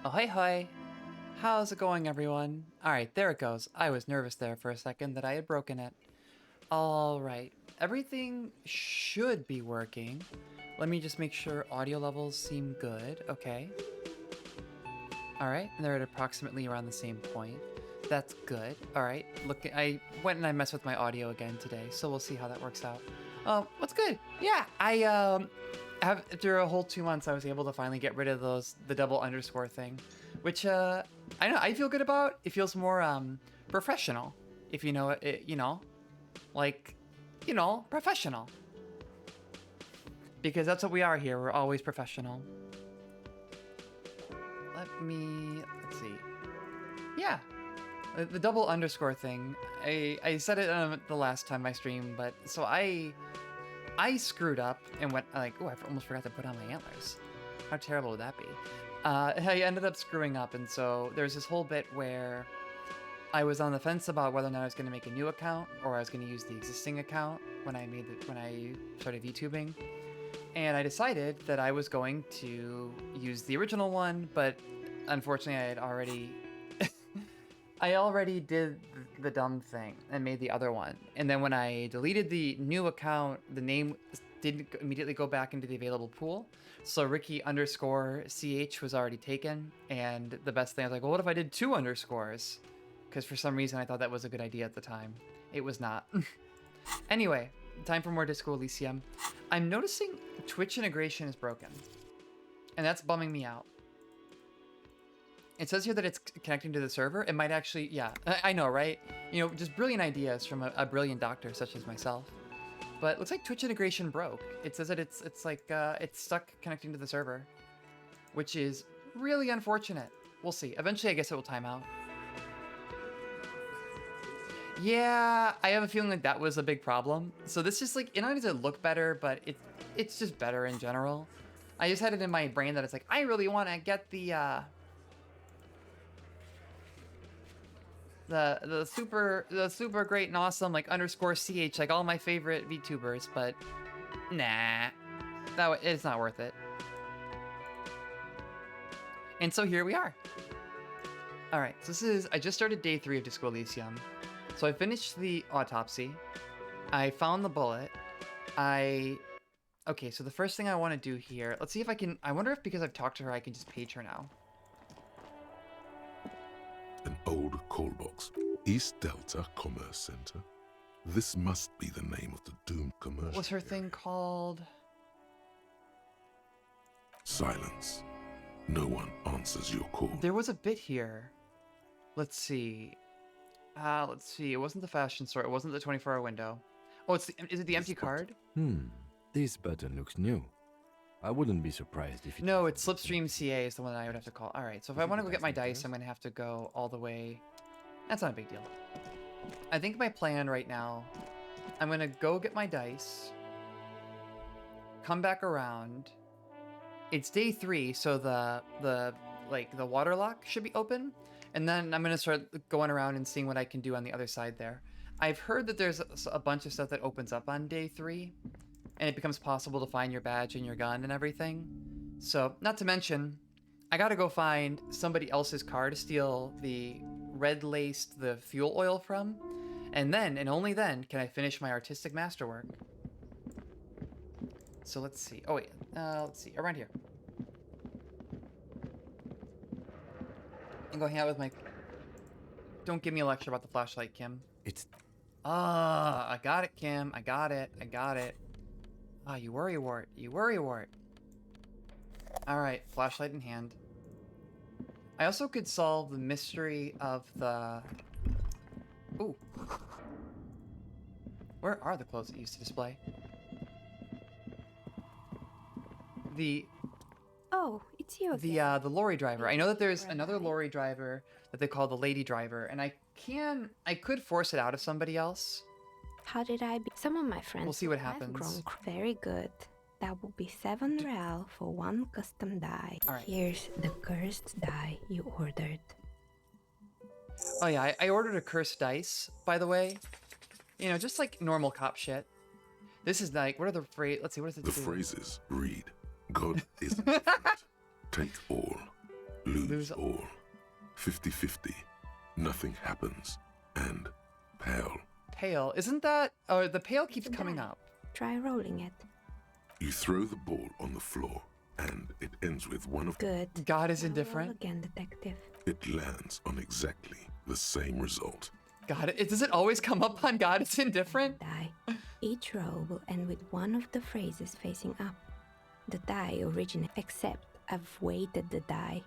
Ahoy hoy! How's it going, everyone? Alright, there it goes. I was nervous there for a second that I had broken it. Alright, everything should be working. Let me just make sure audio levels seem good. Okay. Alright, and they're at approximately around the same point. That's good. Alright, look, I went and I messed with my audio again today, so we'll see how that works out. What's good? Yeah, after a whole 2 months, I was able to finally get rid of the double underscore thing, which, I feel good about. It feels more, professional, if you know it, professional. Because that's what we are here. We're always professional. Let's see. Yeah. The double underscore thing. I said it the last time I streamed, but so I screwed up and went like, oh, I almost forgot to put on my antlers. How terrible would that be? I ended up screwing up, and so there's this whole bit where I was on the fence about whether or not I was going to make a new account or I was going to use the existing account when I started VTubing. And I decided that I was going to use the original one, but unfortunately I already did the dumb thing and made the other one. And then when I deleted the new account, the name didn't immediately go back into the available pool. So Ricky_CH was already taken. And the best thing, I was like, well, what if I did 2 underscores? Because for some reason I thought that was a good idea at the time. It was not. Anyway, time for more Disco Elysium. I'm noticing Twitch integration is broken. And that's bumming me out. It says here that it's connecting to the server. It might actually, yeah, I know, right? You know, just brilliant ideas from a brilliant doctor such as myself. But it looks like Twitch integration broke. It says that it's like, it's stuck connecting to the server, which is really unfortunate. We'll see. Eventually, I guess it will time out. Yeah, I have a feeling like that was a big problem. So this just like, it not only does it look better, but it's just better in general. I just had it in my brain that it's like, I really want to get the super great and awesome like _CH like all my favorite VTubers, but nah, it's not worth it. And so here we are. All right, so I just started day 3 of Disco Elysium. So I finished the autopsy. I found the bullet. Okay, so the first thing I want to do here, let's see if I can, I wonder if because I've talked to her, I can just page her now. An old call box. East Delta Commerce Center. This must be the name of the doomed commercial. What's her thing called? Silence. No one answers your call. There was a bit here. Let's see. It wasn't the fashion store. It wasn't the 24-hour window. Oh, is it the empty card? This button looks new. I wouldn't be surprised if it... No, it's Slipstream CA is the one that I would have to call. All right, so if I want to go get my dice, I'm going to have to go all the way. That's not a big deal. I think my plan right now, I'm going to go get my dice, come back around. It's day 3, so the water lock should be open. And then I'm going to start going around and seeing what I can do on the other side there. I've heard that there's a bunch of stuff that opens up on day 3. And it becomes possible to find your badge and your gun and everything. So, not to mention, I gotta go find somebody else's car to steal the the fuel oil from. And then, and only then, can I finish my artistic masterwork. So let's see. Oh wait, let's see, around here. I'm going to hang out with my... Don't give me a lecture about the flashlight, Kim. I got it, Kim. I got it. Ah, you worry wart. Alright, flashlight in hand. I also could solve the mystery of the... Ooh. Where are the clothes that used to display? Oh, it's you again. The lorry driver. I know that there's another lorry driver that they call the lady driver, and I could force it out of somebody else. How did I be? Some of my friends. We'll see what have happens. Grown very good. That will be 7 real for 1 custom die. All right. Here's the cursed die you ordered. Oh yeah, I ordered a cursed dice, by the way. You know, just like normal cop shit. This is like, what are the phrase? Let's see, what does it The do? phrases read, God is take all. Lose all. 50-50. Nothing happens. And pale. Pale. Isn't that... Oh, the pale keeps coming Die. up. Try rolling it. You throw the ball on the floor, and it ends with one of... Good. God is Now roll indifferent. again, detective. It lands on exactly the same result. God, does it always come up on God is indifferent? Die. Each row will end with one of the phrases facing up. The die originates, except I've weighted the die.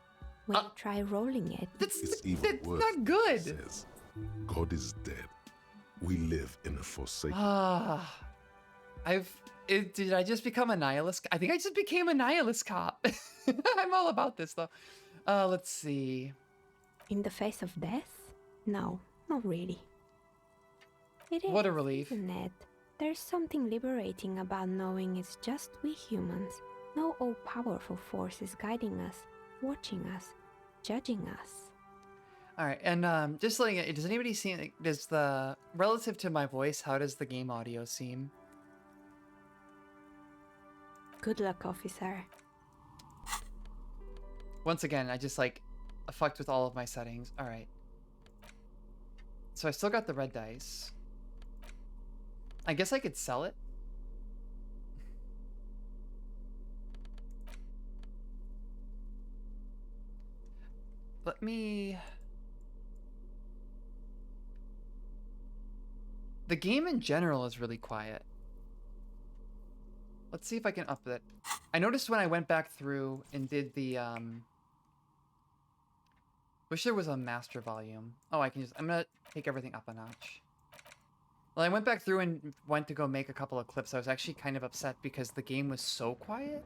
When you try rolling it, It's even worse. not good. It says, God is dead. We live in a forsaken... Ah, did I just become a nihilist? I think I just became a nihilist cop. I'm all about this though. Let's see. in the face of death? No, not really. It is, What a relief. isn't it? There's something liberating about knowing it's just we humans. No all-powerful force is guiding us, watching us, judging us. All right, and just letting it. Does anybody see? Like, does the relative to my voice? How does the game audio seem? Good luck, officer. Once again, I just like fucked with all of my settings. All right. So I still got the red dice. I guess I could sell it. Let me... The game in general is really quiet. Let's see if I can up it. I noticed when I went back through and did the, wish there was a master volume. Oh, I can just... I'm gonna take everything up a notch. Well, I went back through and went to go make a couple of clips. I was actually kind of upset because the game was so quiet.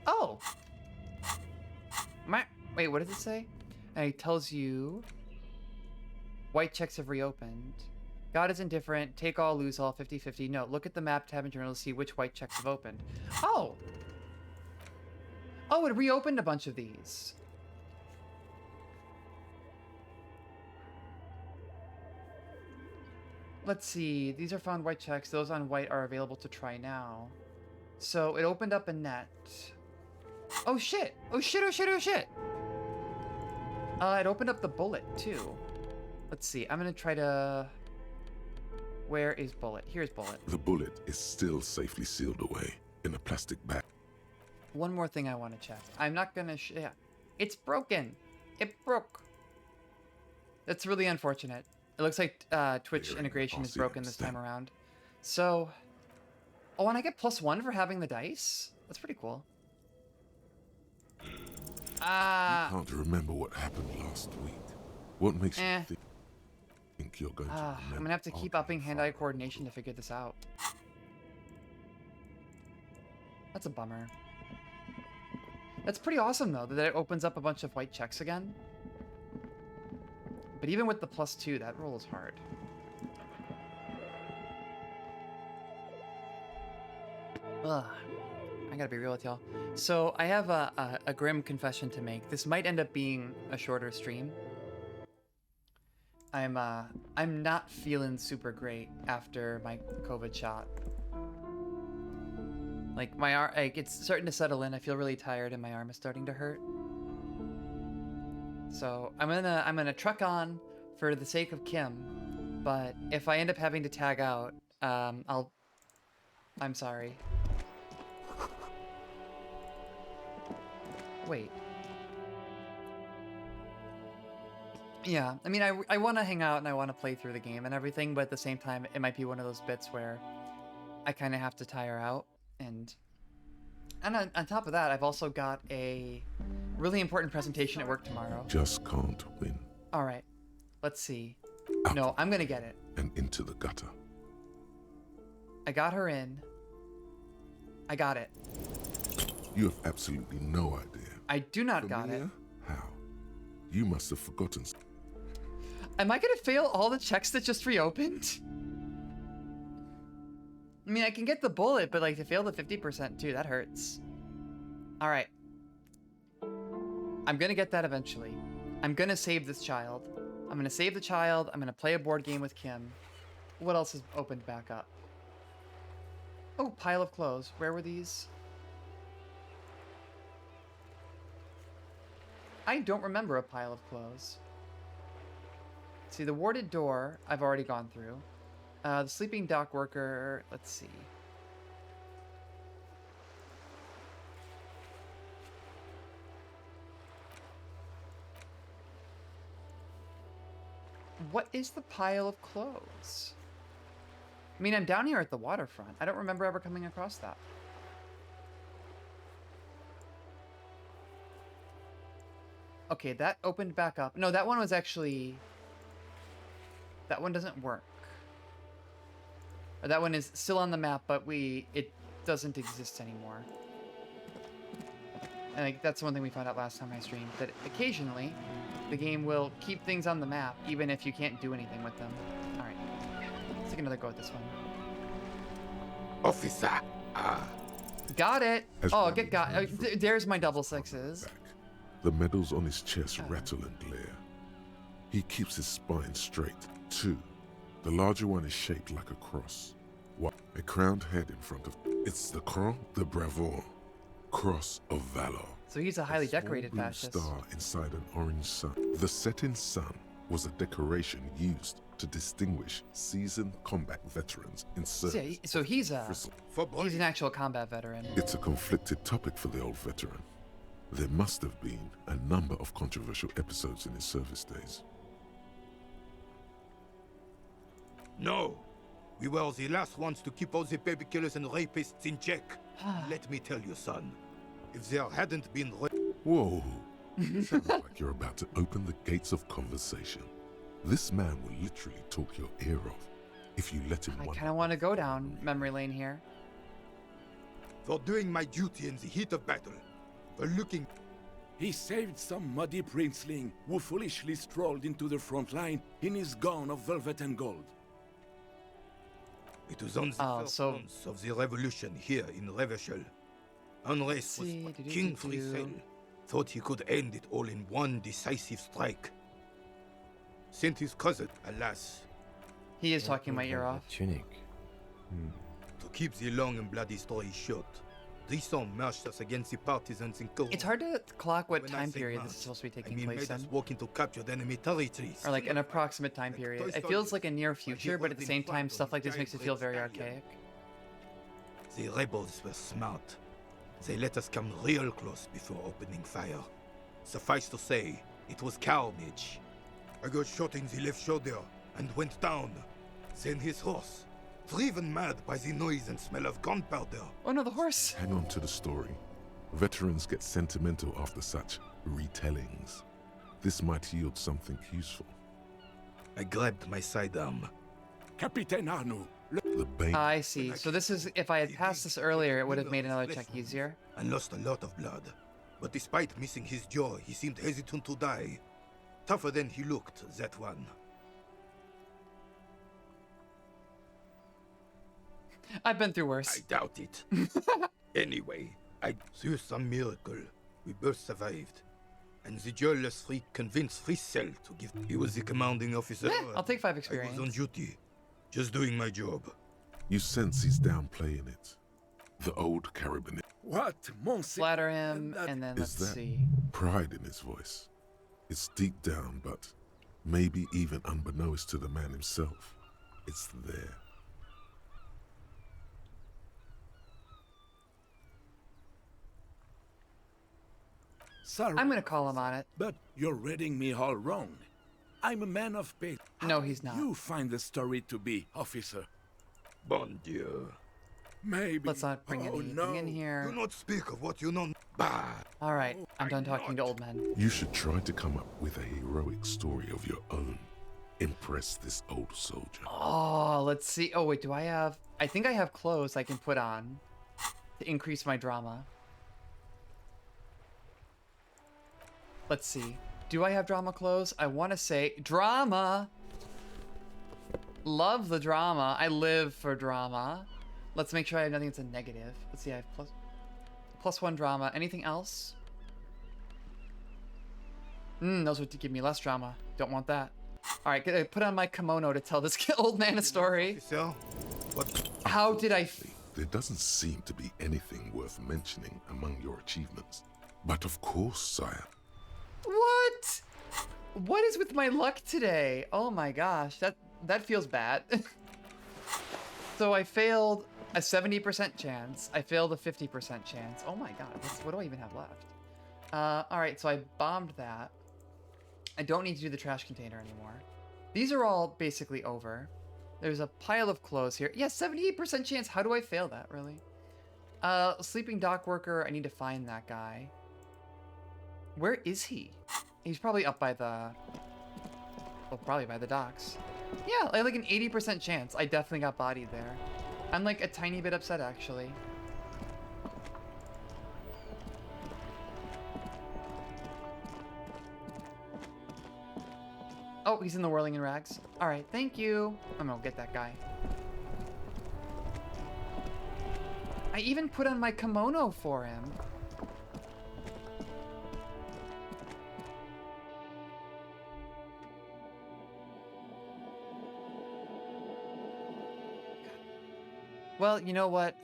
Oh! Wait, what does it say? And it tells you... White checks have reopened. God is indifferent. Take all, lose all, 50-50. No, look at the map tab in journal to see which white checks have opened. Oh! Oh, it reopened a bunch of these. Let's see. These are found white checks. Those on white are available to try now. So it opened up a net. Oh shit! Oh shit! Oh shit! Oh shit! It opened up the bullet too. Let's see. I'm gonna try to... Where is bullet? Here's bullet. The bullet is still safely sealed away in a plastic bag. One more thing I want to check. I'm not gonna... yeah. It's broken. It broke. That's really unfortunate. It looks like Twitch Here, integration I'll is see broken them this time stand. around. So... Oh, and I get +1 for having the dice? That's pretty cool. I can't remember what happened last week. What makes Eh. you think you're going to remember? I'm gonna have to keep after upping you hand-eye find coordination to figure this out. That's a bummer. That's pretty awesome, though, that it opens up a bunch of white checks again. But even with the +2, that roll is hard. Ugh. I gotta be real with y'all. So, I have a grim confession to make. This might end up being a shorter stream. I'm not feeling super great after my COVID shot. Like my arm, like it's starting to settle in. I feel really tired, and my arm is starting to hurt. So I'm gonna truck on for the sake of Kim, but if I end up having to tag out, I'm sorry. Wait. Yeah, I mean, I want to hang out and I want to play through the game and everything, but at the same time, it might be one of those bits where I kind of have to tire out. And on top of that, I've also got a really important presentation at work tomorrow. Just can't win. All right, let's see. Out No, I'm going to get it. and into the gutter. I got her in. I got it. You have absolutely no idea. I do not got it. Familiar? How? You must have forgotten. Am I going to fail all the checks that just reopened? I mean, I can get the bullet, but like to fail the 50% too, that hurts. All right. I'm going to get that eventually. I'm going to save this child. I'm going to save the child. I'm going to play a board game with Kim. What else has opened back up? Oh, pile of clothes. Where were these? I don't remember a pile of clothes. See, the warded door, I've already gone through. The sleeping dock worker, let's see. What is the pile of clothes? I mean, I'm down here at the waterfront. I don't remember ever coming across that. Okay, that opened back up. No, that one was actually... That one doesn't work. Or that one is still on the map, but it doesn't exist anymore. And like, that's one thing we found out last time I streamed, that occasionally the game will keep things on the map even if you can't do anything with them. Alright, let's take another go at this one. Officer! Got it! As Oh, Randy there's my double sixes. back, the medals on his chest rattle and glare. He keeps his spine straight, too. The larger one is shaped like a cross. What? A crowned head in front of... It's the Croix de Bravoure. Cross of Valor. So he's a highly small decorated blue fascist. star inside an orange sun. The setting sun was a decoration used to distinguish seasoned combat veterans in service. So he's an actual combat veteran. It's a conflicted topic for the old veteran. There must have been a number of controversial episodes in his service days. No. We were the last ones to keep all the baby killers and rapists in check. Let me tell you, son. If there hadn't been... Whoa. Sounds like you're about to open the gates of conversation. This man will literally talk your ear off if you let him I wander. kind of want to go down memory lane here. For doing my duty in the heat of battle. For looking... He saved some muddy princeling who foolishly strolled into the front line in his gown of velvet and gold. It was on the first months of the revolution here in Revachol. Unrest was what King Friesel thought he could end it all in one decisive strike. Sent his cousin, alas, He is talking my ear off. Tunic. to keep the long and bloody story short. Drisson marched us against the partisans in Corot. It's hard to clock what When I time say period march, this is supposed to be I taking mean place made us in. walk into captured enemy territories. Or like an approximate time period. It feels like a near future, but at the same time, stuff like this makes it feel very archaic. The rebels were smart. They let us come real close before opening fire. Suffice to say, it was carnage. I got shot in the left shoulder and went down. Then his horse, driven mad by the noise and smell of gunpowder. Oh no, the horse! Hang on to the story. Veterans get sentimental after such retellings. This might yield something useful. I grabbed my sidearm. Capitaine Arnoux, The bane. I see. So this is, if I had passed this earlier, it would have made another check easier. And lost a lot of blood. But despite missing his jaw, he seemed hesitant to die. Tougher than he looked, that one. I've been through I worse. doubt it. Anyway, through some miracle, we both survived. And the joyless freak convinced Friesel to give... He was the commanding officer. I'll take 5 I experience. was on duty, just doing my job. You sense he's downplaying it. The old Carabiner. what, Monsieur? Flatter him, and then Is let's that see. pride in his voice? It's deep down, but maybe even unbeknownst to the man himself, it's there. Sorry, I'm gonna call him on it. but you're reading me all wrong. I'm a man of faith. No, he's not. You find the story to be, officer. Bon Dieu. Maybe. Let's not bring oh, anything no. in Do here. not speak of what you know. Bah! Alright, I'm done talking to old men. You should try to come up with a heroic story of your own. Impress this old soldier. Oh, let's see. Oh, wait, do I have... I think I have clothes I can put on to increase my drama. Let's see. Do I have drama clothes? I want to say... Drama! Love the drama. I live for drama. Let's make sure I have nothing that's a negative. Let's see, I have +1 drama. Anything else? Those would give me less drama. Don't want that. Alright, put on my kimono to tell this old man a story. Officer, what? How did I... There doesn't seem to be anything worth mentioning among your achievements. But of course, sire. What? What is with my luck today? Oh my gosh, that feels bad. So I failed a 70% chance. I failed a 50% chance. Oh my god, what do I even have left? All right, so I bombed that. I don't need to do the trash container anymore. These are all basically over. There's a pile of clothes here. Yeah, 78% chance. How do I fail that, really? Sleeping dock worker. I need to find that guy. Where is he? He's probably up by the... Well, probably by the docks. Yeah, I have like an 80% chance. I definitely got bodied there. I'm like a tiny bit upset, actually. Oh, he's in the whirling in rags. All right, thank you. I'm gonna get that guy. I even put on my kimono for him. Well, you know what?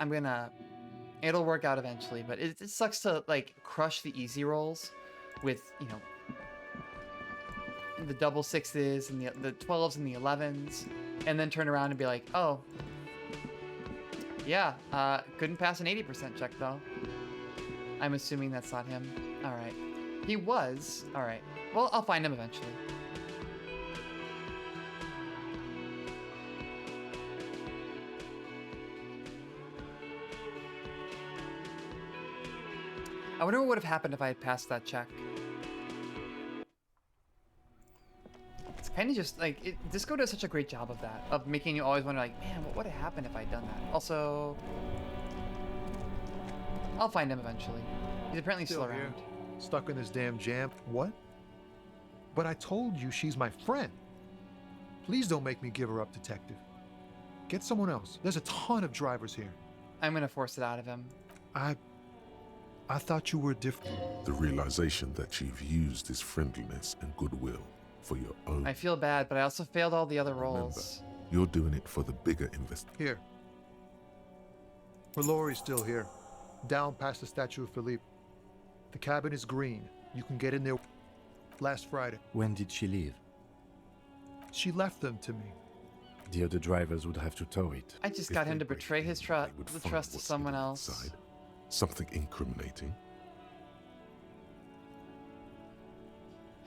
It'll work out eventually, but it sucks to, like, crush the easy rolls with, you know, the double sixes and the 12s and the 11s, and then turn around and be like, oh, yeah, couldn't pass an 80% check, though. I'm assuming that's not him. All right. He was. All right. Well, I'll find him eventually. I wonder what would have happened if I had passed that check. It's kind of just like Disco does such a great job of that, of making you always wonder, like, man, what would have happened if I'd done that? Also, I'll find him eventually. He's apparently still here, around. stuck in this damn jam. What? But I told you she's my friend. Please don't make me give her up, detective. Get someone else. There's a ton of drivers here. I'm gonna force it out of him. I thought you were different. The realization that you've used his friendliness and goodwill for your own. I feel bad, but I also failed all the other rolls. You're doing it for the bigger invest. Here. Her lorry's still here. Down past the statue of Philippe. The cabin is green. You can get in there last Friday. When did she leave? She left them to me. The other drivers would have to tow it. I just If got they him to break betray in, his they trust, would the find trust to what's someone hidden else. inside. Something incriminating.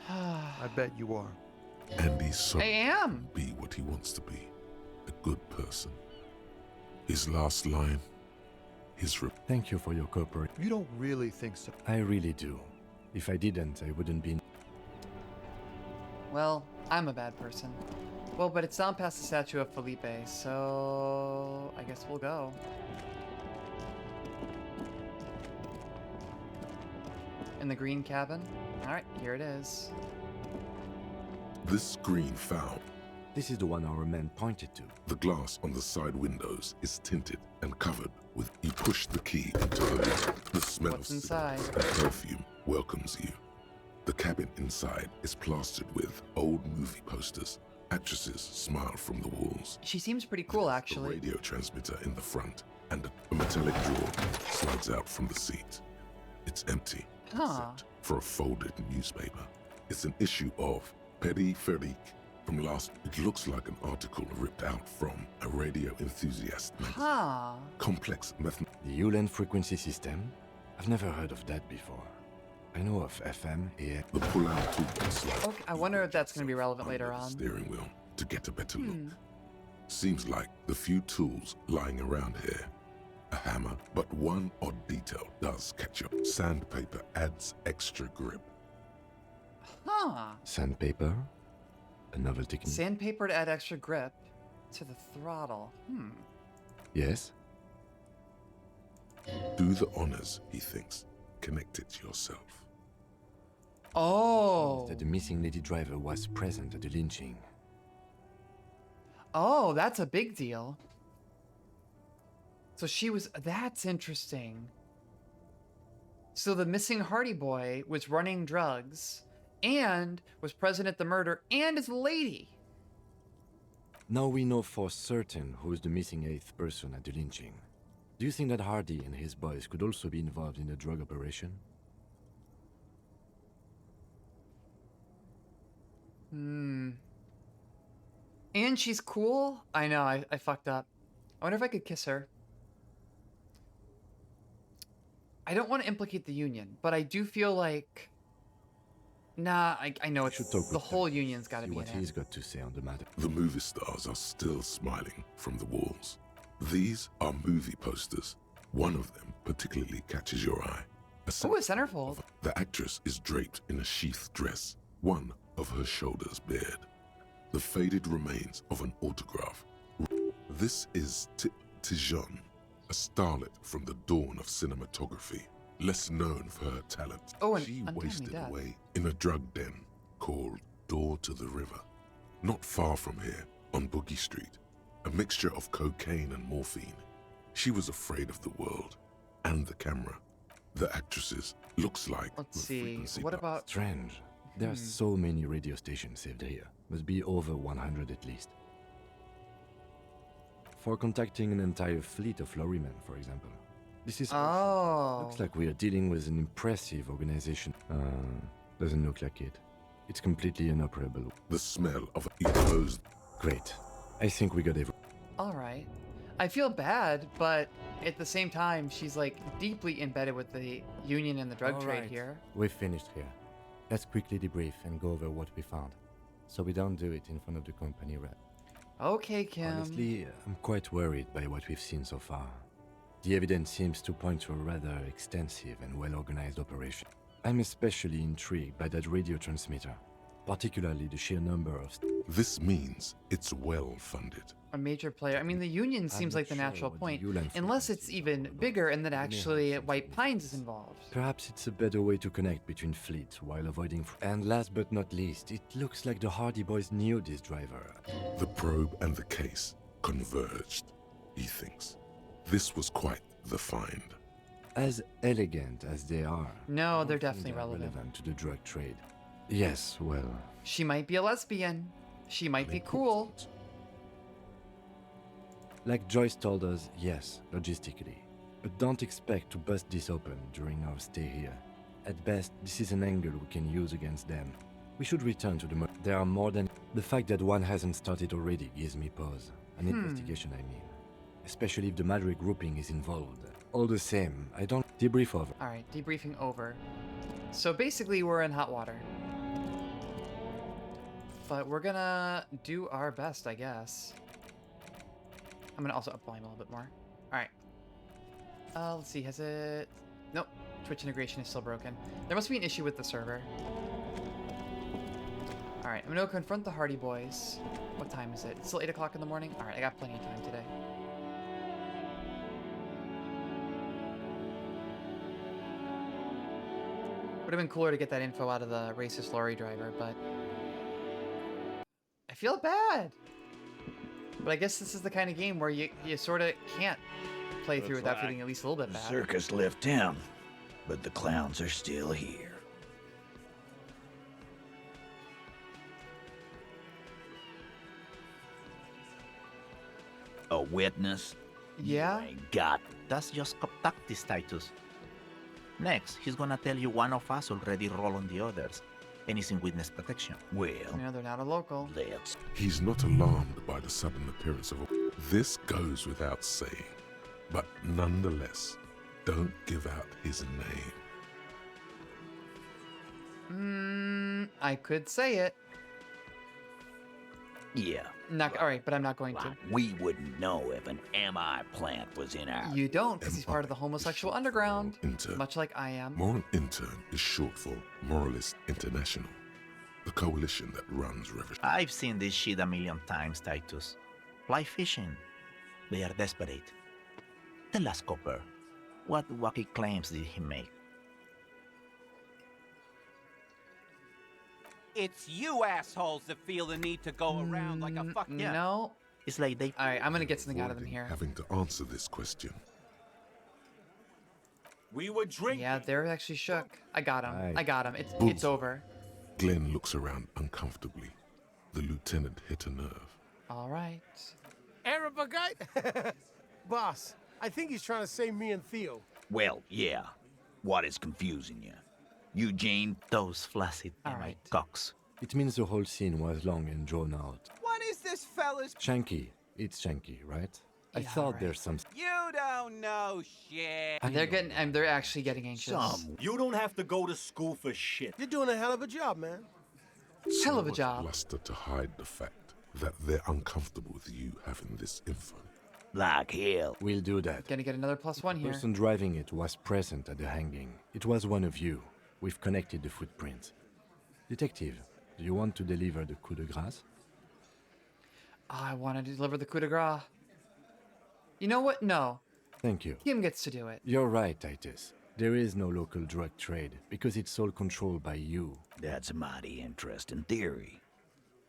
I bet you are. And he's so I am. be what he wants to be. A good person. His last line. Thank you for your cooperation. You don't really think so. I really do. If I didn't, I wouldn't be... Well, I'm a bad person. Well, but it's down past the statue of Felipe, so I guess we'll go. In the green cabin? Alright, here it is. This green found. This is the one our man pointed to. The glass on the side windows is tinted and covered with. You push the key into the lid. The smell What's of inside? cigarettes and perfume welcomes you. The cabin inside is plastered with old movie posters. Actresses smile from the walls. She seems pretty cool, A actually. radio transmitter in the front, and a metallic drawer slides out from the seat. It's empty, Huh. except for a folded newspaper. It's an issue of Peripherique from last. It looks like an article ripped out from a radio enthusiast magazine. Huh. Complex method. The Ulan frequency system? I've never heard of that before. I know of FM, AM. The pull-out tool slides. Okay, I wonder if that's going to be relevant later under the on. steering wheel to get a better look. Seems like the few tools lying around here. A hammer, but one odd detail does catch up. Sandpaper adds extra grip. Huh. Sandpaper? A novelty. Sandpaper to add extra grip to the throttle. Yes? Do the honors, he thinks. Connect it yourself. Oh. That the missing lady driver was present at the lynching. Oh, that's a big deal. So she was... That's interesting. So the missing Hardy boy was running drugs and was present at the murder and is a lady. Now we know for certain who is the missing eighth person at the lynching. Do you think that Hardy and his boys could also be involved in the drug operation? Hmm. And she's cool? I know, I fucked up. I wonder if I could kiss her. I don't want to implicate the Union, but I do feel like... Nah, I know We it's... should talk The with whole Titus, Union's gotta see be what in it. he's got to say on the matter. The movie stars are still smiling from the walls. These are movie posters. One of them particularly catches your eye. Ooh, a centerfold. The actress is draped in a sheath dress, one of her shoulders bared. The faded remains of an autograph. This is Tijon, a starlet from the dawn of cinematography, less known for her talent. Oh, and she untimely wasted death. away in a drug den called Door to the River. Not far from here, on Boogie Street, a mixture of cocaine and morphine. She was afraid of the world and the camera. The actresses looks like Let's the see. frequency What bar. about... Strange. There are so many radio stations saved here. Must be over 100 at least. For contacting an entire fleet of lorrymen, for example. This is... Oh. Looks like we are dealing with an impressive organization. Doesn't look like it. It's completely inoperable. The smell of enclosed. Great. I think we got every... Alright. I feel bad, but at the same time, she's like deeply embedded with the Union and the drug trade Alright. here. We've finished here. Let's quickly debrief and go over what we found. So we don't do it in front of the company rep. Okay, Kim. Honestly, I'm quite worried by what we've seen so far. The evidence seems to point to a rather extensive and well-organized operation. I'm especially intrigued by that radio transmitter, particularly the sheer number of... This means it's well funded. A major player. I mean, the Union seems not like the sure natural what the point, Ulan unless it's frequency is even all about. bigger and that It may have actually something White to do Pines with is it. involved. Perhaps it's a better way to connect between fleets while avoiding... And last but not least, it looks like the Hardy Boys knew this driver. The probe and the case converged, he thinks. This was quite the find. As elegant as they are... No, I don't they're think definitely they're relevant. to the drug trade. Yes, well... She might be a lesbian. She might be cool. Like Joyce told us, yes, logistically. But don't expect to bust this open during our stay here. At best, this is an angle we can use against them. We should return to the... There are more than... The fact that one hasn't started already gives me pause. An investigation, I mean. Especially if the Madrid grouping is involved. All the same, I don't... Debrief over. Alright, debriefing over. So basically, we're in hot water. But we're gonna do our best, I guess. I'm gonna also up volume a little bit more. Alright. Let's see, has it... Nope. Twitch integration is still broken. There must be an issue with the server. Alright, I'm gonna go confront the Hardy Boys. What time is it? It's still 8 o'clock in the morning? Alright, I got plenty of time today. Would have been cooler to get that info out of the racist lorry driver, but... I feel bad! But I guess this is the kind of game where you sort of can't play through without feeling at least a little bit The bad. circus left town, but the clowns are still here. A witness? Yeah? You ain't got. That's just tactics, Titus. Next, he's gonna tell you one of us already roll on the others, and he's in witness protection. Well, You know, they're not a local. let's. He's not alarmed by the sudden appearance of a... This goes without saying, but nonetheless, don't give out his name. I could say it. Yeah. Not all right, but I'm not going to. Like, we wouldn't know if an MI plant was in our. You don't, because he's part of the homosexual underground, Intern. much like I am. Moral Intern is short for Moralist International, the coalition that runs revolution. I've seen this shit a million times, Titus. Fly fishing. They are desperate. Tell us, Copper, what wacky claims did he make? It's you assholes that feel the need to go around like a fucking... No. It's like they... All right, I'm gonna get something out of them Avoiding here. having to answer this question. We were drinking. Yeah, they're actually shook. I got him. Aye. I got him. It's Bullseye. over. Glenn looks around uncomfortably. The lieutenant hit a nerve. All right. Arab guy? Boss, I think he's trying to say me and Theo. Well, yeah. What is confusing you? Eugene? Those flaccid All MI right. cocks. It means the whole scene was long and drawn out. What is this fella's... Shanky. It's Shanky, right? I Yeah, thought right. there's some... You don't know shit. They're actually getting anxious. You don't have to go to school for shit. You're doing a hell of a job, man. Hell of a much job. Luster to hide the fact that they're uncomfortable with you having this info. Like hell. We'll do that. Gonna get another +1 The here. person driving it was present at the hanging. It was one of you. We've connected the footprint. Detective, do you want to deliver the coup de grâce? I want to deliver the coup de grace. You know what? No. Thank you. Kim gets to do it. You're right, Titus. There is no local drug trade because it's all controlled by you. That's a mighty interesting theory.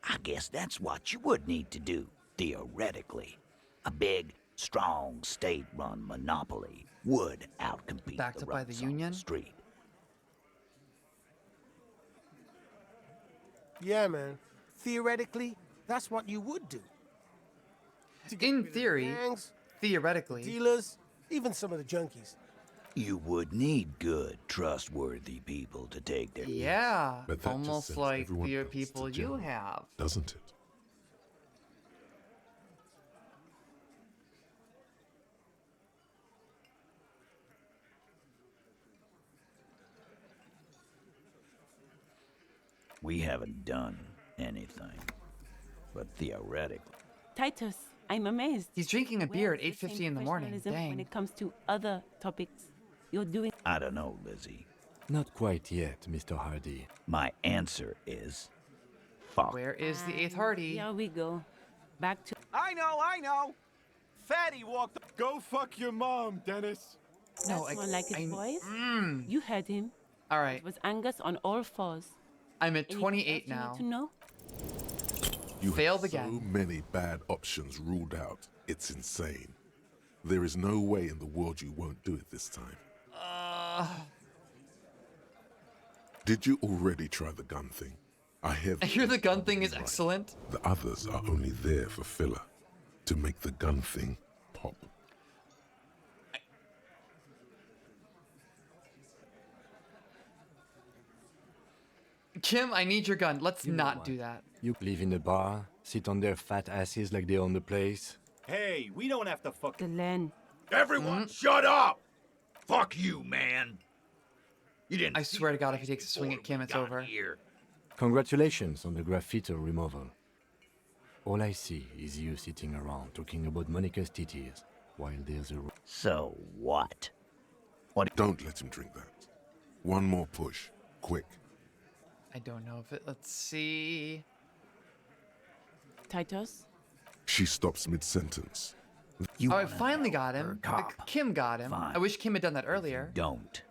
I guess that's what you would need to do, theoretically. A big, strong, state-run monopoly would outcompete Backed the up by the roughs on union? street. Yeah, man. Theoretically, that's what you would do. To get In rid of the theory, gangs, theoretically. dealers, even some of the junkies. You would need good, trustworthy people to take their... Yeah. But that just Almost sends like everyone the else to people you jail, have. doesn't it? We haven't done anything. But theoretically... Titus, I'm amazed. He's drinking a Where beer at is the 8:50 same in the morning. professionalism When Dang. it comes to other topics, you're doing... I don't know, Lizzie. Not quite yet, Mr. Hardy. My answer is... fuck. Where is the 8th Hardy? Here we go. Back to... I know. Fatty walked... Go fuck your mom, Dennis. No, That's more like his voice. You heard him. All right. It was Angus on all fours. I'm at Anything 28 else you now. need to know? You Failed have again. so many bad options ruled out. It's insane. There is no way in the world you won't do it this time. Did you already try the gun thing? I have. I hear the gun thing is Right. excellent. The others are only there for filler, to make the gun thing pop. Kim, I need your gun. Let's not do that. You live in a bar, sit on their fat asses like they own the place. Hey, we don't have to fuck... The land. Everyone, shut up! Fuck you, man. You didn't. I swear to God, if he takes a swing at Kim, it's over. Here. Congratulations on the graffiti removal. All I see is you sitting around talking about Monica's titties while there's a... So what? Don't let him drink that. One more push, quick. I don't know if it. Let's see. Titus? She stops mid-sentence. You Oh, I wanna finally know got her him. cop. Kim got him. Fine. I wish Kim had done that earlier. Don't.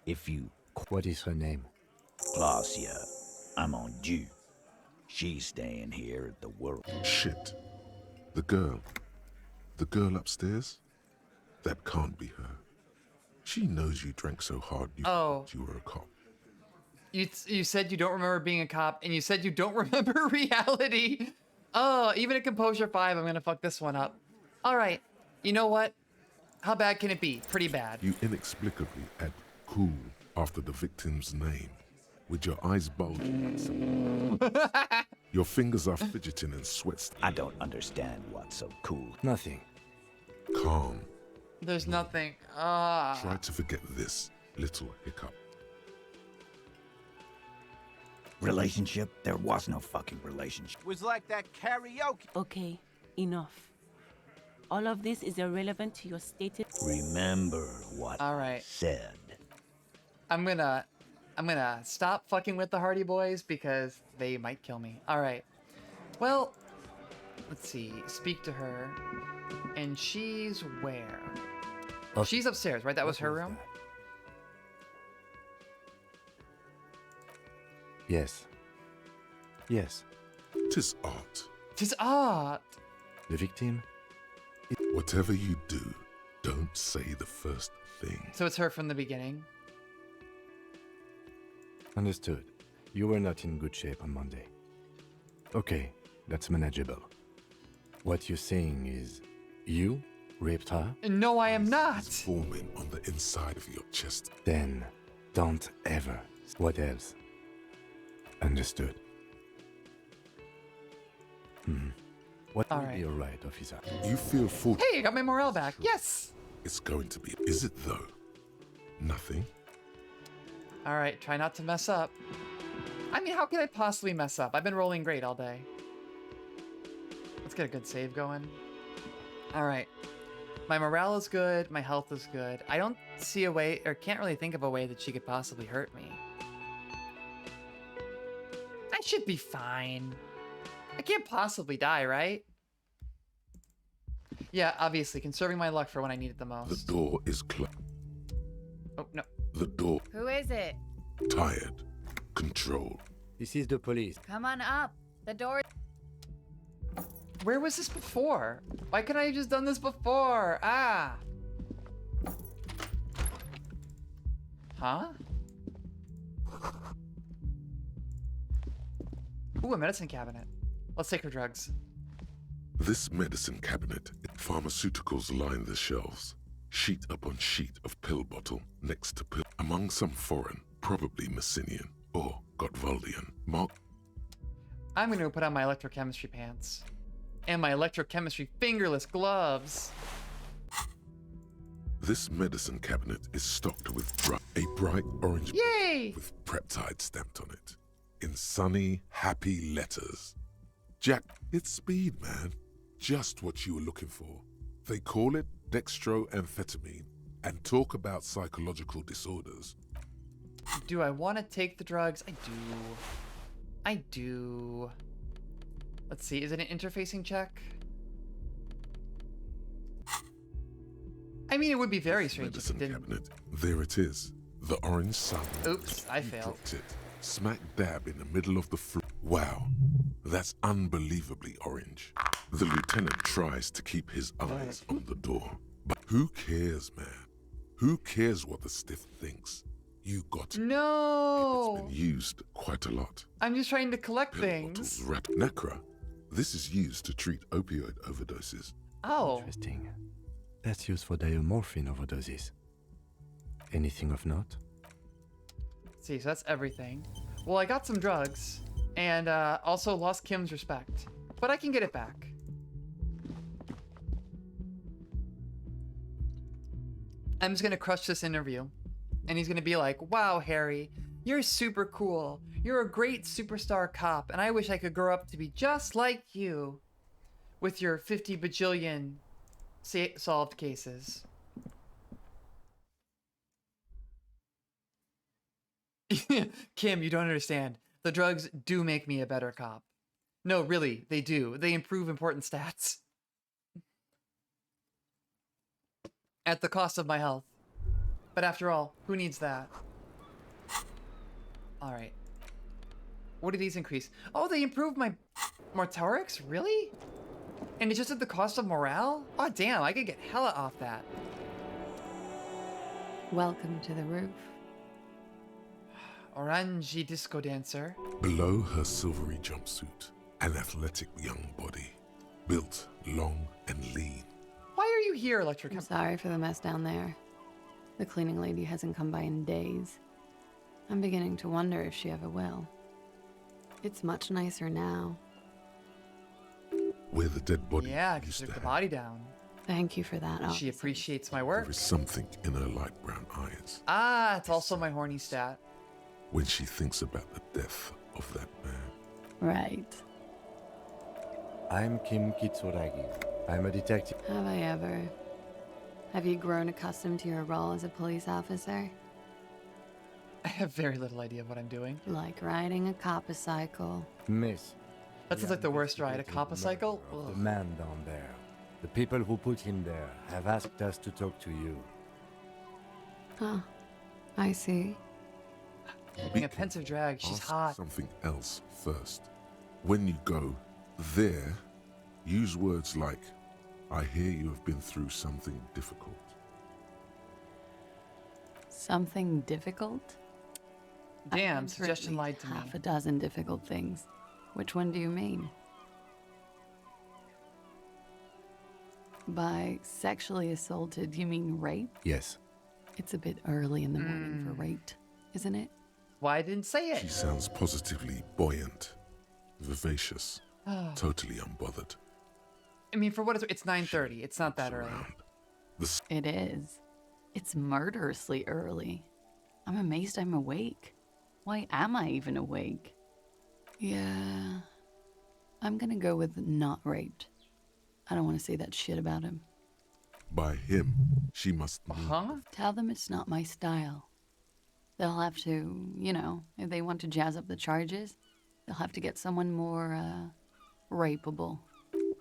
If you... What is her name? Claudia, I'm on due. She's staying here at the world. Shit. The girl upstairs? That can't be her. She knows you drank so hard you Oh. thought you were a cop. You said you don't remember being a cop, and you said you don't remember reality. Oh, even at Composure 5, I'm gonna fuck this one up. All right. You know what? How bad can it be? Pretty bad. You inexplicably add cool after the victim's name, with your eyes bulging. Your fingers are fidgeting and sweat. I don't understand what's so cool. Nothing. Calm. There's nothing. Try to forget this little hiccup. Relationship? There was no fucking relationship. Was like that karaoke. Okay, enough. All of this is irrelevant to your stated... Remember what All I right. said. I'm gonna stop fucking with the Hardy Boys because they might kill me. All right. Well, let's see. Speak to her, and she's where? Okay. She's upstairs, right? That was her What room. that? Yes. Yes. 'Tis art. Tis art. The victim? Whatever you do, don't say the first thing. So it's her from the beginning. Understood. You were not in good shape on Monday. Okay, that's manageable. What you're saying is, you raped her? No, I am not. It's forming on the inside of your chest. Then, don't ever. What else? Understood. What will Alright. be alright, officer? You feel fortunate. Hey, I got my morale back. Yes! It's going to be. Is it though? Nothing. Alright, try not to mess up. I mean, how could I possibly mess up? I've been rolling great all day. Let's get a good save going. Alright. My morale is good, my health is good. I don't see a way, or can't really think of a way that she could possibly hurt me. I should be fine. I can't possibly die, right? Yeah, obviously, conserving my luck for when I need it the most. The door is closed. Oh, no. The door. Who is it? Tired. Control. This is the police. Come on up. The door. Where was this before? Why couldn't I have just done this before? Ah! Huh? Ooh, a medicine cabinet. Let's take her drugs. This medicine cabinet, pharmaceuticals line the shelves. Sheet upon sheet of pill bottle next to pill. Among some foreign, probably Messinian or Gotvaldian. Mark. I'm gonna go put on my electrochemistry pants. And my electrochemistry fingerless gloves. This medicine cabinet is stocked with a bright orange Yay! with peptide stamped on it. In sunny, happy letters. Jack, it's speed, man. Just what you were looking for. They call it dextroamphetamine and talk about psychological disorders. Do I want to take the drugs? I do. I do. Let's see, is it an interfacing check? I mean, it would be very strange if it Medicine didn't. cabinet. There it is. The orange sun. Oops, I You failed. dropped it. Smack dab in the middle of the floor. Wow. That's unbelievably orange. The lieutenant tries to keep his eyes on the door. But who cares, man? Who cares what the stiff thinks? You got it. No! It's been used quite a lot. I'm just trying to collect Pill things. bottles, Necra. This is used to treat opioid overdoses. Oh. Interesting. That's used for diamorphine overdoses. Anything of note? Let's see, so that's everything. Well, I got some drugs, and also lost Kim's respect. But I can get it back. I'm just gonna crush this interview. And he's gonna be like, wow, Harry, you're super cool. You're a great superstar cop, and I wish I could grow up to be just like you. With your 50 bajillion solved cases. Kim, you don't understand. The drugs do make me a better cop. No, really, they do. They improve important stats. At the cost of my health. But after all, who needs that? Alright. What do these increase? Oh, they improve my Mortorix? Really? And it's just at the cost of morale? Oh, damn, I could get hella off that. Welcome to the roof. Orangey disco dancer. Below her silvery jumpsuit, an athletic young body. Built, long, and lean. Why are you here, Electric? I'm sorry for the mess down there. The cleaning lady hasn't come by in days. I'm beginning to wonder if she ever will. It's much nicer now. Where the dead body Yeah, because used took to the hang. body down. Thank you for that. She officer. appreciates my There work. is something in her light brown eyes Ah, it's also my horny stat. when she thinks about the death of that man. Right. I'm Kim Kitsuragi. I'm a detective. Have I ever? Have you grown accustomed to your role as a police officer? I have very little idea of what I'm doing. Like riding a copper-cycle. Miss. That sounds like the worst ride. A investigating copocycle? the murder of Ugh. the man down there. The people who put him there have asked us to talk to you. Huh. I see. Being a pensive drag, she's Ask hot. something else first. When you go there, use words like, I hear you have been through something difficult. Something difficult? I've Damn, been through at suggestion least lied to me. half a dozen difficult things. Which one do you mean? By sexually assaulted, you mean rape? Yes. It's a bit early in the morning for rape, isn't it? Why I didn't say She it? sounds positively buoyant, vivacious, totally unbothered. I mean, for what it's 9:30. It's not that early. It is. It's murderously early. I'm amazed I'm awake. Why am I even awake? Yeah. I'm gonna go with not raped. I don't want to say that shit about him. By him, she must mean. Huh? Tell them it's not my style. They'll have to, you know, if they want to jazz up the charges, they'll have to get someone more, rapeable.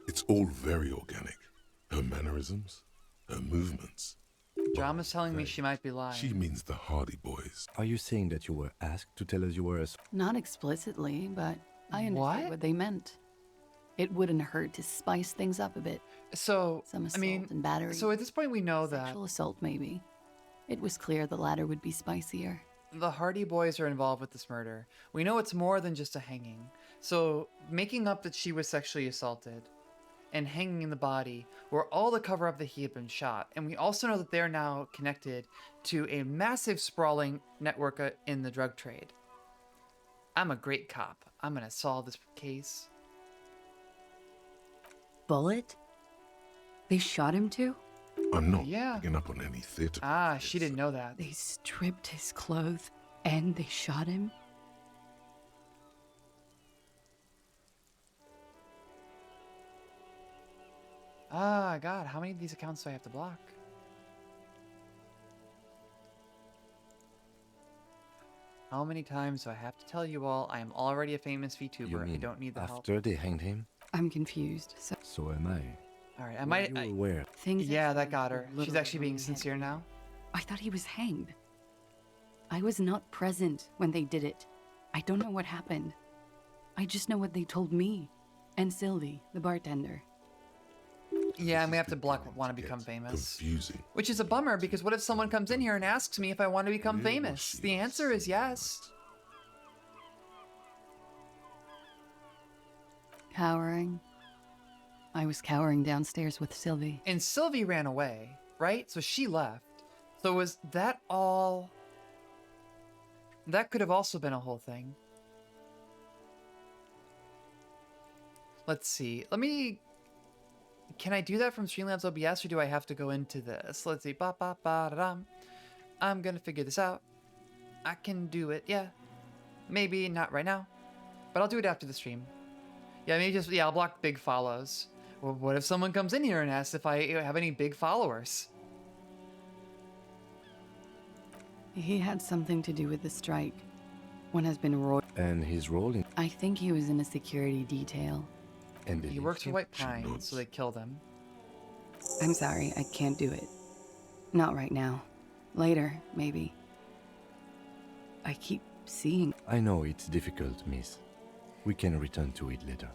It's all very organic. Her mannerisms, her movements. Drama's telling me she might be lying. She means the Hardy Boys. Are you saying that you were asked to tell us you were a... Not explicitly, but I understood what they meant. It wouldn't hurt to spice things up a bit. So, Some assault I mean, and battery. so at this point we know that Sexual assault, maybe. It was clear the latter would be spicier. the Hardy Boys are involved with this murder. We know it's more than just a hanging. So, making up that she was sexually assaulted and hanging in the body were all to cover up that he had been shot. And we also know that they're now connected to a massive sprawling network in the drug trade. I'm a great cop. I'm gonna solve this case. Bullet? They shot him too? I'm not Yeah. picking up on any theater. Ah, she didn't know that. They stripped his clothes and they shot him? Ah, God, how many of these accounts do I have to block? How many times do I have to tell you all I am already a famous VTuber? You I mean don't need the help. after they hanged him? I'm confused. So am I. All right, I Were might. you I- aware? Things yeah, that escalated got her. She's literally actually being going ahead. sincere now. I thought he was hanged. I was not present when they did it. I don't know what happened. I just know what they told me. And Sylvie, the bartender. Yeah, and we have to block want to become famous. Confusing. Which is a bummer because what if someone comes in here and asks me if I want to become famous? The answer is yes. Cowering. I was cowering downstairs with Sylvie. And Sylvie ran away, right? So she left. So was that all? That could have also been a whole thing. Let's see. Let me... Can I do that from Streamlabs OBS or do I have to go into this? Let's see. Ba ba ba da dum. I'm gonna figure this out. I can do it. Yeah. Maybe not right now. But I'll do it after the stream. Yeah, maybe just... Yeah, I'll block big follows. Well, what if someone comes in here and asks if I have any big followers? He had something to do with the strike. One has been royal. And his role in... I think he was in a security detail. And He works for White Pine, so they killed him. I'm sorry, I can't do it. Not right now. Later, maybe. I keep seeing... I know it's difficult, miss. We can return to it later.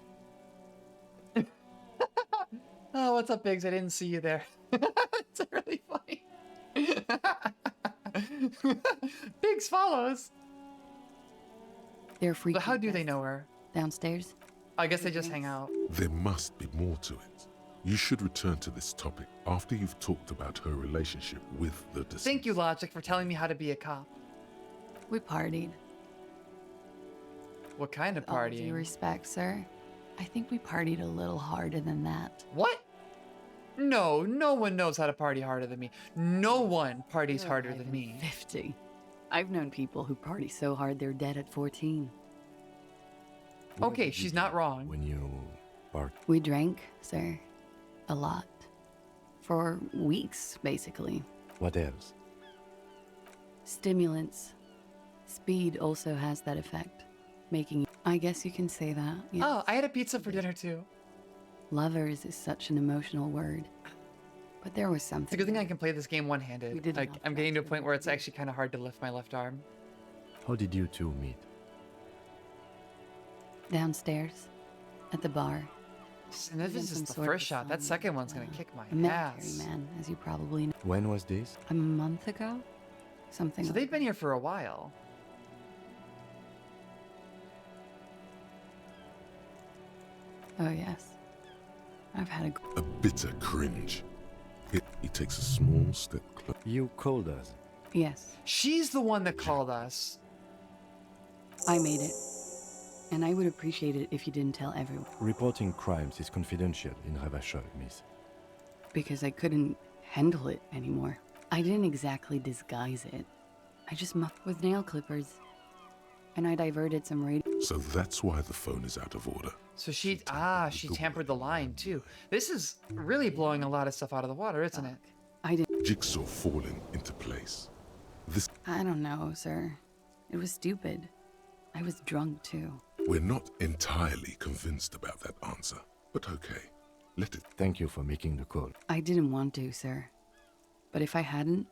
Oh, what's up, Biggs? I didn't see you there. It's really funny. Biggs follows. They're freaking. But how do they know her? Downstairs? I guess they just hang out. There must be more to it. You should return to this topic after you've talked about her relationship with the deceased. Thank you, Logic, for telling me how to be a cop. We partied. What kind of With all due partying? respect, sir. I think we partied a little harder than that. What? No, no one knows how to party harder than me. No one parties You're harder alive than and me. 50. I've known people who party so hard they're dead at 14. What Okay, did you she's do not wrong. When you part... We drank, sir. A lot. For weeks, basically. What else? Stimulants. Speed also has that effect. Making... I guess you can say that. Yes. Oh, I had a pizza for dinner too. Lovers is such an emotional word. But there was something. It's a good thing I can play this game We one-handed. did Like, enough I'm getting to a drugs point in where that it's day. actually kind of hard to lift my left arm. How did you two meet? Downstairs. At the bar. And this Even is some the sort first of shot. That fun, second one's gonna kick my A military ass. man, as you probably know. When was this? A month ago? Something So like they've been here for a while. Oh, yes. I've had A bitter cringe. He takes a small step closer. You called us. Yes. She's the one that called us. I made it. And I would appreciate it if you didn't tell everyone. Reporting crimes is confidential in Ravachol, miss. Because I couldn't handle it anymore. I didn't exactly disguise it. I just muffed with nail clippers. And I diverted some radio. So that's why the phone is out of order. So she tampered the line too. This is really blowing a lot of stuff out of the water, isn't it? I didn't. Jigsaw falling into place. This. I don't know, sir. It was stupid. I was drunk too. We're not entirely convinced about that answer, but okay. Let it. Thank you for making the call. I didn't want to, sir. But if I hadn't,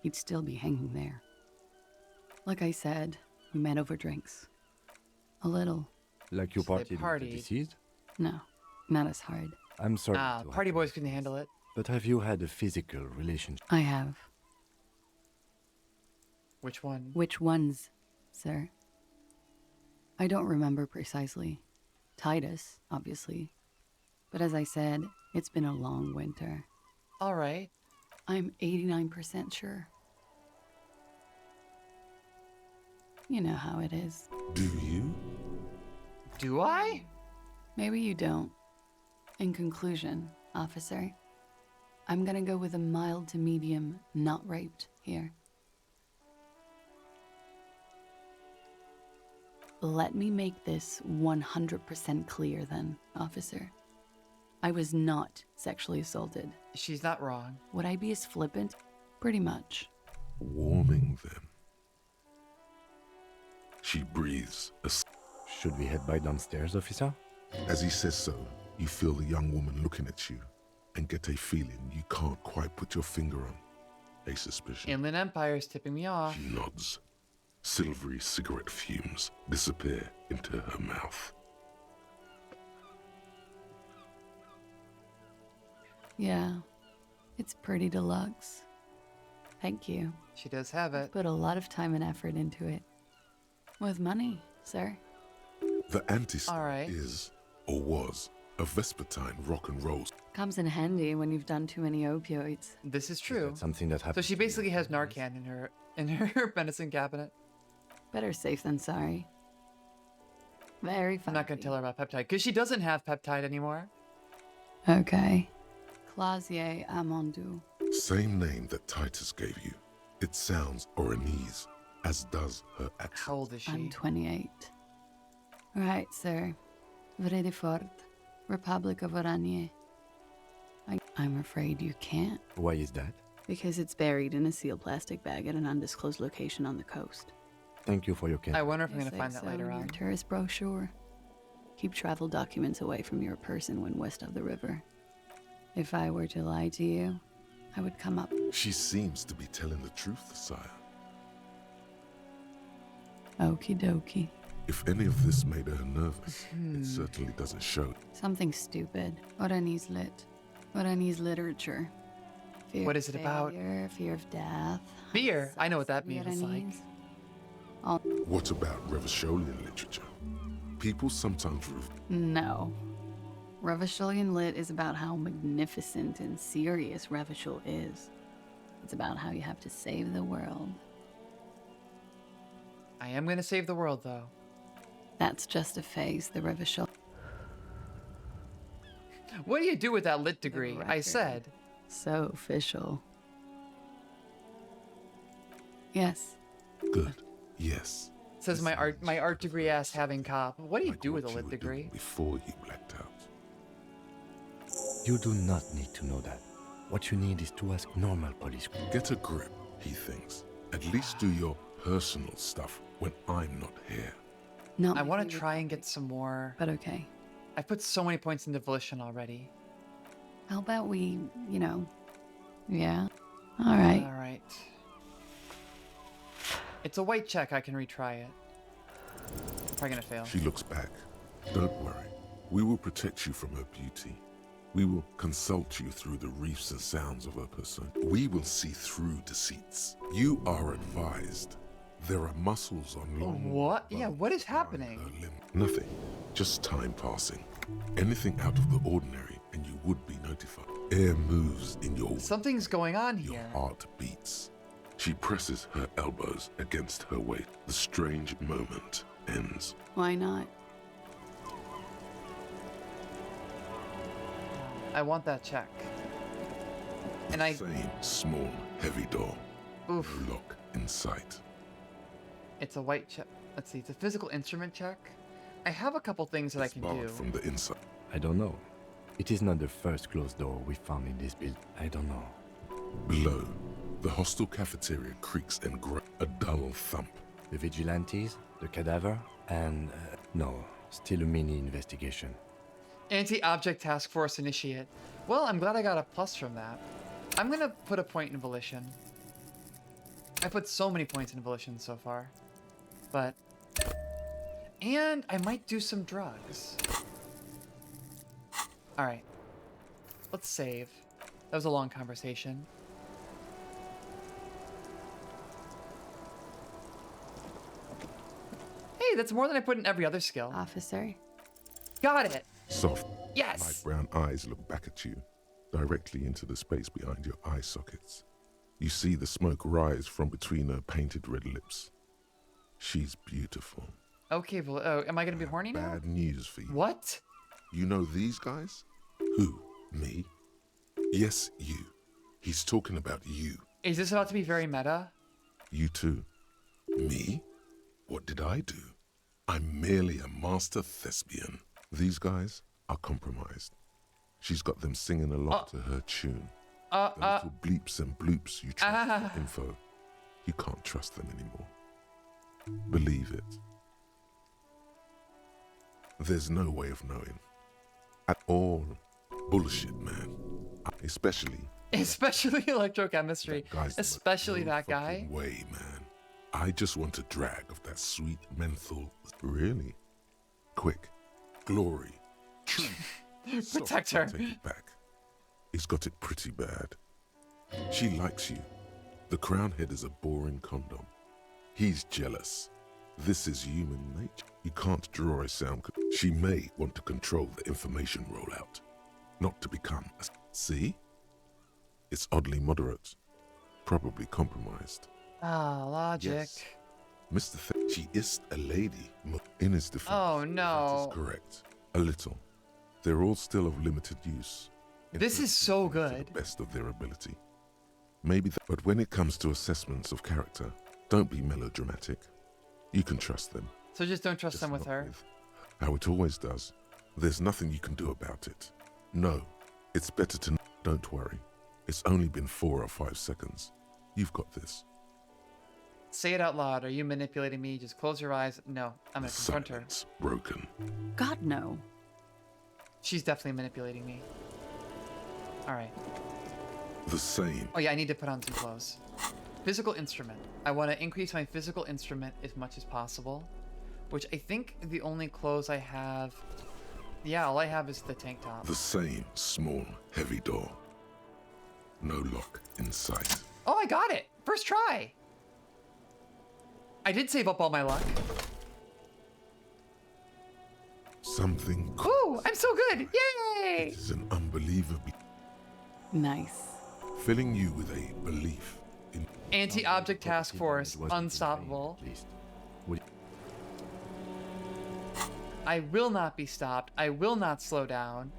he'd still be hanging there. Like I said, we met over drinks. A little. Like you So they partied with the partied. deceased? No, not as hard. I'm sorry. to Party have- boys couldn't handle it. But have you had a physical relationship? I have. Which one? Which ones, sir? I don't remember precisely. Titus, obviously. But as I said, it's been a long winter. All right. I'm 89% sure. You know how it is. Do you? Do I? Maybe you don't. In conclusion, officer, I'm gonna go with a mild to medium not raped here. Let me make this 100% clear then, officer. I was not sexually assaulted. She's not wrong. Would I be as flippant? Pretty much. Warming them. She breathes. Should we head by downstairs, officer? As he says so, you feel the young woman looking at you and get a feeling you can't quite put your finger on. A suspicion. Inland Empire's tipping me off. She nods. Silvery cigarette fumes disappear into her mouth. Yeah, it's pretty deluxe. Thank you. She does have it. Put a lot of time and effort into it. With money, sir. The anti-star All right. is, or was, a Vespertine rock and roll. Comes in handy when you've done too many opioids. This is true. Something that So happened. she basically has Narcan in her medicine cabinet. Better safe than sorry. Very fun. I'm not gonna tell her about peptide because she doesn't have peptide anymore. Okay. Clausier Amandou. Same name that Titus gave you. It sounds Oranese, as does her accent. How old is she? I'm 28. Right, sir. Vrai de Fort, Republic of Oranje. I'm afraid you can't. Why is that? Because it's buried in a sealed plastic bag at an undisclosed location on the coast. Thank you for your care. I wonder if I'm You gonna say find that so later in your on. tourist brochure. Keep travel documents away from your person when west of the river. If I were to lie to you, I would come up. She seems to be telling the truth, sire. Okie dokie. If any of this made her nervous, it certainly doesn't show. Something stupid. Oranese lit. Oranese literature. Fear What of is it about? failure, fear of death. Fear. I know what that means. Like, Oranese. All What about Revacholian literature? People sometimes No. Revacholian lit is about how magnificent and serious Revachol is. It's about how you have to save the world. I am gonna save the world though. That's just a phase, the Revachol. What do you do with that lit degree? I record. said. So official. Yes. good. Yes. Says my art degree ass having cop. What do you Like do with a what you lit were doing degree? before you blacked out. You do not need to know that. What you need is to ask normal police. Get a grip, he thinks. At least do your personal stuff when I'm not here. Not I my want to favorite try and topic, get some more. But okay. I put so many points into volition already. How about we, yeah? All right. All right. It's a white check. I can retry it. I'm probably gonna fail. She looks back. Don't worry. We will protect you from her beauty. We will consult you through the reefs and sounds of her persona. We will see through deceits. You are advised. There are muscles on long. What? Yeah, bones what is around happening? her limb. Nothing. Just time passing. Anything out of the ordinary, and you would be notified. Air moves in your Something's going on Your here. heart beats. She presses her elbows against her waist. The strange moment ends. Why not? I want that check. And I... Same small, heavy door. Oof. No lock in sight. It's a white check. Let's see, it's a physical instrument check. I have a couple things that It's I can barred do. from the inside. I don't know. It is not the first closed door we found in this build. I don't know. Below, the hostel cafeteria creaks and a dull thump. The vigilantes, the cadaver, and no, still a mini investigation. Anti-object task force initiate. Well, I'm glad I got a plus from that. I'm gonna put a point in volition. I put so many points in volition so far. But... And I might do some drugs. Alright. Let's save. That was a long conversation. Hey, that's more than I put in every other skill. Officer. Got it! Soft, Yes! light brown eyes look back at you, directly into the space behind your eye sockets. You see the smoke rise from between her painted red lips. She's beautiful. Okay, well, oh, am I gonna be horny now? Bad news for you. What? You know these guys? Who? Me? Yes, you. He's talking about you. Is this about to be very meta? You too. Me? What did I do? I'm merely a master thespian. These guys are compromised. She's got them singing along to her tune. The little bleeps and bloops you trust for info. You can't trust them anymore. Believe it. There's no way of knowing. At all. Bullshit, man. Especially electrochemistry. Especially that guy. Way, man. I just want a drag of that sweet menthol. Really? Quick. Glory. Truth. Protect Sorry, her. Take it back. He's got it pretty bad. She likes you. The crown head is a boring condom. He's jealous. This is human nature. You can't draw a sound. She may want to control the information rollout, not to become a... See? It's oddly moderate. Probably compromised. Ah, logic. Yes. Mr. She is a lady. In his defense. Oh, no. That is correct. A little. They're all still of limited use. This is so To good. the best of their ability. Maybe, but when it comes to assessments of character, don't be melodramatic. You can trust them. So just don't trust them with not her. How it always does. There's nothing you can do about it. No, it's better to... Don't worry. It's only been 4 or 5 seconds. You've got this. Say it out loud. Are you manipulating me? Just close your eyes. No, I'm gonna confront her. Silence broken. God, no. She's definitely manipulating me. All right. The same. Oh yeah, I need to put on some clothes. Physical instrument. I want to increase my physical instrument as much as possible, which I think the only clothes I have... Yeah, all I have is the tank top. The same small, heavy door. No lock in sight. Oh, I got it! First try! I did save up all my luck. Something... Ooh, I'm so good! Yay! It is an unbelievably... Nice. Filling you with a belief in... Anti-object task force. Unstoppable. I will not be stopped. I will not slow down.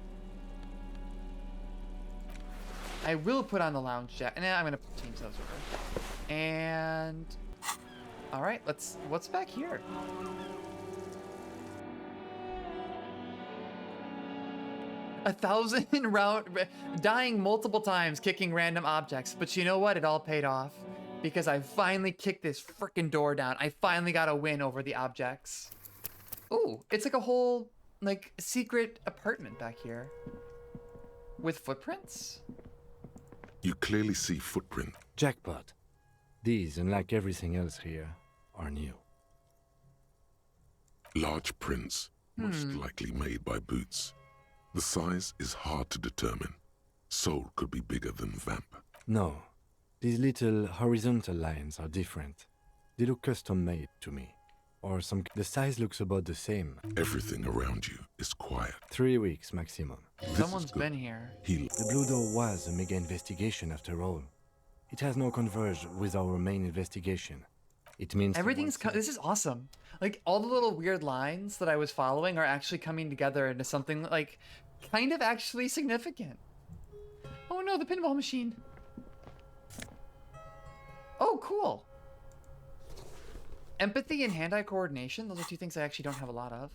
I will put on the lounge jacket. And I'm gonna change those over. And... Alright, let's... What's back here? A 1,000 round... Dying multiple times, kicking random objects. But you know what? It all paid off. Because I finally kicked this frickin' door down. I finally got a win over the objects. Ooh, it's like a whole, like, secret apartment back here. With footprints? You clearly see footprint. Jackpot. These, unlike everything else here, are new. Large prints, most likely made by boots. The size is hard to determine. Sole could be bigger than vamp. No. These little horizontal lines are different. They look custom-made to me. Or the size looks about the same. Everything around you is quiet. 3 weeks maximum. Someone's been here. The Blue Door was a mega investigation after all. It has now converged with our main investigation. It means Everything's this is awesome. Like all the little weird lines that I was following are actually coming together into something like kind of actually significant. Oh no, the pinball machine. Oh, cool. Empathy and hand-eye coordination. Those are two things I actually don't have a lot of.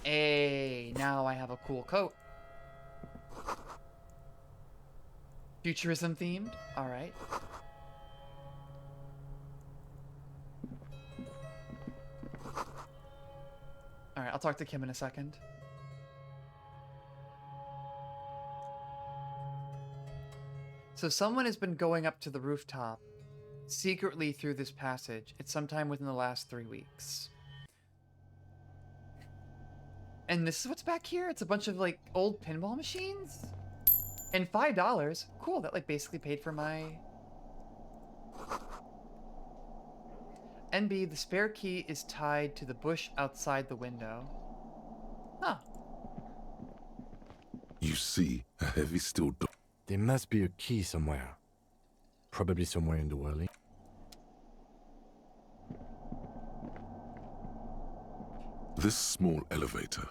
Hey, now I have a cool coat. Futurism themed. All right. All right, I'll talk to Kim in a second. So someone has been going up to the rooftop secretly through this passage. It's sometime within the last 3 weeks. And this is what's back here? It's a bunch of like old pinball machines? And $5. Cool, that like basically paid for my... NB, the spare key is tied to the bush outside the window. Huh. You see a heavy steel door. There must be a key somewhere. Probably somewhere in the whirling. This small elevator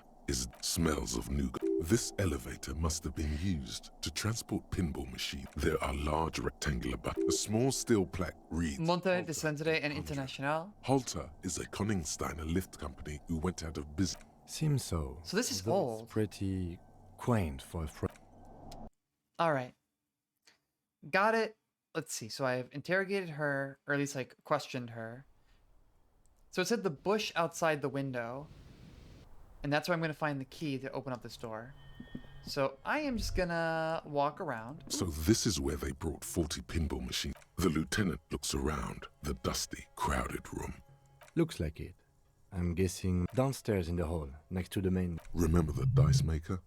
smells of nougat. This elevator must have been used to transport pinball machines. There are large rectangular buttons. A small steel plaque reads... Monte de Centre and International. Halter is a Koningsteiner lift company who went out of business. Seems so. So this is Although old. It's pretty quaint for a All right. Got it. Let's see. So I've interrogated her, or at least like questioned her. So it said the bush outside the window. And that's where I'm going to find the key to open up this door. So I am just going to walk around. So this is where they brought 40 pinball machines. The lieutenant looks around the dusty, crowded room. Looks like it. I'm guessing downstairs in the hall, next to the main... Remember the dice maker?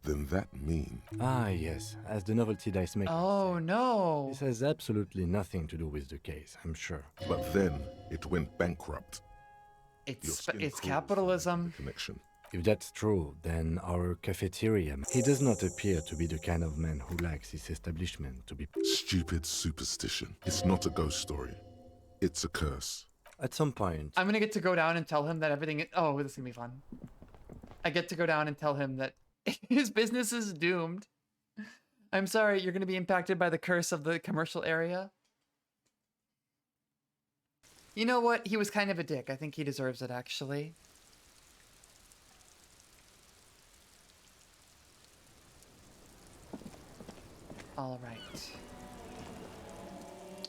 Then that means... Ah, yes, as the novelty dice maker. Oh, no. This has absolutely nothing to do with the case, I'm sure. But then it went bankrupt. It's capitalism. Connection. If that's true, then our cafeteria... He does not appear to be the kind of man who likes his establishment to be... Stupid superstition. It's not a ghost story. It's a curse. At some point... I'm going to get to go down and tell him that everything... Oh, this is going to be fun. I get to go down and tell him that his business is doomed. I'm sorry, you're going to be impacted by the curse of the commercial area. You know what? He was kind of a dick. I think he deserves it, actually. All right.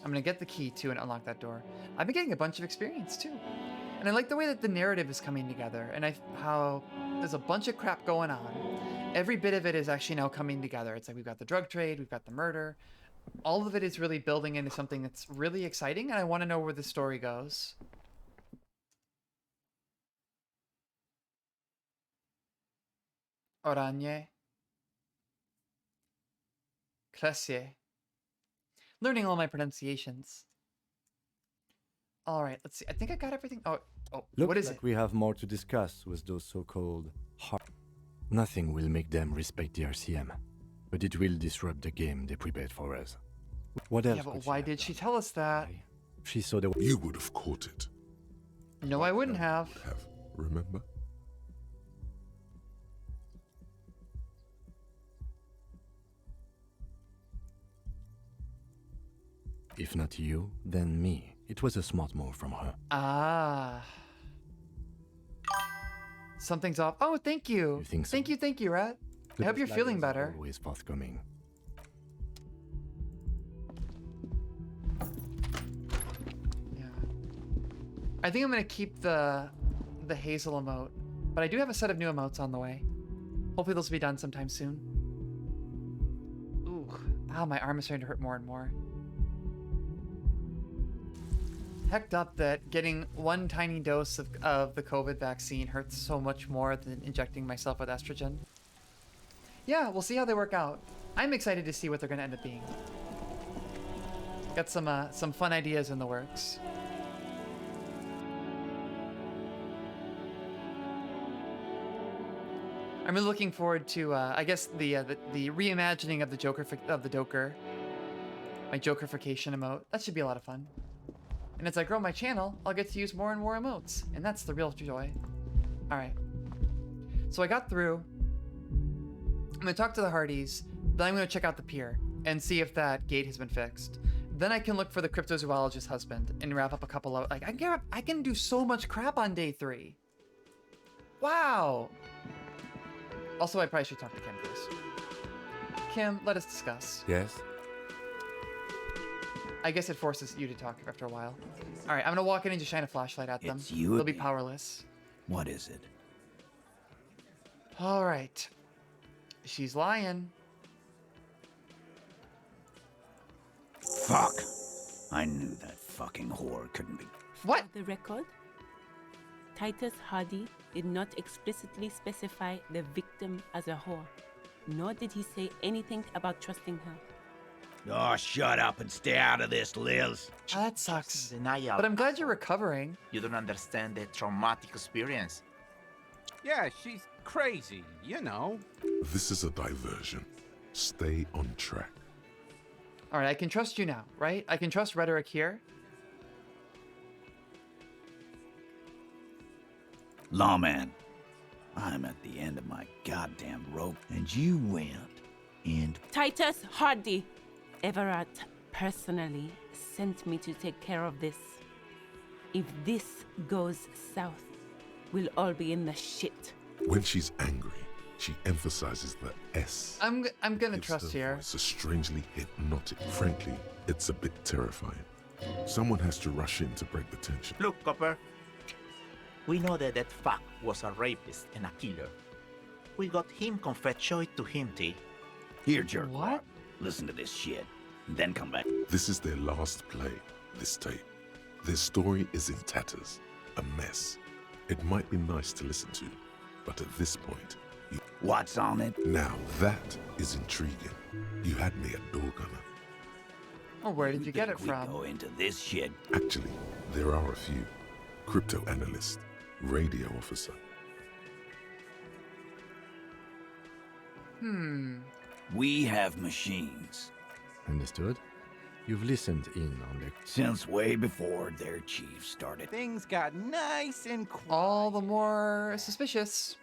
I'm going to get the key, too, and unlock that door. I've been getting a bunch of experience, too. And I like the way that the narrative is coming together, and how there's a bunch of crap going on. Every bit of it is actually now coming together. It's like we've got the drug trade, we've got the murder. All of it is really building into something that's really exciting, and I want to know where the story goes. Oranje. Clessier. Learning all my pronunciations. All right, let's see. I think I got everything. Oh, Looks what is like it? we have more to discuss with those so-called Nothing will make them respect the RCM, but it will disrupt the game they prepared for us. What else? Yeah, but why did she tell us that? She saw the... You would have caught it. No, I wouldn't have. Remember? If not you, then me. It was a smart move from her. Ah. Something's off. Oh, thank you. You think so? Thank you, Rat. I hope you're feeling better. Always forthcoming. Yeah. I think I'm gonna keep the Hazel emote, but I do have a set of new emotes on the way. Hopefully those will be done sometime soon. Ooh. Ow, my arm is starting to hurt more and more. Hecked up that getting one tiny dose of the COVID vaccine hurts so much more than injecting myself with estrogen. Yeah, we'll see how they work out. I'm excited to see what they're going to end up being. Got some fun ideas in the works. I'm really looking forward to, I guess, the reimagining of the Joker, my Jokerfication emote. That should be a lot of fun. And as I grow my channel, I'll get to use more and more emotes. And that's the real joy. Alright. So I got through. I'm going to talk to the Hardys. Then I'm going to check out the pier and see if that gate has been fixed. Then I can look for the cryptozoologist husband and wrap up a couple of... Like, I can do so much crap on day 3. Wow! Also, I probably should talk to Kim first. Kim, let us discuss. Yes? I guess it forces you to talk after a while. Alright, I'm gonna walk in and just shine a flashlight at them. It's you They'll be again. powerless. What is it? Alright. She's lying. Fuck! I knew that fucking whore couldn't be. What? For the record, Titus Hardy did not explicitly specify the victim as a whore, nor did he say anything about trusting her. Oh, shut up and stay out of this, Liz. Ah, that sucks. Denial. But I'm glad you're recovering. You don't understand the traumatic experience. Yeah, she's crazy, you know. This is a diversion. Stay on track. Alright, I can trust you now, right? I can trust rhetoric here. Lawman, I'm at the end of my goddamn rope, and you went and... Titus Hardy! Everard personally sent me to take care of this. If this goes south, we'll all be in the shit. When she's angry, she emphasizes the S. I'm gonna Gives trust her here. voice a strangely hypnotic. Frankly, it's a bit terrifying. Someone has to rush in to break the tension. Look, Copper. We know that that fuck was a rapist and a killer. We got him confessed to him, T. Here, jerk. What? Listen to this shit, and then come back. This is their last play, this tape. Their story is in tatters, a mess. It might be nice to listen to, but at this point, What's on it? now that is intriguing. You had me at door gunner. Oh, where did you get it We from? go into this shit. Actually, there are a few. Crypto analyst, radio officer. We have machines. Understood? You've listened in on the... Since way before their chief started. Things got nice and quiet. All the more suspicious.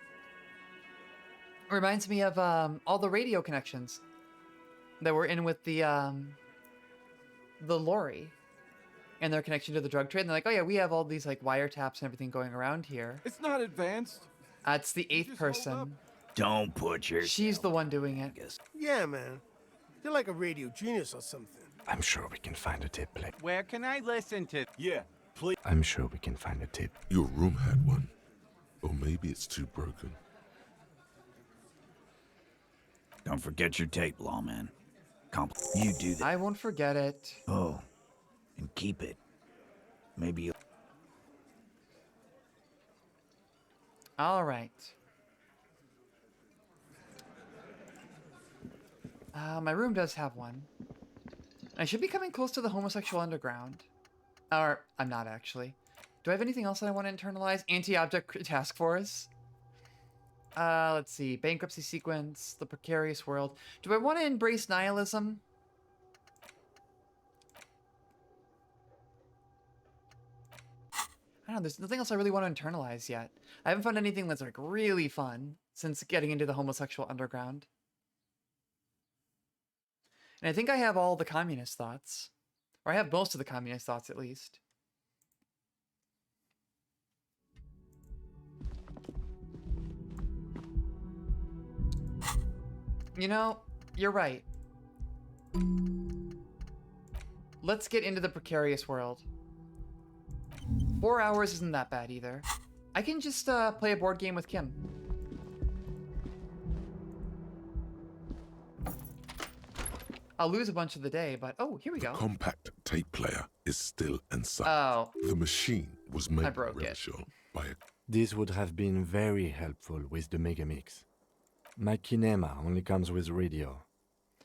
Reminds me of all the radio connections that were in with the lorry and their connection to the drug trade. And they're like, oh yeah, we have all these like wiretaps and everything going around here. It's not advanced. It's the 8th person. Don't put your... She's the one doing it. Yeah, man. You're like a radio genius or something. I'm sure we can find a tip. Where can I listen to? Yeah, please. I'm sure we can find a tip. Your room had one. Or maybe it's too broken. Don't forget your tape, lawman. You do that. I won't forget it. Oh, and keep it. Maybe you'll... All right. My room does have one. I should be coming close to the homosexual underground. Or, I'm not actually. Do I have anything else that I want to internalize? Anti-object task force? Let's see. Bankruptcy sequence, the precarious world. Do I want to embrace nihilism? I don't know, there's nothing else I really want to internalize yet. I haven't found anything that's like really fun since getting into the homosexual underground. And I think I have all the communist thoughts. Or I have most of the communist thoughts, at least. You know, you're right. Let's get into the precarious world. 4 hours isn't that bad either. I can just play a board game with Kim. I'll lose a bunch of the day, but oh, here we go. Compact tape player is still inside. Oh. The machine was made I broke it. by a... This would have been very helpful with the Megamix. My kinema only comes with radio.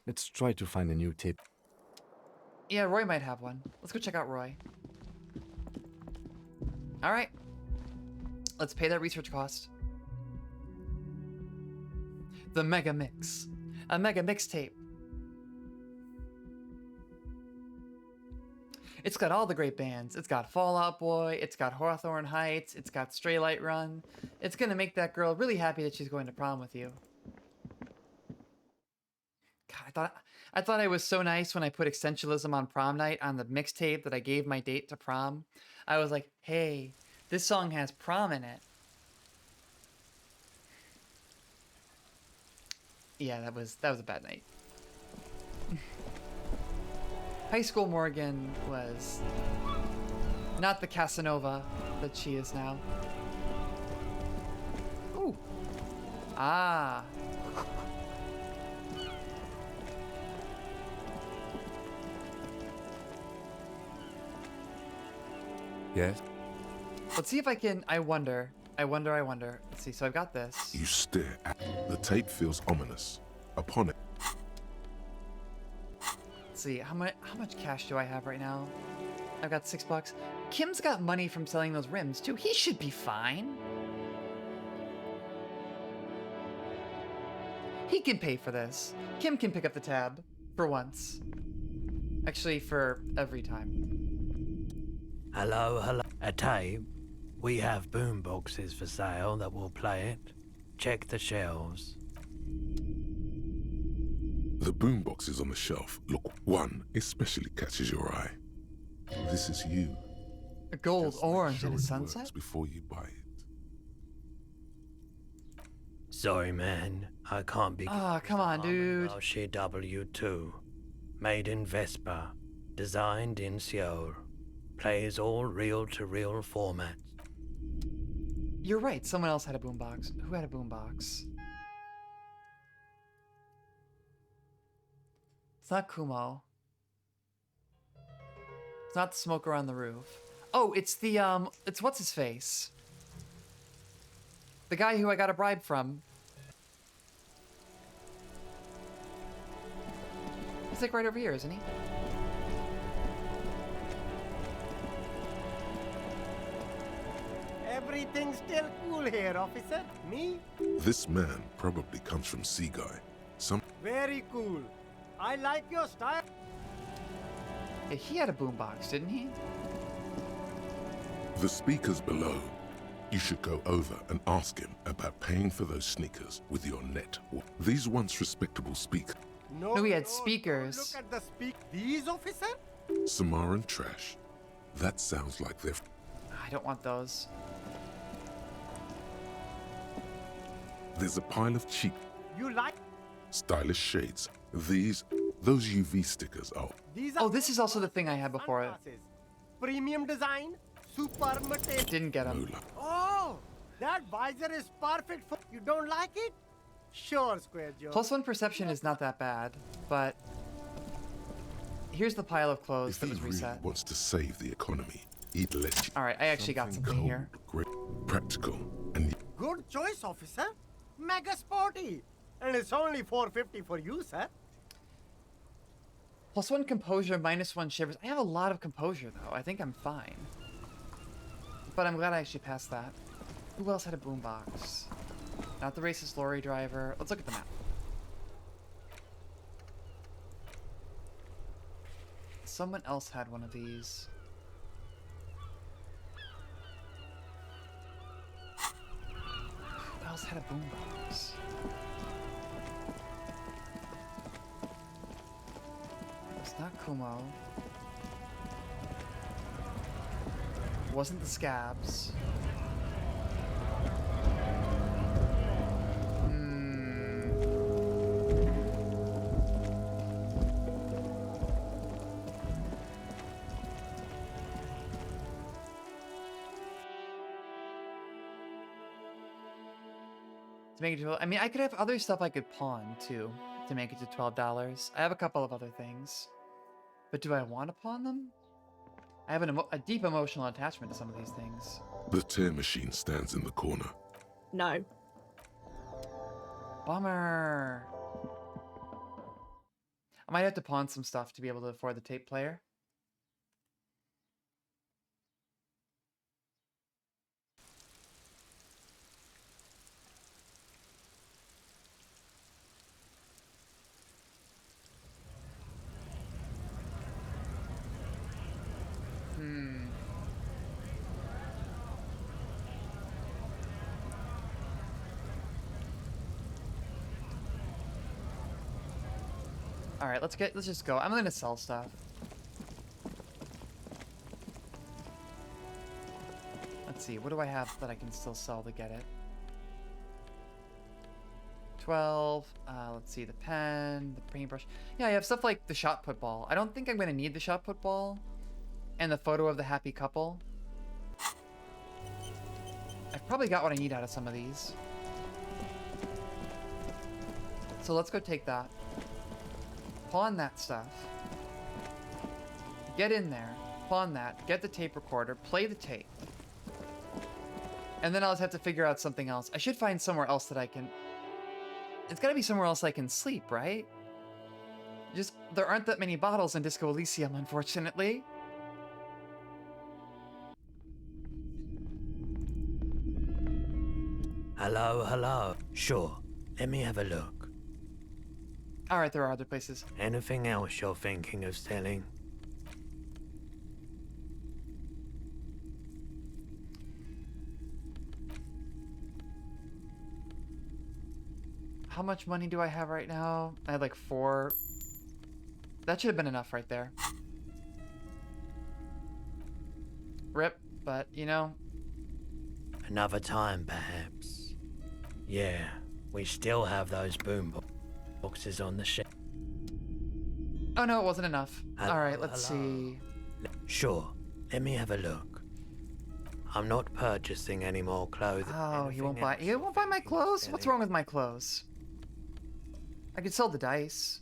Let's try to find a new tip. Yeah, Roy might have one. Let's go check out Roy. All right. Let's pay that research cost. The Mega Mix. A Mega Mixtape. It's got all the great bands. It's got Fall Out Boy, it's got Hawthorne Heights, it's got Stray Light Run. It's gonna make that girl really happy that she's going to prom with you. God, I thought I was so nice when I put Essentialism on prom night on the mixtape that I gave my date to prom. I was like, hey, this song has prom in it. Yeah, that was a bad night. High school Morgan was not the Casanova that she is now. Ooh. Ah. Yes? Let's see if I can. I wonder. Let's see. So I've got this. You stare at the tape feels ominous. Upon it, Let's see. How much cash do I have right now? I've got $6. Kim's got money from selling those rims too. He should be fine. He can pay for this. Kim can pick up the tab for once. Actually, for every time. Hello, hello. A tape? We have boom boxes for sale that will play it. Check the shelves. the boom boxes on the shelf look. One especially catches your eye. This is you. A gold Just orange make in a sure it works sunset? before you buy it. Sorry, man. I can't be. Ah, come on, dude. W2. Made in Vespa. Designed in Seoul. Plays all reel-to-reel formats. You're right, someone else had a boombox. Who had a boombox? It's not Kumo. It's not the smoker on the roof. Oh, it's the, it's what's his face? The guy who I got a bribe from. He's like right over here, isn't he? Everything's still cool here, officer. Me? This man probably comes from Seaguy. Some Very cool. I like your style. Yeah, he had a boombox, didn't he? The speakers below. You should go over and ask him about paying for those sneakers with your net. These once respectable speakers. No, he had speakers. Look at the These, officer? Samaran trash. That sounds like they're. I don't want those. There's a pile of cheap, You like? stylish shades. Those UV stickers are. These Oh, this is also the thing I had before it. sunglasses. Premium design. Super material. Didn't get him. Oh, that visor is perfect for. You don't like it? Sure, Square Joe. +1 perception is not that bad, but here's the pile of clothes If that he was really reset. wants to save the economy, he'd let you. All right, I actually got something cold, here. great, practical, and Good choice, officer. Mega sporty. And it's only $4.50 for you, sir. +1 composure, -1 shivers. I have a lot of composure, though. I think I'm fine. But I'm glad I actually passed that. Who else had a boombox? Not the racist lorry driver. Let's look at the map. Someone else had one of these. Who else had a boombox? It's not Kumo. It wasn't the Scabs. To make it to, I mean, I could have other stuff I could pawn too to make it to $12. I have a couple of other things, but do I want to pawn them? I have a deep emotional attachment to some of these things. the tear machine stands in the corner. No. Bummer. I might have to pawn some stuff to be able to afford the tape player. Alright, let's just go. I'm gonna sell stuff. Let's see, what do I have that I can still sell to get it? 12. Let's see, the pen, the paintbrush. Yeah, I have stuff like the shot put ball. I don't think I'm gonna need the shot put ball. And the photo of the happy couple. I've probably got what I need out of some of these. So let's go take that. Pawn that stuff. Get in there. Pawn that. Get the tape recorder. Play the tape. And then I'll just have to figure out something else. I should find somewhere else that I can... It's gotta be somewhere else I can sleep, right? Just, there aren't that many bottles in Disco Elysium, unfortunately. Hello, hello. Sure, let me have a look. Alright, there are other places. Anything else you're thinking of selling? How much money do I have right now? I had like 4. That should have been enough right there. Rip, but you know. Another time, perhaps. Yeah, we still have those boom boxes on the shelf. Oh no, it wasn't enough. Alright, let's see. Sure, let me have a look. I'm not purchasing any more clothing. Oh, he won't buy my clothes? What's wrong with my clothes? I could sell the dice.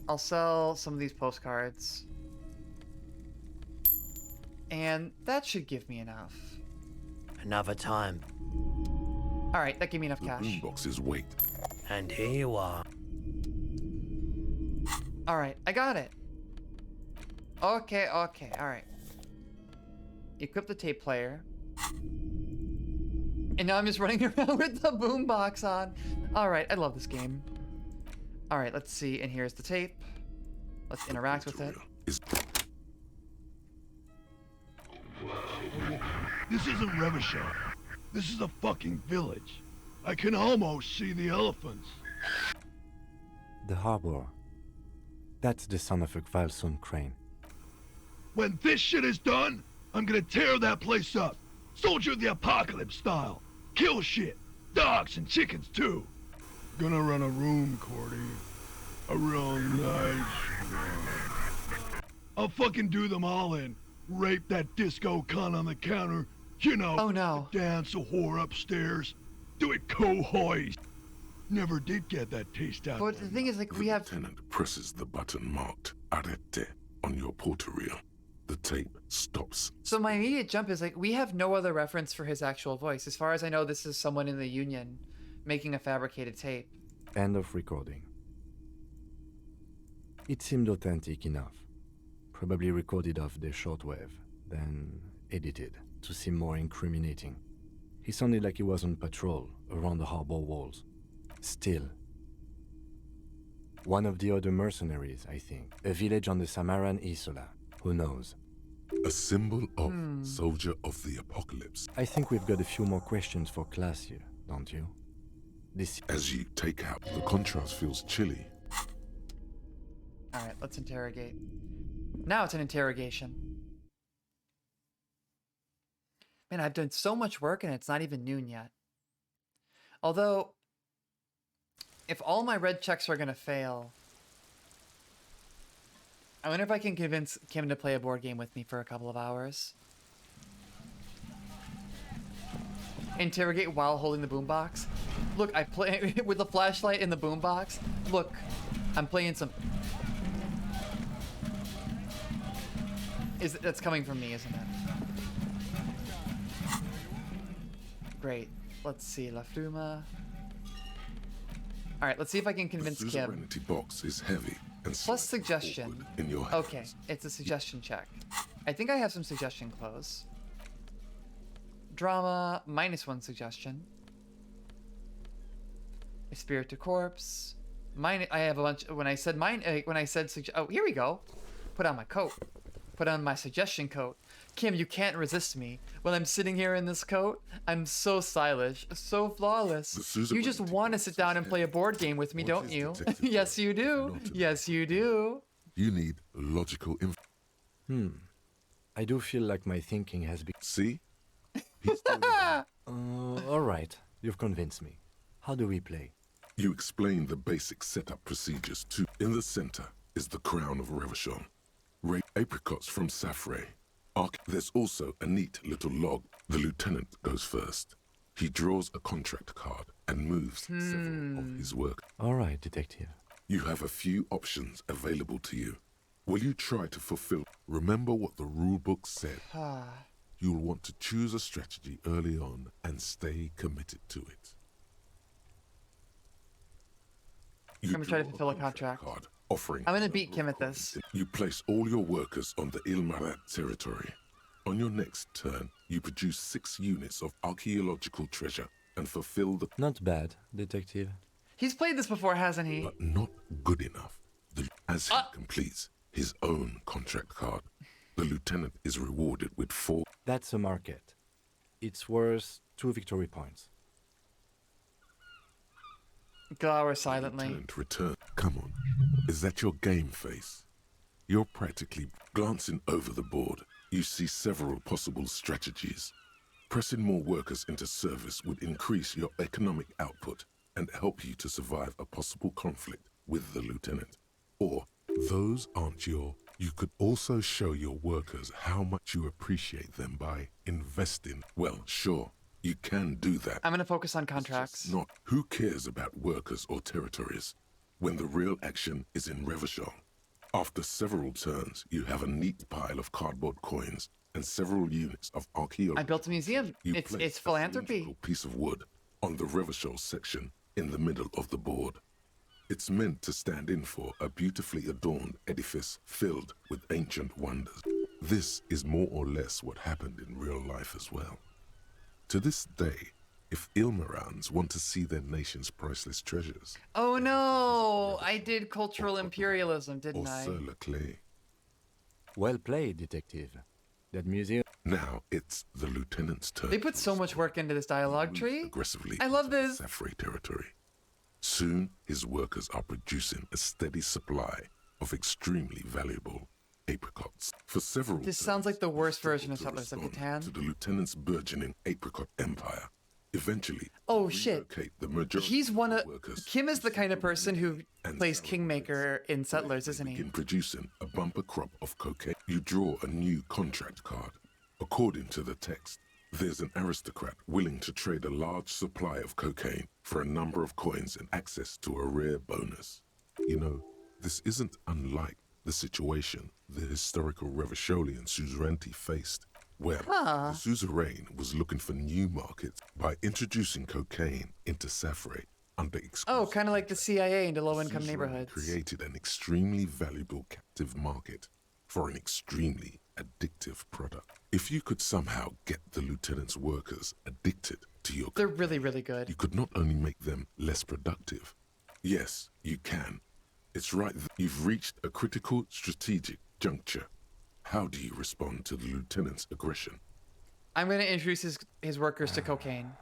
I'll sell some of these postcards. And that should give me enough. Another time. Alright, that gave me enough cash. The boomboxes wait. And here you are. Alright, I got it. Okay, alright. Equip the tape player. And now I'm just running around with the boombox on. Alright, I love this game. Alright, let's see. And here's the tape. Let's interact with it. This isn't Revachon. This is a fucking village. I can almost see the elephants. The harbor. That's the son of a Kvalsund crane. When this shit is done, I'm gonna tear that place up. Soldier of the apocalypse style. Kill shit. Dogs and chickens too. Gonna run a room, Cordy. A real nice one. I'll fucking do them all in. Rape that disco cunt on the counter. You know. Oh no. Dance a whore upstairs. Do it co-hoist. Never did get that taste out. But the thing is, like, we have... The lieutenant presses the button marked Arrête on your porterial. The tape stops. So my immediate jump is, like, we have no other reference for his actual voice. As far as I know, this is someone in the Union making a fabricated tape. End of recording. It seemed authentic enough. Probably recorded off the shortwave, then edited to seem more incriminating. He sounded like he was on patrol around the harbor walls. Still. One of the other mercenaries, I think. A village on the Samaran Isola. Who knows? A symbol of soldier of the apocalypse. I think we've got a few more questions for class here, don't you? As you take out, the contrast feels chilly. Alright, let's interrogate. Now it's an interrogation. Man, I've done so much work and it's not even noon yet. Although, if all my red checks are gonna fail, I wonder if I can convince Kim to play a board game with me for a couple of hours. Interrogate while holding the boombox. Look, I play with the flashlight in the boombox. Look, I'm playing some... That's coming from me, isn't it? Great. Let's see, La Fluma. Alright, let's see if I can convince the Kim. Serenity box is heavy and Plus suggestion. in your Okay, it's a suggestion check. I think I have some suggestion clothes. Drama, -1 suggestion. A spirit to corpse. I have a bunch. When I said oh, here we go. Put on my coat. put on my suggestion coat. Kim, you can't resist me. When I'm sitting here in this coat, I'm so stylish, so flawless. You just want to sit down and play a board game with me, don't you? Yes, you do. Yes, you do. You need logical I do feel like my thinking has been... See? All right. You've convinced me. How do we play? You explain the basic setup procedures too. In the center is the crown of Revachon. Apricots from Safre. There's also a neat little log. The lieutenant goes first. He draws a contract card and moves several of his work. All right, detective. You have a few options available to you. Will you try to fulfill? Remember what the rulebook said. You'll want to choose a strategy early on and stay committed to it. I'm gonna try to fulfill a contract. Offering I'm gonna beat Kim at this. You place all your workers on the Ilmarat territory. On your next turn, you produce 6 units of archaeological treasure and fulfill the... Not bad, detective. He's played this before, hasn't he? But not good enough. As he completes his own contract card, the lieutenant is rewarded with 4... That's a market. It's worth 2 victory points. Glower silently. Return. Come on. Is that your game face? You're practically glancing over the board. You see several possible strategies. Pressing more workers into service would increase your economic output and help you to survive a possible conflict with the lieutenant. Or, those aren't your... You could also show your workers how much you appreciate them by investing. Well, sure, you can do that. I'm gonna focus on contracts. Not who cares about workers or territories when the real action is in Revachon. After several turns, you have a neat pile of cardboard coins and several units of archaeology. I built a museum. It's philanthropy. A piece of wood on the Revachol section in the middle of the board. It's meant to stand in for a beautifully adorned edifice filled with ancient wonders. This is more or less what happened in real life as well. To this day, if Ilmarans want to see their nation's priceless treasures... Oh no! I did cultural imperialism, didn't I? Or Leclerc. Well played, detective. That museum... Now it's the lieutenant's turn. They put so much work into this dialogue tree. Aggressively I love this. Safre territory. Soon, his workers are producing a steady supply of extremely valuable apricots. For several... This sounds like the worst version of Settlers of Catan. To the lieutenant's burgeoning apricot empire. Eventually, oh shit, he's one of... Kim is the kind of person who plays Kingmaker in Settlers, isn't he? In producing a bumper crop of cocaine, you draw a new contract card. According to the text, there's an aristocrat willing to trade a large supply of cocaine for a number of coins and access to a rare bonus. You know, this isn't unlike the situation the historical Revacholian suzerainty faced, where the suzerain was looking for new markets by introducing cocaine into Safre under exclusive... Oh, kind of like the CIA into low-income neighborhoods. Created an extremely valuable captive market for an extremely addictive product. If you could somehow get the lieutenant's workers addicted to your... They're really, really good. You could not only make them less productive. Yes, you can. It's right that you've reached a critical strategic juncture. How do you respond to the lieutenant's aggression? I'm going to introduce his workers to cocaine.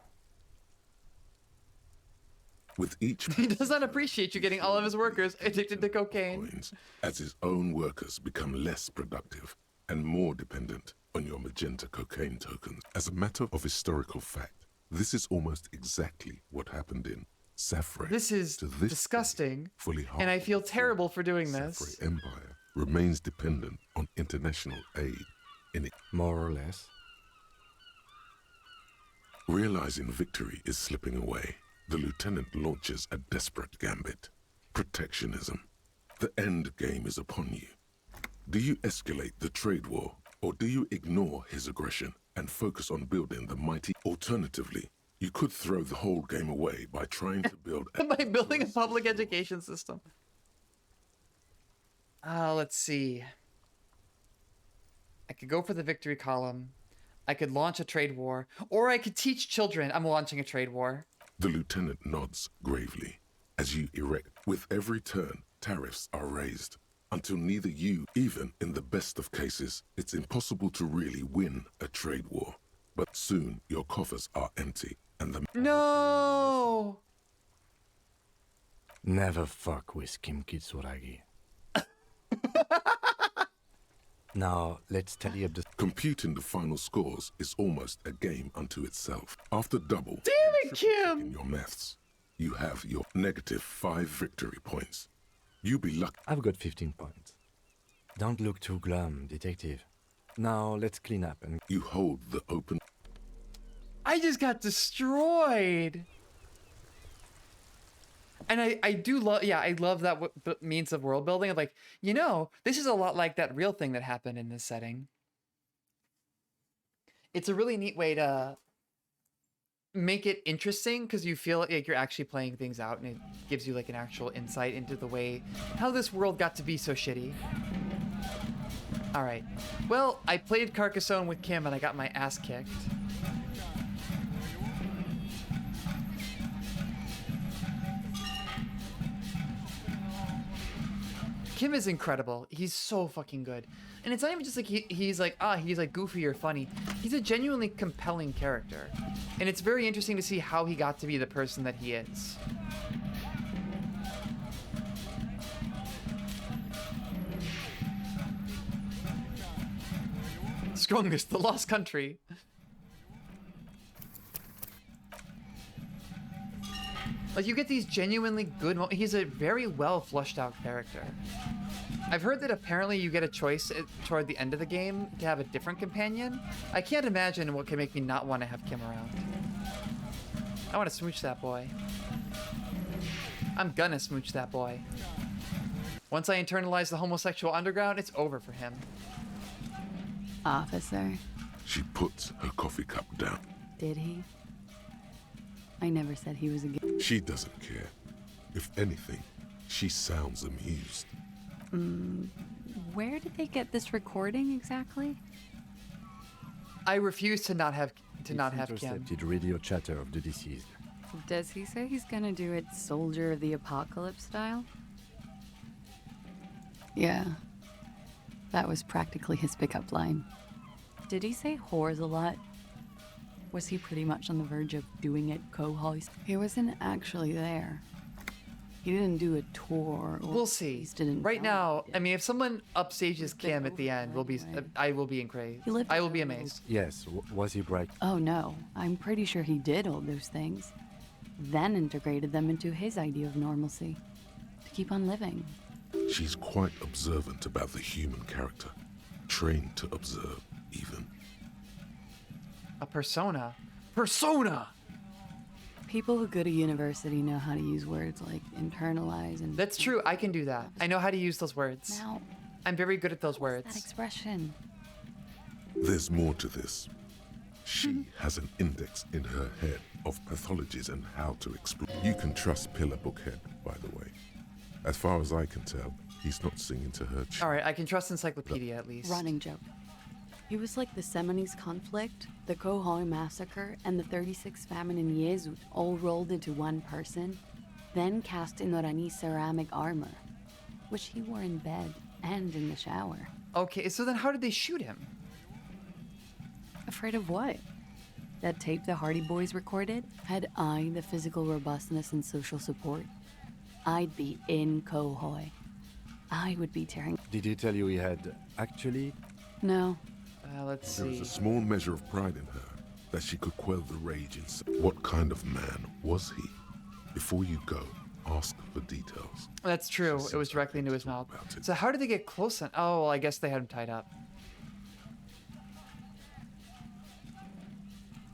With each... He does not appreciate you getting all of his workers addicted to cocaine. As his own workers become less productive and more dependent on your magenta cocaine tokens. As a matter of historical fact, this is almost exactly what happened in Safre. This is disgusting, and I feel terrible for doing this. Safre Empire remains dependent on international aid in it. More or less. Realizing victory is slipping away, the lieutenant launches a desperate gambit. Protectionism. The end game is upon you. Do you escalate the trade war, or do you ignore his aggression and focus on building the mighty? Alternatively, you could throw the whole game away by trying to build... by building a public education system. Let's see. I could go for the victory column. I could launch a trade war. Or I could teach children. I'm launching a trade war. The lieutenant nods gravely as you erect. With every turn, tariffs are raised. until neither you, even in the best of cases, it's impossible to really win a trade war. But soon your coffers are empty and the... No! Never fuck with Kim Kitsuragi. Now, let's tally up the... Computing the final scores is almost a game unto itself. After double... Damn it, Kim! ...in your maths, you have your -5 victory points. You be lucky. I've got 15 points. Don't look too glum, detective. Now, let's clean up and... You hold the open... I just got destroyed! And I do love, yeah, I love that means of world building. Of like, you know, this is a lot like that real thing that happened in this setting. It's a really neat way to make it interesting because you feel like you're actually playing things out, and it gives you like an actual insight into the way how this world got to be so shitty. All right, well, I played Carcassonne with Kim and I got my ass kicked. Kim is incredible. He's so fucking good. And it's not even just like he's like goofy or funny. He's a genuinely compelling character. And it's very interesting to see how he got to be the person that he is. Strongest, the Lost Country. Like, you get these genuinely good moments. He's a very well fleshed out character. I've heard that apparently you get a choice toward the end of the game to have a different companion. I can't imagine what can make me not want to have Kim around. I want to smooch that boy. I'm gonna smooch that boy. Once I internalize the homosexual underground, it's over for him. Officer. She puts her coffee cup down. Did he? I never said he was a gay. She doesn't care. If anything, she sounds amused. Where did they get this recording exactly? I refuse to not have Kim. Intercepted radio chatter of the deceased. Does he say he's gonna do it Soldier of the Apocalypse style? Yeah. That was practically his pickup line. Did he say whores a lot? Was he pretty much on the verge of doing it co-host? He wasn't actually there. He didn't do a tour. Or we'll see. Right now, I mean, if someone upstages Kim at the end, I will be crazed. I will be amazed. Yes, was he bright? Oh no, I'm pretty sure he did all those things. Then integrated them into his idea of normalcy. To keep on living. She's quite observant about the human character. Trained to observe, even. A persona. Persona! People who go to university know how to use words like internalize and... That's true, I can do that. I know how to use those words. Now, I'm very good at those words. that expression? There's more to this. She has an index in her head of pathologies and how to explore. You can trust Pillar Bookhead, by the way. As far as I can tell, he's not singing to her. Alright, I can trust Encyclopedia at least. Running joke. He was like the Seminoles conflict, the Khohoi massacre, and the 36 famine in Yezud all rolled into one person, then cast in Orani ceramic armor, which he wore in bed and in the shower. Okay, so then how did they shoot him? Afraid of what? That tape the Hardy Boys recorded? Had I the physical robustness and social support, I'd be in Khohoi. I would be tearing... Did he tell you he had actually? No. Let's see. There was a small measure of pride in her, that she could quell the rage inside. What kind of man was he? Before you go, ask for details. That's true. It was directly into his mouth. So how did they get close then? Oh, well, I guess they had him tied up.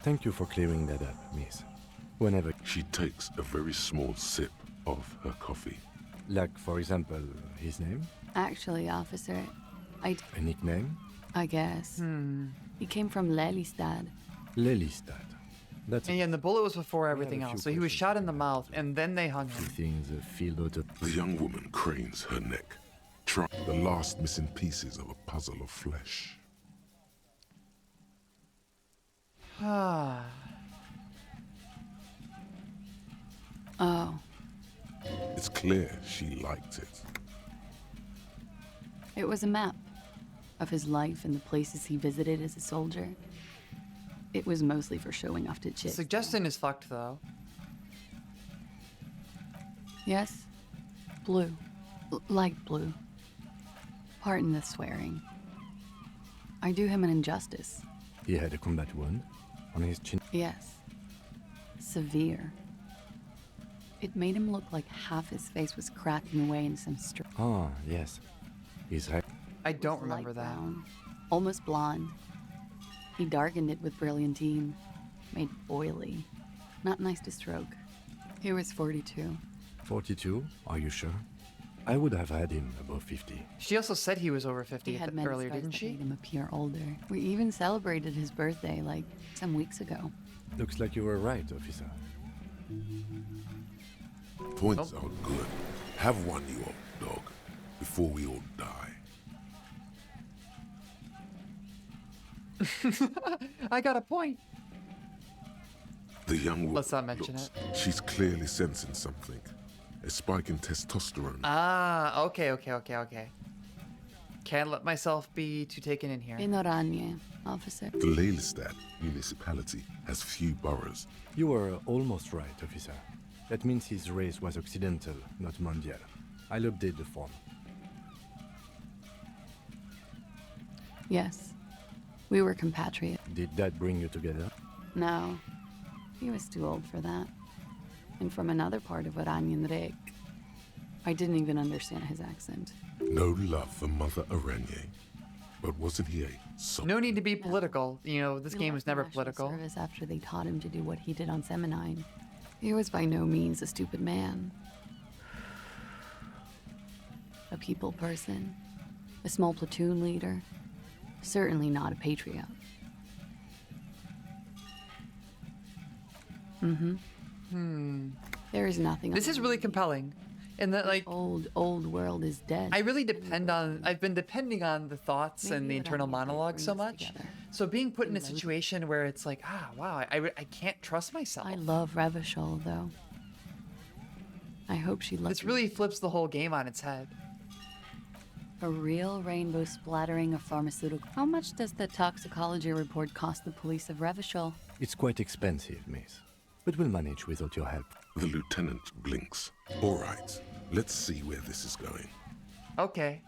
Thank you for clearing that up, miss. Whenever... She takes a very small sip of her coffee. Like, for example, his name? Actually, officer, A nickname? I guess. He came from Lelystad. Lelystad. That's... And yeah, and the bullet was before everything else. So he was shot in the mouth, and then they hung him. Things feel out of... The young woman cranes her neck, trying the last missing pieces of a puzzle of flesh. Ah. Oh. It's clear she liked it. It was a map of his life and the places he visited as a soldier. It was mostly for showing off to chicks. Suggestion is fucked though. Yes, blue. Light blue. Pardon the swearing. I do him an injustice. He had a combat wound on his chin. Yes. Severe. It made him look like half his face was cracking away in some Ah, yes. His hair. I don't remember that. Brown, almost blonde. He darkened it with brilliantine. Made oily. Not nice to stroke. He was 42. 42? Are you sure? I would have had him above 50. She also said he was over 50 He had many earlier, scars didn't that she? made him appear older. We even celebrated his birthday like some weeks ago. Looks like you were right, officer. Points are good. Have one, you old dog, before we all die. I got a point. The young woman. Let's not mention looks, it. She's clearly sensing something. A spike in testosterone. Ah, okay. Can't let myself be too taken in here. Pinoranye, officer. The Lelystad municipality has few boroughs. You were almost right, officer. That means his race was occidental, not mondial. I'll update the form. Yes. We were compatriots. Did that bring you together? No. He was too old for that. And from another part of Oranyenrek. I didn't even understand his accent. No love for Mother Aranye. But wasn't he a No need to be political. You know, this He game left was never National political. Service after they taught him to do what he did on Seminine. He was by no means a stupid man. A people person. A small platoon leader. Certainly not a patriot. There is nothing. This is really compelling. And that, like, old world is dead. I really I've been depending on the thoughts and the Maybe internal Oranyenrek monologue so brings us much. together. So being put in a situation where it's like, wow, I can't trust myself. I love Revachol, though. I hope she loves This really flips the whole game on its head. a real rainbow splattering of pharmaceutical. How much does the toxicology report cost the police of Revachol? It's quite expensive, miss. But we'll manage without your help. The lieutenant blinks. All right, let's see where this is going. Okay.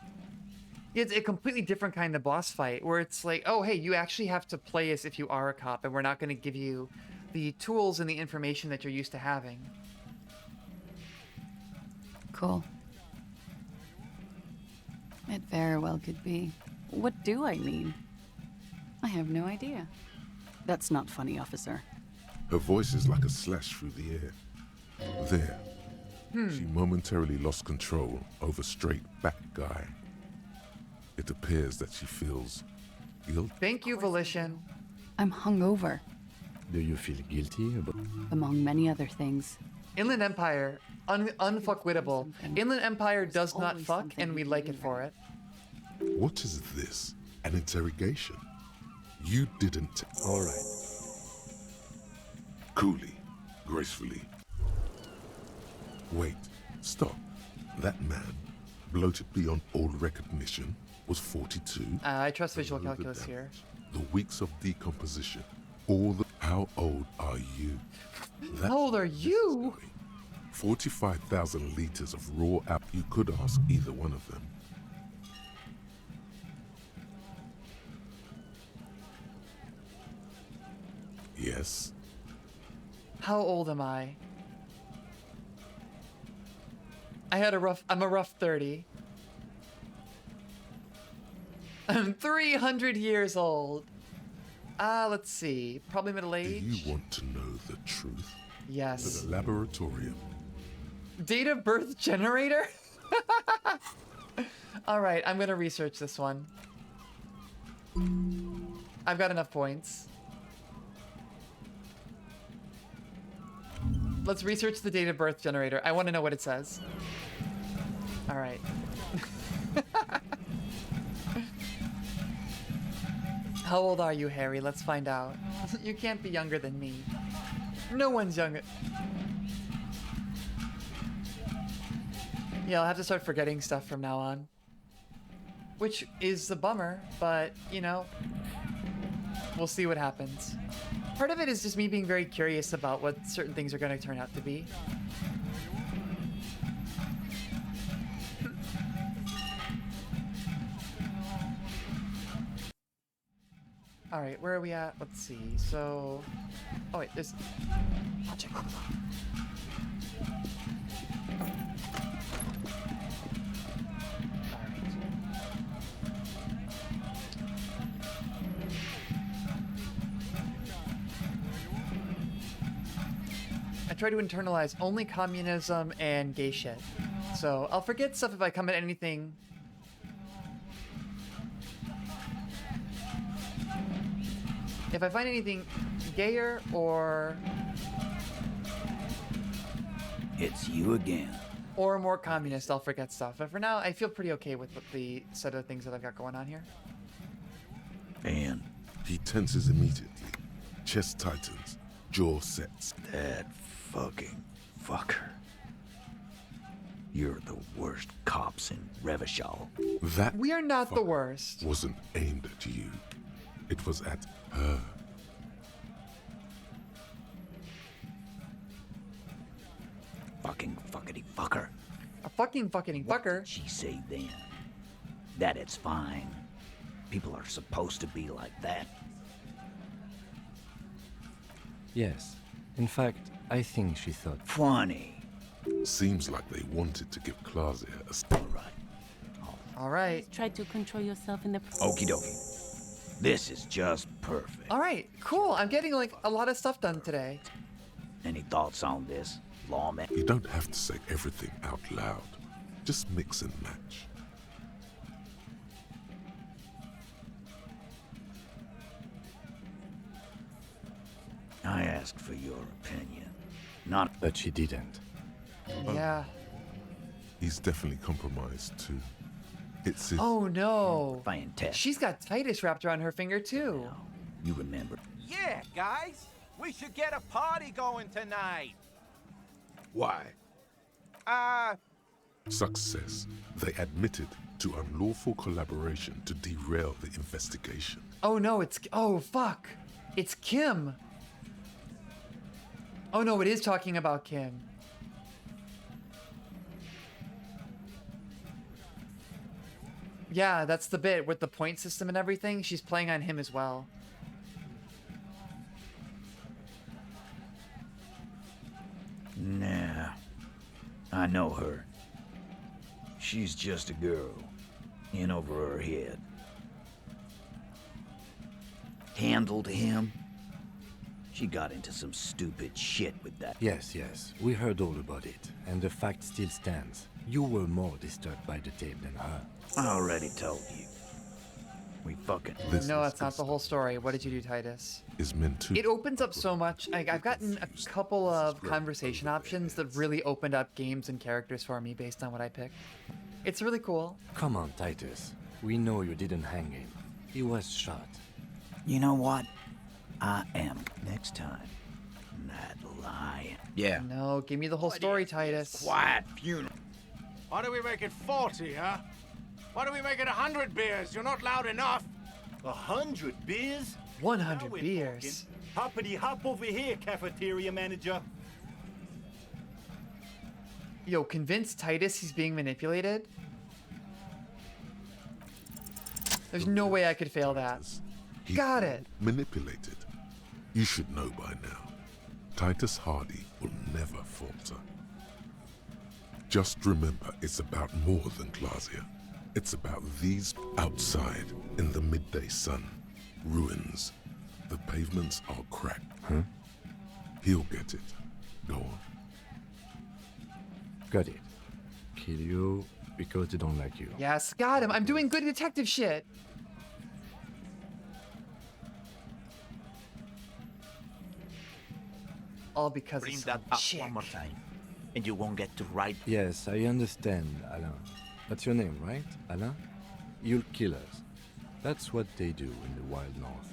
It's a completely different kind of boss fight where it's like, oh, hey, you actually have to play as if you are a cop, and we're not going to give you the tools and the information that you're used to having. Cool. It very well could be. What do I mean? I have no idea. That's not funny, officer. Her voice is like a slash through the air. There. She momentarily lost control over straight back guy. It appears that she feels guilt. Thank you, Volition. I'm hungover, Do you feel guilty about... among many other things. Inland Empire, unfuckwittable. Inland Empire does not always fuck, something and we to like do, it for it. What is this? An interrogation? You didn't. All right. Coolly, gracefully. Wait, stop. That man, bloated beyond all recognition, was 42. I trust visual Below the calculus here. damage, the weeks of decomposition. All the... How old are you? How old are you? 45,000 liters of raw app. You could ask either one of them. Yes. How old am I? I'm a rough 30. I'm 300 years old. Let's see. Probably middle Do age. you want to know the truth? Yes. To the laboratorium. Date of birth generator? Alright, I'm gonna research this one. I've got enough points. Let's research the date of birth generator. I want to know what it says. Alright. How old are you, Harry? Let's find out. You can't be younger than me. No one's younger. Yeah, I'll have to start forgetting stuff from now on. which is a bummer, but, you know, we'll see what happens. Part of it is just me being very curious about what certain things are going to turn out to be. All right, where are we at? Let's see. So, oh wait, there's logic. I try to internalize only communism and gay shit. So I'll forget stuff if I come at anything. If I find anything gayer or... It's you again. Or more communist, I'll forget stuff. But for now, I feel pretty okay with the set of things that I've got going on here. And he tenses immediately. Chest tightens. Jaw sets. That fucking fucker. You're the worst cops in Revachol. That we are not the worst. Wasn't aimed at you. It was at her. Fucking fuckity fucker. A fucking fucking What fucker? did she say then? That it's fine. People are supposed to be like that. Yes. In fact, I think she thought... Funny. Seems like they wanted to give Claudia a... All right. Try to control yourself in the... Okie dokie. This is just perfect. All right, cool. I'm getting like a lot of stuff done today. Any thoughts on this, lawman? You don't have to say everything out loud. Just mix and match. I asked for your opinion. Not... But she didn't. Yeah. He's definitely compromised too. It's his... Oh no. Fantastic. She's got Titus wrapped around her finger too. You remember. Yeah, guys. We should get a party going tonight. Why? Success. They admitted to unlawful collaboration to derail the investigation. Oh no, it's... Oh fuck. It's Kim. Oh no, it is talking about Kim. Yeah, that's the bit with the point system and everything. She's playing on him as well. Nah. I know her. She's just a girl. In over her head. Handled him. She got into some stupid shit with that. Yes, yes. We heard all about it. And the fact still stands. You were more disturbed by the tape than her. I already told you. We fucking... No, that's not the whole story. What did you do, Titus? Is meant to... It opens up so much. I've gotten a couple of conversation options that really opened up games and characters for me based on what I picked. It's really cool. Come on, Titus. We know you didn't hang him. He was shot. You know what? I am next time. That lie. Yeah. No, give me the whole story, Titus. Quiet funeral. Why do we make it 40, huh? Why do we make it 100 beers? You're not loud enough. 100 beers? 100 beers. Hoppity hop over here, cafeteria manager. Yo, convince Titus he's being manipulated? There's no way I could fail that. Got it. Manipulated. You should know by now. Titus Hardy will never falter. Just remember, it's about more than Claudia. It's about these outside in the midday sun. Ruins. The pavements are cracked. Huh? He'll get it. Go on. Got it. Kill you because they don't like you. Yes, got him. I'm doing good detective shit. All because Bring of that some up chick. one more time, and you won't get to write. Yes, I understand, Alain. That's your name, right? Alain? You'll kill us. That's what they do in the Wild North.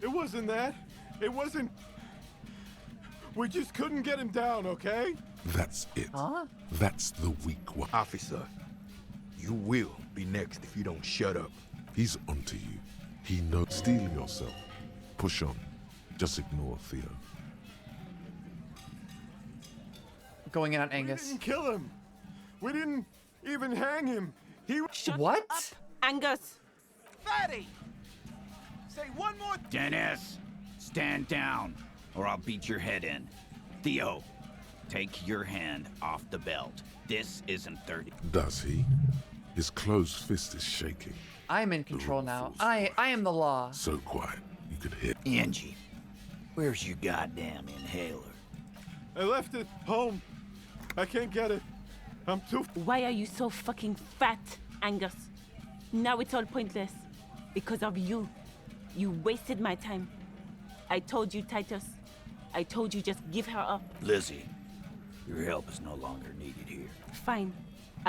It wasn't that. It wasn't... We just couldn't get him down, okay? That's it. Huh? That's the weak one. Officer, You will be next if you don't shut up. He's onto you. He knows. Steel yourself. Push on. Just ignore Theo. Going in on We Angus. didn't kill him. We didn't even hang him. He What? Angus! Fatty! Say one more. Dennis, stand down, or I'll beat your head in. Theo, take your hand off the belt. This isn't 30. Does he? His closed fist is shaking. I'm in control now. I am the law. So quiet, you can hear. Angie, where's your goddamn inhaler? I left it home. I can't get it. I'm too. Why are you so fucking fat, Angus? Now it's all pointless. Because of you. You wasted my time. I told you, Titus. I told you just give her up. Lizzie, your help is no longer needed here. Fine.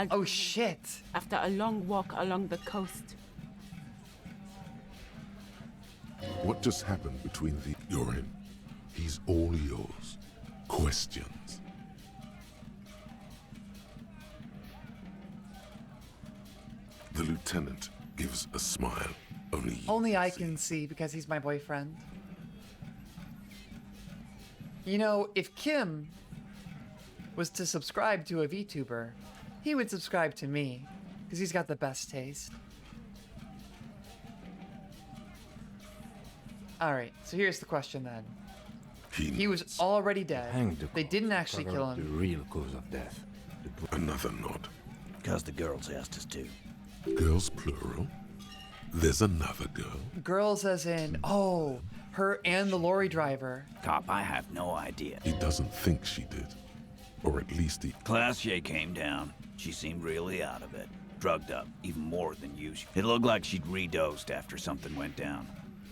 Oh shit. After a long walk along the coast. What just happened between the... You're in. He's all yours. Questions. The lieutenant gives a smile. Only I can see because he's my boyfriend. You know, if Kim was to subscribe to a VTuber, he would subscribe to me because he's got the best taste. All right, so here's the question then. He was already dead. Hang the They didn't actually cover kill up the him. real cause of death. Another nod. Because the girls asked us to. Girls plural? There's another girl. Girls as in, oh, her and the lorry driver. Cop, I have no idea. He doesn't think she did. Or at least he... Classier came down. She seemed really out of it. Drugged up, even more than usual. It looked like she'd redosed after something went down.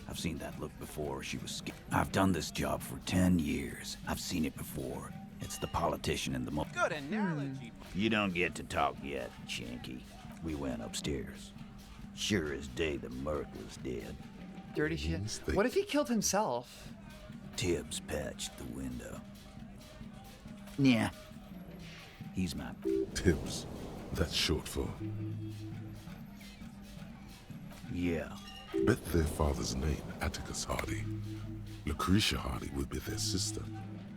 I've seen that look before. She was scared. I've done this job for 10 years. I've seen it before. It's the politician in the mo... Good analogy. You don't get to talk yet, Shanky. We went upstairs. Sure as day the Merc was dead. Dirty shit. What if he killed himself? Tibbs patched the window. Yeah. He's my... Tibbs. That's short for... Yeah. Bet their father's name, Atticus Hardy. Lucretia Hardy would be their sister.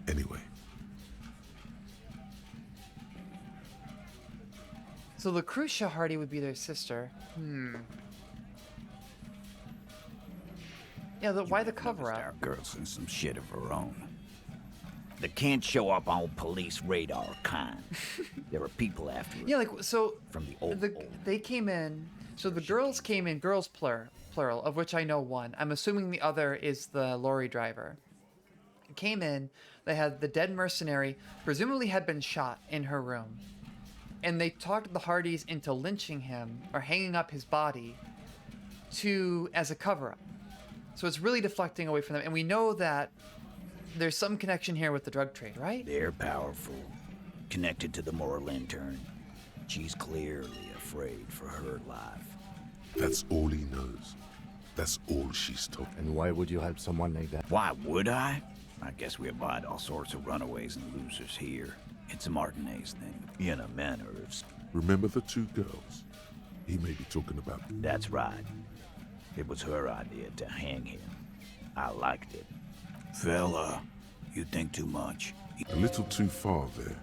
Anyway. So Lucretia Hardy would be their sister. Yeah, why the cover-up? Our girl's in some shit of her own. They can't show up on police radar kind. There are people after her. Yeah, like, so from the old, they came in, so the girls came in, girls plural, of which I know one. I'm assuming the other is the lorry driver. Came in, they had the dead mercenary, presumably had been shot in her room. And they talked the Hardys into lynching him, or hanging up his body, as a cover-up. So it's really deflecting away from them. And we know that there's some connection here with the drug trade, right? They're powerful. Connected to the moral intern. She's clearly afraid for her life. That's all he knows. That's all she's told. And why would you help someone like that? Why would I? I guess we abide all sorts of runaways and losers here. It's a Martinez thing, in a manner of... Remember the two girls? He may be talking about... That's right. It was her idea to hang him. I liked it. Fella, you think too much. A little too far there.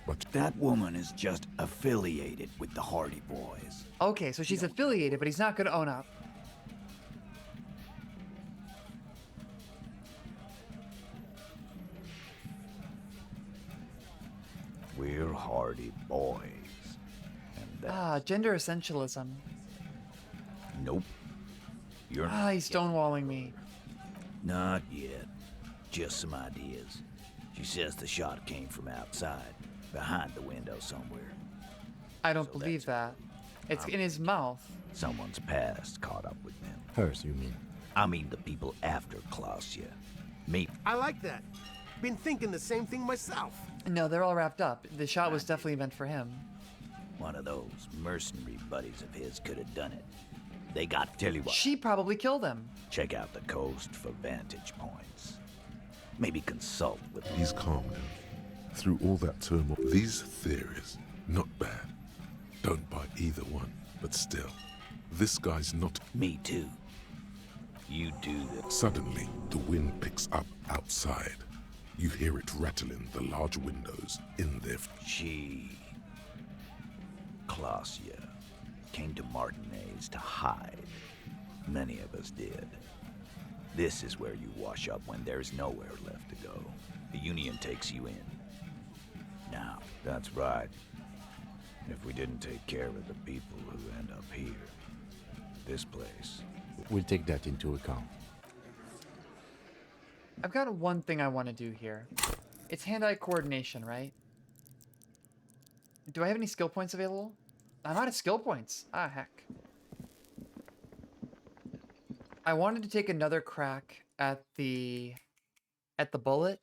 But that woman is just affiliated with the Hardy Boys. Okay, so she's affiliated, but he's not going to own up. We're Hardy Boys. And gender essentialism. Nope. You're he's stonewalling me. Not yet. Just some ideas. She says the shot came from outside, behind the window somewhere. I don't believe that. It's in his mouth. Someone's past caught up with them. Hers, you mean? I mean the people after Clausia. Me. I like that. Been thinking the same thing myself. No, they're all wrapped up. The shot was definitely meant for him. One of those mercenary buddies of his could have done it. They got to tell you what. She probably killed him. Check out the coast for vantage points. Maybe consult with... He's calm now. Through all that turmoil, these theories, not bad. Don't buy either one, but still, this guy's not. Me too. You do that. Suddenly, the wind picks up outside. You hear it rattling the large windows in their. She, Clausia, came to Martinez to hide. Many of us did. This is where you wash up when there's nowhere left to go. The Union takes you in. Now, that's right. If we didn't take care of the people who end up here, this place. We'll take that into account. I've got one thing I want to do here. It's hand-eye coordination, right? Do I have any skill points available? I'm out of skill points. Ah, heck. I wanted to take another crack at the bullet.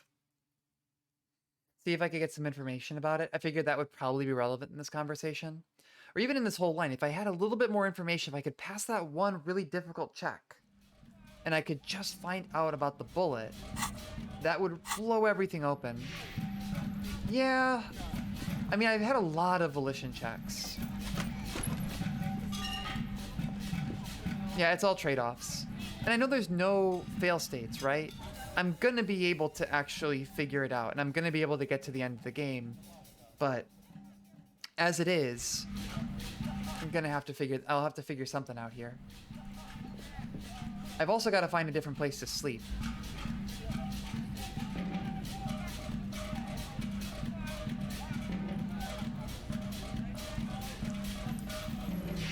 See if I could get some information about it. I figured that would probably be relevant in this conversation. Or even in this whole line. If I had a little bit more information, if I could pass that one really difficult check, and I could just find out about the bullet, that would blow everything open. Yeah. I mean, I've had a lot of volition checks. Yeah, it's all trade-offs. And I know there's no fail states, right? I'm gonna be able to actually figure it out, and I'm gonna be able to get to the end of the game. But as it is, I'll have to figure something out here. I've also got to find a different place to sleep.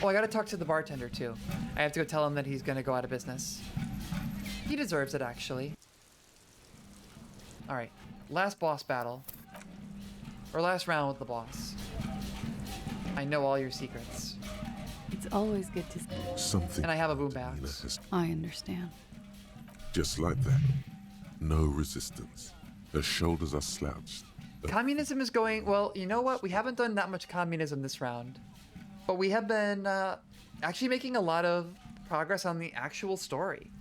Oh, I gotta talk to the bartender too. I have to go tell him that he's gonna go out of business. He deserves it, actually. Alright, last boss battle. Or last round with the boss. I know all your secrets. It's always good to... Something. And I have a boom bath. I understand. Just like that. No resistance. Her shoulders are slouched. Communism is going... Well, you know what? We haven't done that much communism this round. But we have been actually making a lot of progress on the actual story.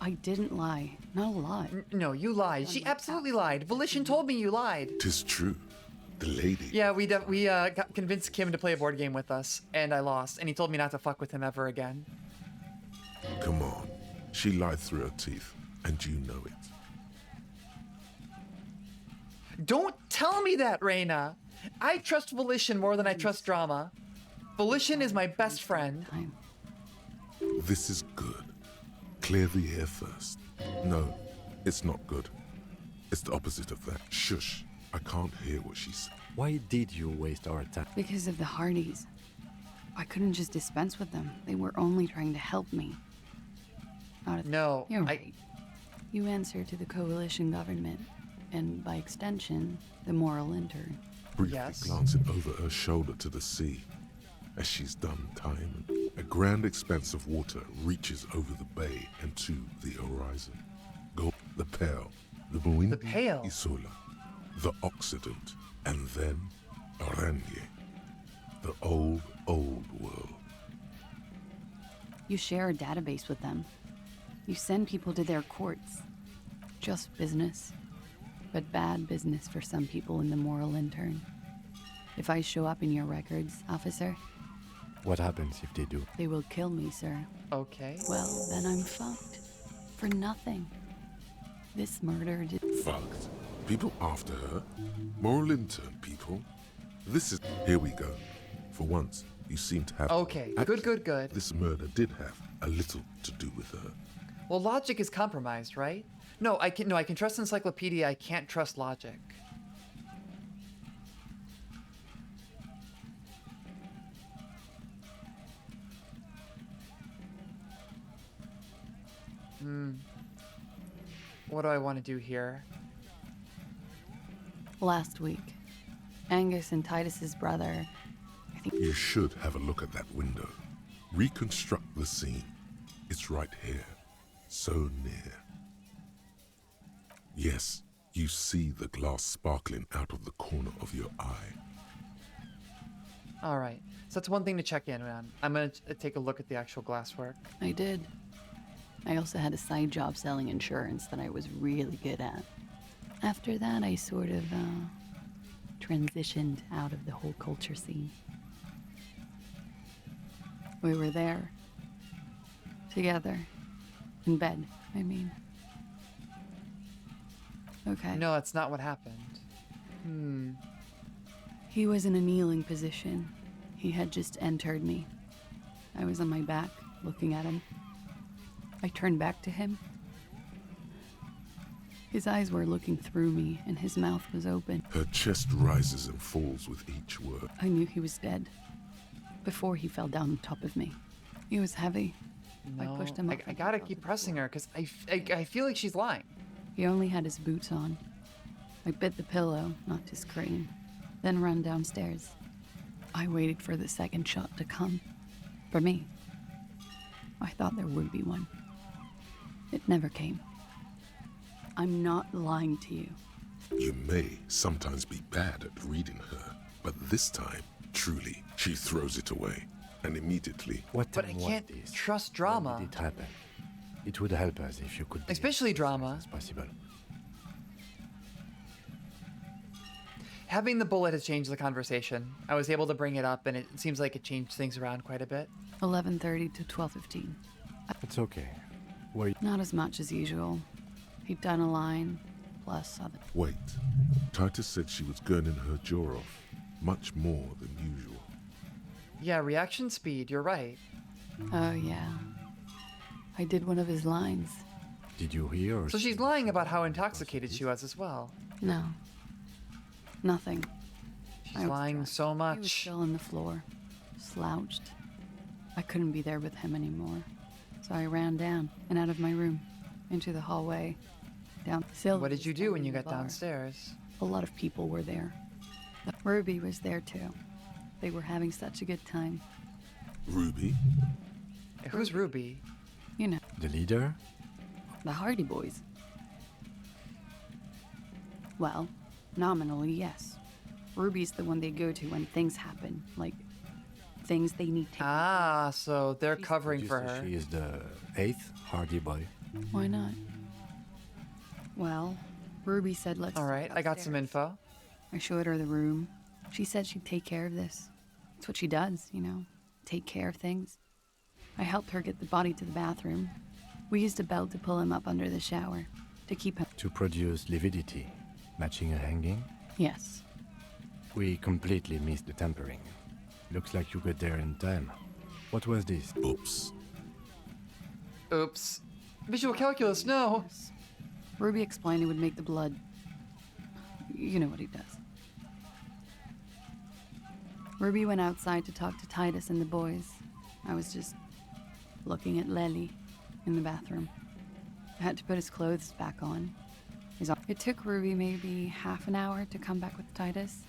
I didn't lie. Not a lot. No, you lied. She absolutely lied. Volition told me you lied. 'Tis true. The lady. Yeah, we got convinced Kim to play a board game with us, and I lost, and he told me not to fuck with him ever again. Come on. She lied through her teeth, and you know it. Don't tell me that, Reyna. I trust Volition more than I trust drama. Volition is my best friend. This is good. Clear the air first. No, it's not good. It's the opposite of that. Shush. I can't hear what she said. Why did you waste our time? Because of the Hardys. I couldn't just dispense with them. They were only trying to help me. No, You're right. You answer to the coalition government, and by extension, the moral intern. Briefly glancing over her shoulder to the sea, as she's done time. A grand expanse of water reaches over the bay and to the horizon. Go the Pale, the Muindi Pale. Isola, the Occident, and then Oranje, the old world. You share a database with them. You send people to their courts. Just business. But bad business for some people in the moral intern. If I show up in your records, officer, What happens if they do? they will kill me, sir. Okay. Well, then I'm fucked. For nothing. This murder did... Fucked. People after her? Moral intern people? This is... Here we go. For once, you seem to have... Okay, good. This murder did have a little to do with her. Well, logic is compromised, right? No, I can trust encyclopedia. I can't trust logic. What do I want to do here? Last week, Angus and Titus's brother, You should have a look at that window. Reconstruct the scene. It's right here. So near. Yes, you see the glass sparkling out of the corner of your eye. All right, so that's one thing to check in on. I'm gonna take a look at the actual glasswork. I did. I also had a side job selling insurance that I was really good at. After that, I sort of, transitioned out of the whole culture scene. We were there. Together. In bed, I mean. Okay. No, that's not what happened. He was in a kneeling position. He had just entered me. I was on my back, looking at him. I turned back to him. His eyes were looking through me, and his mouth was open. Her chest rises and falls with each word. I knew he was dead. Before he fell down on top of me. He was heavy. I No, pushed him up. I gotta keep pressing her because I feel like she's lying. He only had his boots on. I bit the pillow, not to scream, then ran downstairs. I waited for the second shot to come. For me. I thought there would be one. It never came. I'm not lying to you. You may sometimes be bad at reading her, but this time, truly, she throws it away. And immediately... What But I time was can't this? trust When drama. did it happen? It would help us if you could be Especially as drama. as possible. Having the bullet has changed the conversation. I was able to bring it up, and it seems like it changed things around quite a bit. 11:30 to 12:15. It's okay. Were you... Not as much as usual. He'd done a line, plus other. Wait. Titus said she was gurning her jaw off. Much more than usual. Yeah, reaction speed, you're right. Oh, yeah. I did one of his lines. Did you hear or So she's lying about how intoxicated she was as well. No. Nothing. She's lying so He was much. still on the floor, slouched. I couldn't be there with him anymore. So I ran down and out of my room, into the hallway, down. Sylvie What did you was do when standing you in the got bar. downstairs? A lot of people were there. Ruby was there too. They were having such a good time. Ruby? Who's Ruby? You know, The leader? the Hardy Boys. Well, nominally, yes. Ruby's the one they go to when things happen, like things they need to. Ah, so they're Would covering you for say her. She is the 8th Hardy Boy. Why not? Well, Ruby said let's. All right, I got some info. I showed her the room. She said she'd take care of this. It's what she does, you know, take care of things. I helped her get the body to the bathroom. We used a belt to pull him up under the shower, to keep him. To produce lividity, matching a hanging. Yes. We completely missed the tampering. Looks like you got there in time. What was this? Oops. Oops. Visual calculus, no. Ruby explained it would make the blood. You know what he does. Ruby went outside to talk to Titus and the boys. I was just looking at Lely in the bathroom. I had to put his clothes back on. It took Ruby maybe half an hour to come back with Titus.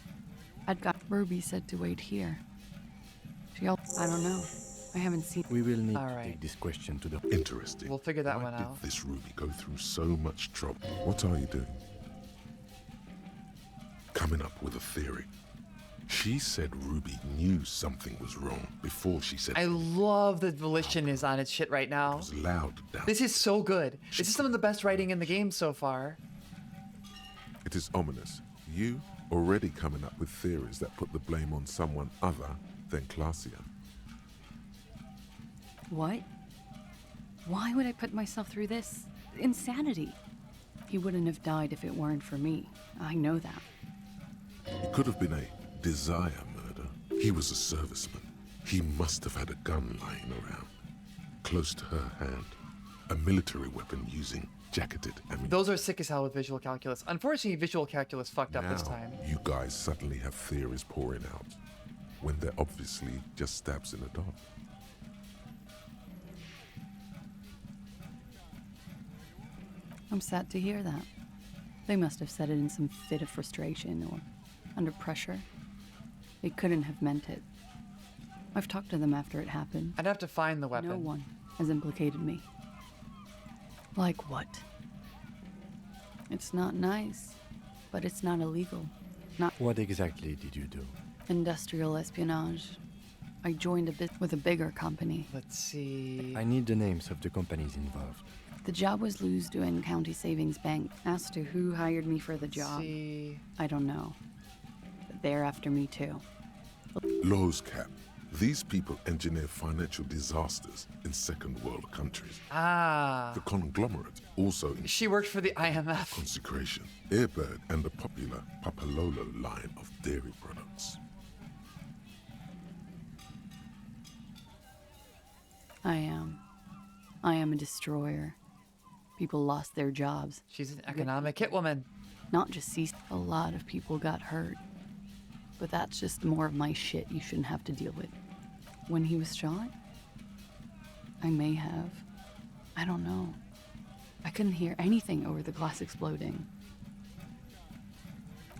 Ruby said to wait here. I don't know. I haven't seen. We will need All to right. take this question to the... Interesting. We'll figure that Why one did out. this Ruby go through so much trouble? What are you doing? Coming up with a theory. She said Ruby knew something was wrong before she said I love that Volition is on its shit right now. it was loud down. This is so good. This is some of the best writing in the game so far. It is ominous. You already coming up with theories that put the blame on someone other than Clausia. What? Why would I put myself through this? Insanity. He wouldn't have died if it weren't for me. I know that. It could have been a desire murder. He was a serviceman. He must have had a gun lying around, close to her hand. A military weapon using jacketed ammunition. Those are sick as hell with visual calculus. Unfortunately, visual calculus fucked up this Now, time. you guys suddenly have theories pouring out, when they're obviously just stabs in the dark. I'm sad to hear that. They must have said it in some fit of frustration or under pressure. They couldn't have meant it. I've talked to them after it happened. I'd have to find the weapon. No one has implicated me. Like what? It's not nice, but it's not illegal. Not What exactly did you do? industrial espionage. I joined a bit with a bigger company. Let's see. I need the names of the companies involved. The job was Lou's doing County Savings Bank. As to who hired me for the job, See. I don't know. they're after me too. Laws cap. These people engineer financial disasters in second world countries. Ah. The conglomerate also She worked for the IMF. Consecration, Airbird, and the popular Papalolo line of dairy products. I am a destroyer. People lost their jobs. She's an economic hitwoman. Not just ceased. A lot of people got hurt. But that's just more of my shit you shouldn't have to deal with. When he was shot? I may have. I don't know. I couldn't hear anything over the glass exploding.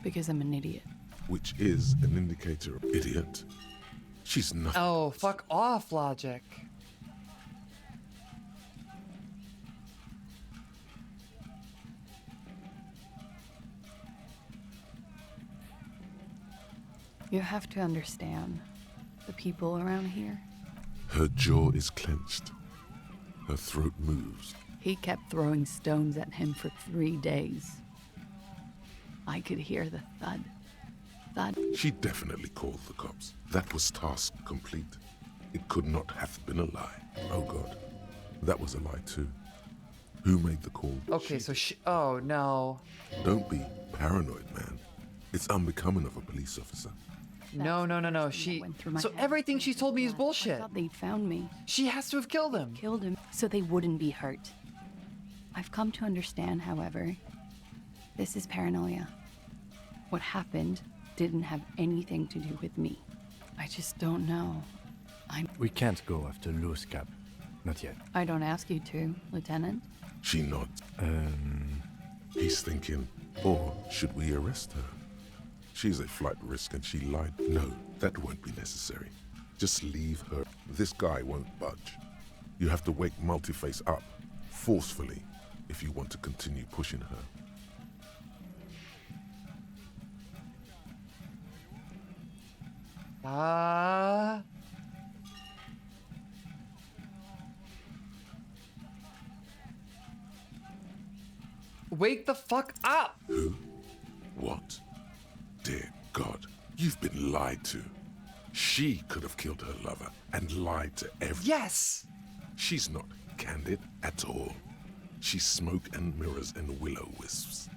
Because I'm an idiot. Which is an indicator of idiot. She's nothing. Oh, fuck off, logic. You have to understand, the people around here. Her jaw is clenched. Her throat moves. He kept throwing stones at him for 3 days. I could hear the thud. Thud. She definitely called the cops. That was task complete. It could not have been a lie. Oh God, that was a lie too. Who made the call? Okay, so she... Oh, no. Don't be paranoid, man. It's unbecoming of a police officer. No. She... So everything she told me is bullshit. I thought they'd found me. She has to have killed him. Killed him so they wouldn't be hurt. I've come to understand, however, this is paranoia. What happened didn't have anything to do with me. I just don't know. We can't go after Loose Cap. Not yet. I don't ask you to, Lieutenant. She nods. He's thinking, or should we arrest her? She's a flight risk and she lied. No, that won't be necessary. Just leave her. This guy won't budge. You have to wake Multiface up, forcefully, if you want to continue pushing her. Wake the fuck up! Who? What? Dear God, you've been lied to. She could have killed her lover and lied to everyone. Yes! She's not candid at all. She's smoke and mirrors and willow wisps.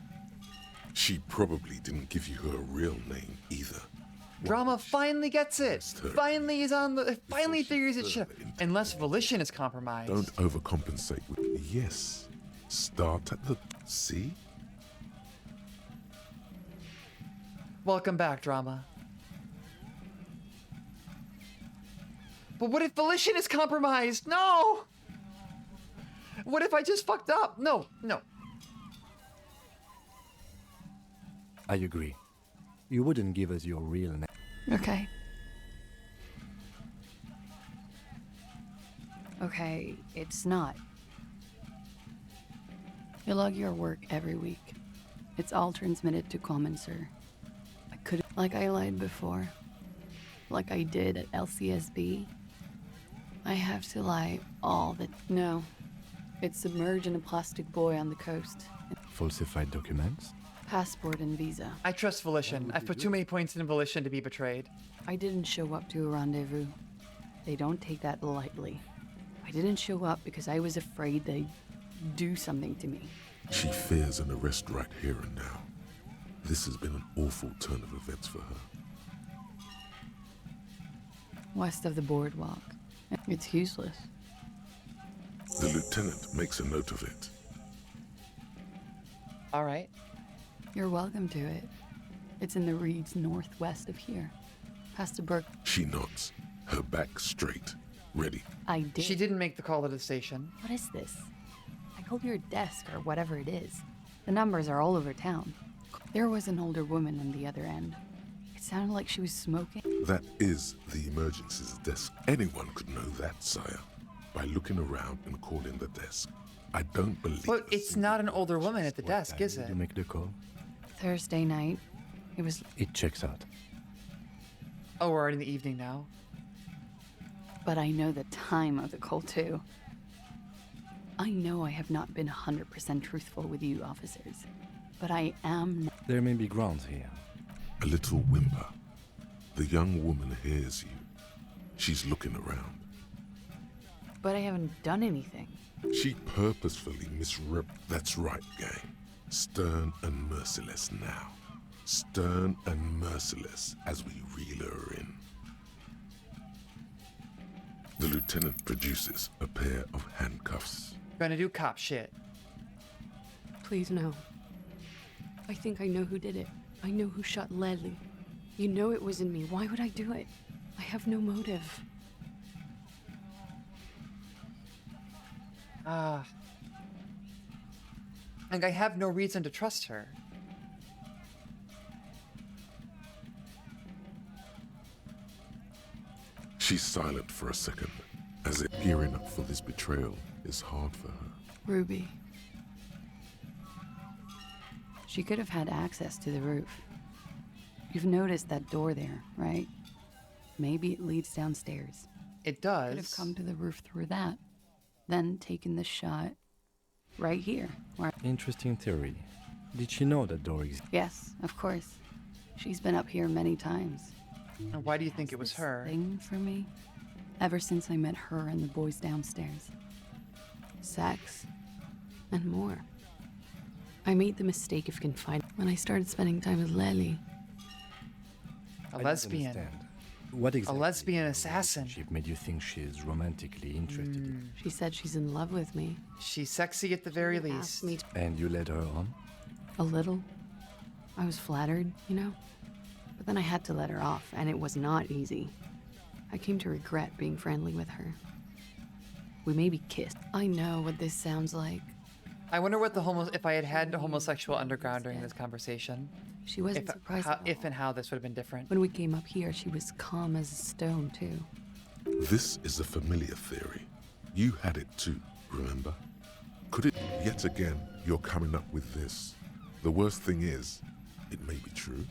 She probably didn't give you her real name either. Drama finally gets it. Finally is on the... Finally figures it shit. Unless volition is compromised. Don't overcompensate with... Yes. Start at the... See? Welcome back, Drama. But what if volition is compromised? No! What if I just fucked up? No. I agree. You wouldn't give us your real name. Okay. Okay, it's not. You log your work every week. It's all transmitted to Common, sir. I could, like I lied before, like I did at LCSB. I have to lie all the... No. It's submerged in a plastic buoy on the coast. Falsified documents? Passport and visa. I trust volition. I've put too many points in volition to be betrayed. I didn't show up to a rendezvous. They don't take that lightly. I didn't show up because I was afraid they'd do something to me. She fears an arrest right here and now. This has been an awful turn of events for her. West of the boardwalk. It's useless. The lieutenant makes a note of it. All right. You're welcome to it. It's in the reeds northwest of here. Past the brook. She nods, her back straight, ready. I did. She didn't make the call to the station. What is this? I called your desk or whatever it is. The numbers are all over town. There was an older woman on the other end. It sounded like she was smoking. That is the emergencies desk. Anyone could know that, sire, by looking around and calling the desk. I don't believe... But it's not an older woman at the desk, is it? Did you make the call? Thursday night. It was... It checks out. Oh, we're already in the evening now. But I know the time of the call, too. I know I have not been 100% truthful with you, officers. But I am... There may be grounds here. A little whimper, The young woman hears you. She's looking around. But I haven't done anything. She purposefully That's right, gang. Stern and merciless now. Stern and merciless as we reel her in. The lieutenant produces a pair of handcuffs. Gonna do cop shit. Please, no. I think I know who did it. I know who shot Leslie. You know it wasn't me. Why would I do it? I have no motive. Like, I have no reason to trust her. She's silent for a second, as if gearing up for this betrayal is hard for her. Ruby. She could have had access to the roof. You've noticed that door there, right? Maybe it leads downstairs. It does. Could have come to the roof through that, then taken the shot right here. Where... Interesting theory. Did she know that door exists? Yes, of course. She's been up here many times. And why do you think it was her? Thing for me, ever since I met her and the boys downstairs. Sex, and more. I made the mistake of confiding when I started spending time with Lely. A lesbian. What exactly? A lesbian assassin. She made you think she is romantically interested in. She said she's in love with me. She's sexy at the very least. Asked me And you led her on? a little. I was flattered, you know? But then I had to let her off, and it was not easy. I came to regret being friendly with her. We maybe kissed. I know what this sounds like. I wonder what the if I had had a homosexual underground during this conversation. She wasn't surprised at all. If and how this would have been different. When we came up here, she was calm as a stone, too. This is a familiar theory. You had it too, remember? Could it... Yet again, you're coming up with this. The worst thing is, it may be true.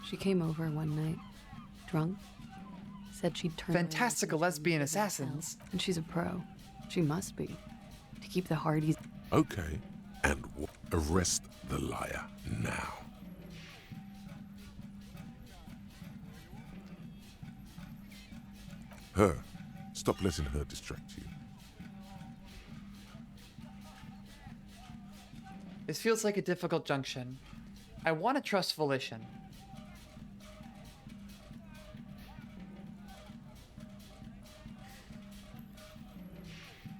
She came over one night, drunk, said she'd turn fantastical lesbian assassins. And she's a pro. She must be. To keep the Hardys... Okay, and arrest the liar now. Her. Stop letting her distract you. This feels like a difficult junction. I want to trust Volition.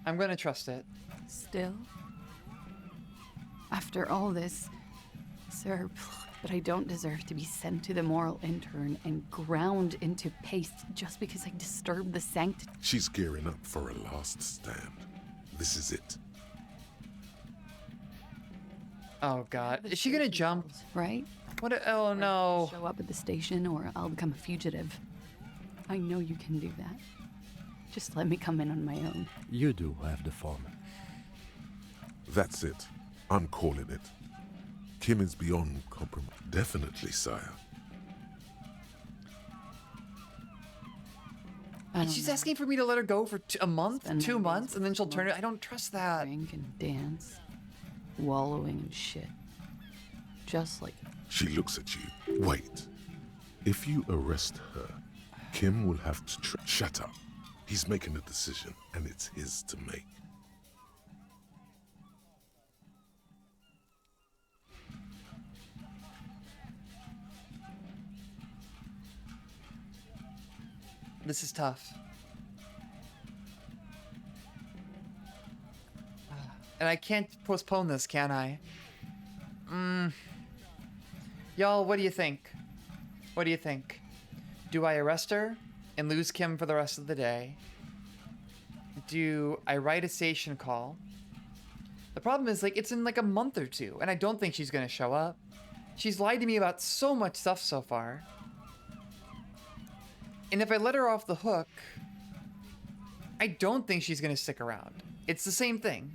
I'm gonna trust it. Still? After all this, sir, but I don't deserve to be sent to the moral intern and ground into paste just because I disturbed the sanctity. She's gearing up for a last stand. This is it. Oh god, is she gonna jump? Right? What? Oh no. Show up at the station or I'll become a fugitive. I know you can do that. Just let me come in on my own. You do have the form. That's it. I'm calling it. Kim is beyond compromise. Definitely, sire. She's asking for me to let her go for a month, 2 months, and then she'll turn it. I don't trust that. Drink and dance, wallowing in shit. Just like... She looks at you. Wait. If you arrest her, Kim will have to shut up. He's making a decision, and it's his to make. This is tough. And I can't postpone this, can I? Y'all, what do you think? What do you think? Do I arrest her and lose Kim for the rest of the day? Do I write a station call? The problem is, like, it's in like a month or two, and I don't think she's gonna show up. She's lied to me about so much stuff so far. And if I let her off the hook, I don't think she's gonna stick around. It's the same thing.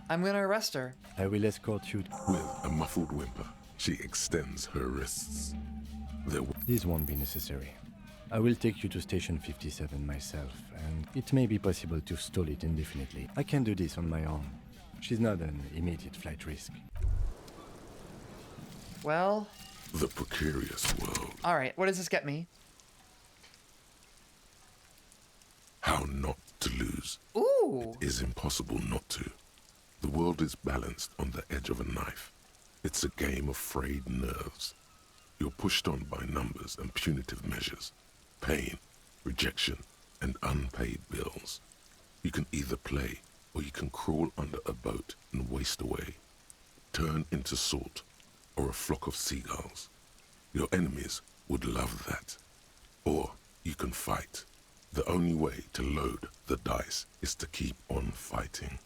I'm gonna arrest her. I will escort you. With a muffled whimper, she extends her wrists. These won't be necessary. I will take you to Station 57 myself, and it may be possible to stall it indefinitely. I can do this on my own. She's not an immediate flight risk. Well... The precarious world. Alright, what does this get me? How not to lose. Ooh! It is impossible not to. The world is balanced on the edge of a knife. It's a game of frayed nerves. You're pushed on by numbers and punitive measures. Pain, rejection, and unpaid bills. You can either play, or you can crawl under a boat and waste away. Turn into salt, or a flock of seagulls. Your enemies would love that. Or you can fight. The only way to load the dice is to keep on fighting.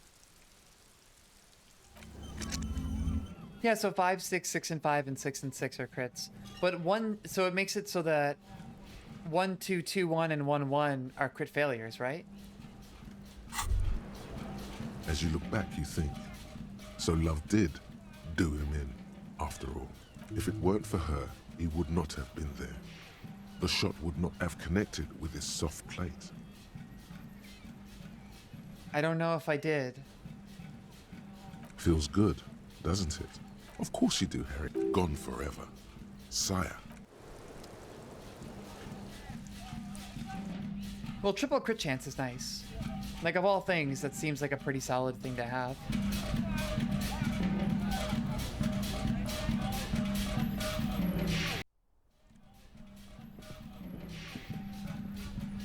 Yeah, so 5, 6, 6, and 5, and 6 and 6 are crits. But so it makes it so that 1, 2, 2, 1, and 1, 1 are crit failures, right? As you look back, you think, so love did do him in, after all. If it weren't for her, he would not have been there. The shot would not have connected with his soft plate. I don't know if I did. Feels good, doesn't it? Of course you do, Harry. Gone forever. Sire. Well, triple crit chance is nice. Like, of all things, that seems like a pretty solid thing to have.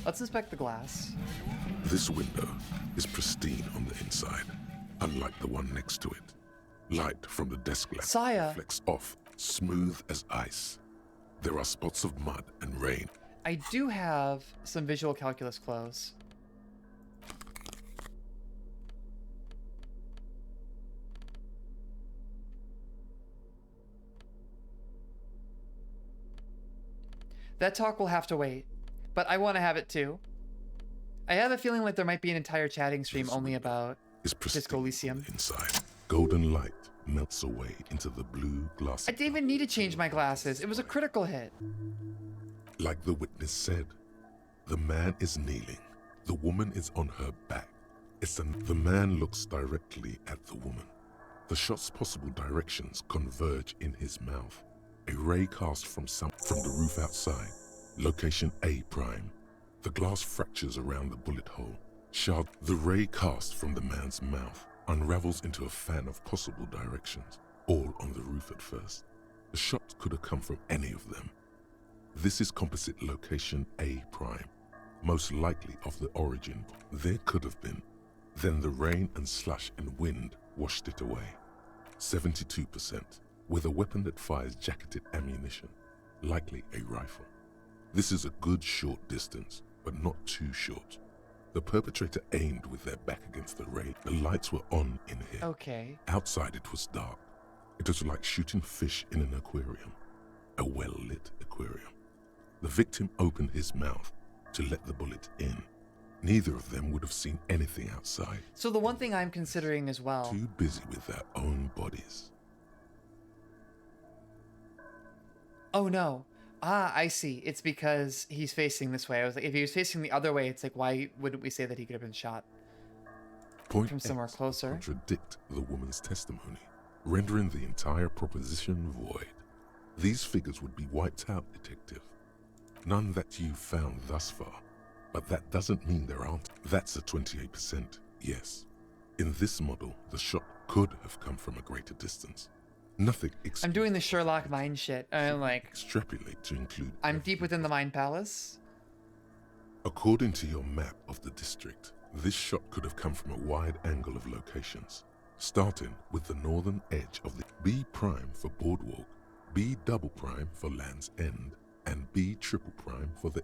Let's inspect the glass. This window is pristine on the inside, unlike the one next to it. Light from the desk lamp reflects off, smooth as ice. There are spots of mud and rain. I do have some visual calculus clothes. That talk will have to wait, but I want to have it too. I have a feeling like there might be an entire chatting stream only about Disco Elysium. Inside, golden light melts away into the blue glass. I didn't even need to change my glasses. It was a critical hit. Like the witness said, the man is kneeling. The woman is on her back. The man looks directly at the woman. The shot's possible directions converge in his mouth. A ray cast from the roof outside. Location A prime. The glass fractures around the bullet hole. The ray cast from the man's mouth unravels into a fan of possible directions, all on the roof at first. The shot could have come from any of them. This is composite location A prime, most likely of the origin. There could have been. Then the rain and slush and wind washed it away. 72%, with a weapon that fires jacketed ammunition, likely a rifle. This is a good short distance, but not too short. The perpetrator aimed with their back against the rain. The lights were on in here. Okay. Outside it was dark. It was like shooting fish in an aquarium, a well-lit aquarium. The victim opened his mouth to let the bullet in. Neither of them would have seen anything outside. So the one thing I'm considering as well. Too busy with their own bodies. Oh no. Ah, I see. It's because he's facing this way. I was like, if he was facing the other way, it's like, why wouldn't we say that he could have been shot from somewhere closer? Contradict the woman's testimony, rendering the entire proposition void. These figures would be wiped out, detective. None that you've found thus far, but that doesn't mean there aren't. That's a 28%, yes. In this model, the shot could have come from a greater distance. Nothing. I'm doing the Sherlock mind shit. I'm like, extrapolate to include. I'm deep within the Mind Palace. According to your map of the district, this shot could have come from a wide angle of locations, starting with the northern edge of the B prime for Boardwalk, B double prime for Land's End, and B triple prime for the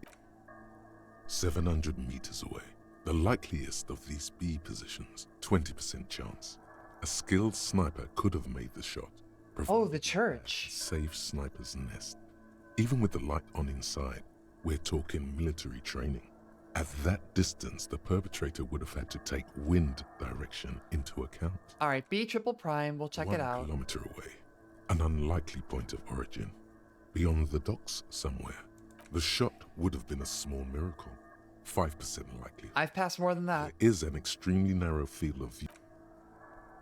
700 meters away. The likeliest of these B positions, 20% chance. A skilled sniper could have made the shot. Oh, the church. Safe sniper's nest. Even with the light on inside, we're talking military training. At that distance, the perpetrator would have had to take wind direction into account. All right, B triple prime. We'll check it out. 1 kilometer away. An unlikely point of origin. Beyond the docks somewhere. The shot would have been a small miracle, 5% likely. I've passed more than that. There is an extremely narrow field of view,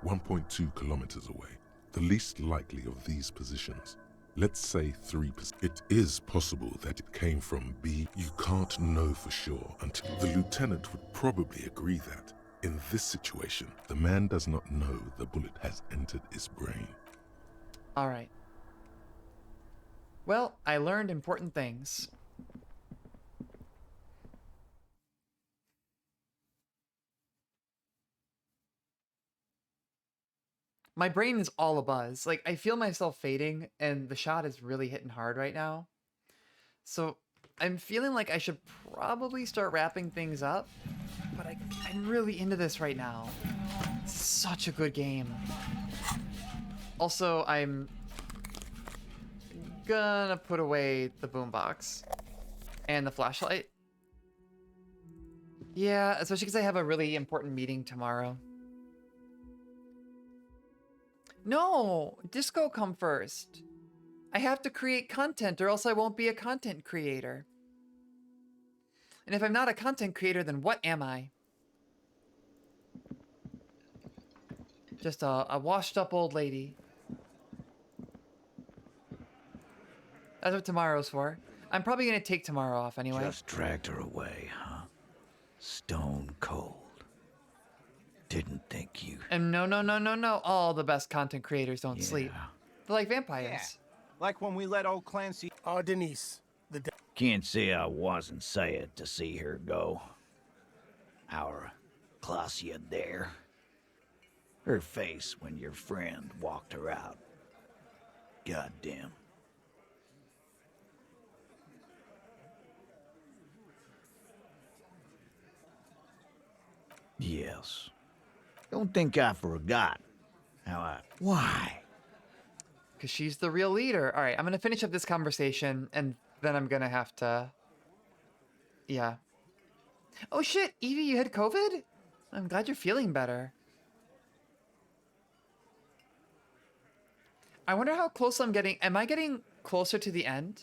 1.2 kilometers away, the least likely of these positions. Let's say 3%. It is possible that it came from B. You can't know for sure until the lieutenant would probably agree that, in this situation, the man does not know the bullet has entered his brain. All right. Well, I learned important things. My brain is all abuzz. Like, I feel myself fading, and the shot is really hitting hard right now. So, I'm feeling like I should probably start wrapping things up, but I'm really into this right now. It's such a good game. Also, I'm gonna put away the boombox and the flashlight. Yeah, especially because I have a really important meeting tomorrow. No, disco come first. I have to create content or else I won't be a content creator. And if I'm not a content creator, then what am I? Just a washed up old lady. That's what tomorrow's for. I'm probably gonna take tomorrow off anyway. Just dragged her away, huh? Stone cold. Didn't think you... And no. All the best content creators don't sleep. They're like vampires. Yeah. Like when we let old Clancy... Oh, Denise. Can't say I wasn't sad to see her go. Our Clausia there. Her face when your friend walked her out. Goddamn. Yes. Don't think I forgot how I... Why? Because she's the real leader. All right, I'm going to finish up this conversation, and then I'm going to have to... Yeah. Oh, shit, Evie, you had COVID? I'm glad you're feeling better. I wonder how close I'm getting. Am I getting closer to the end?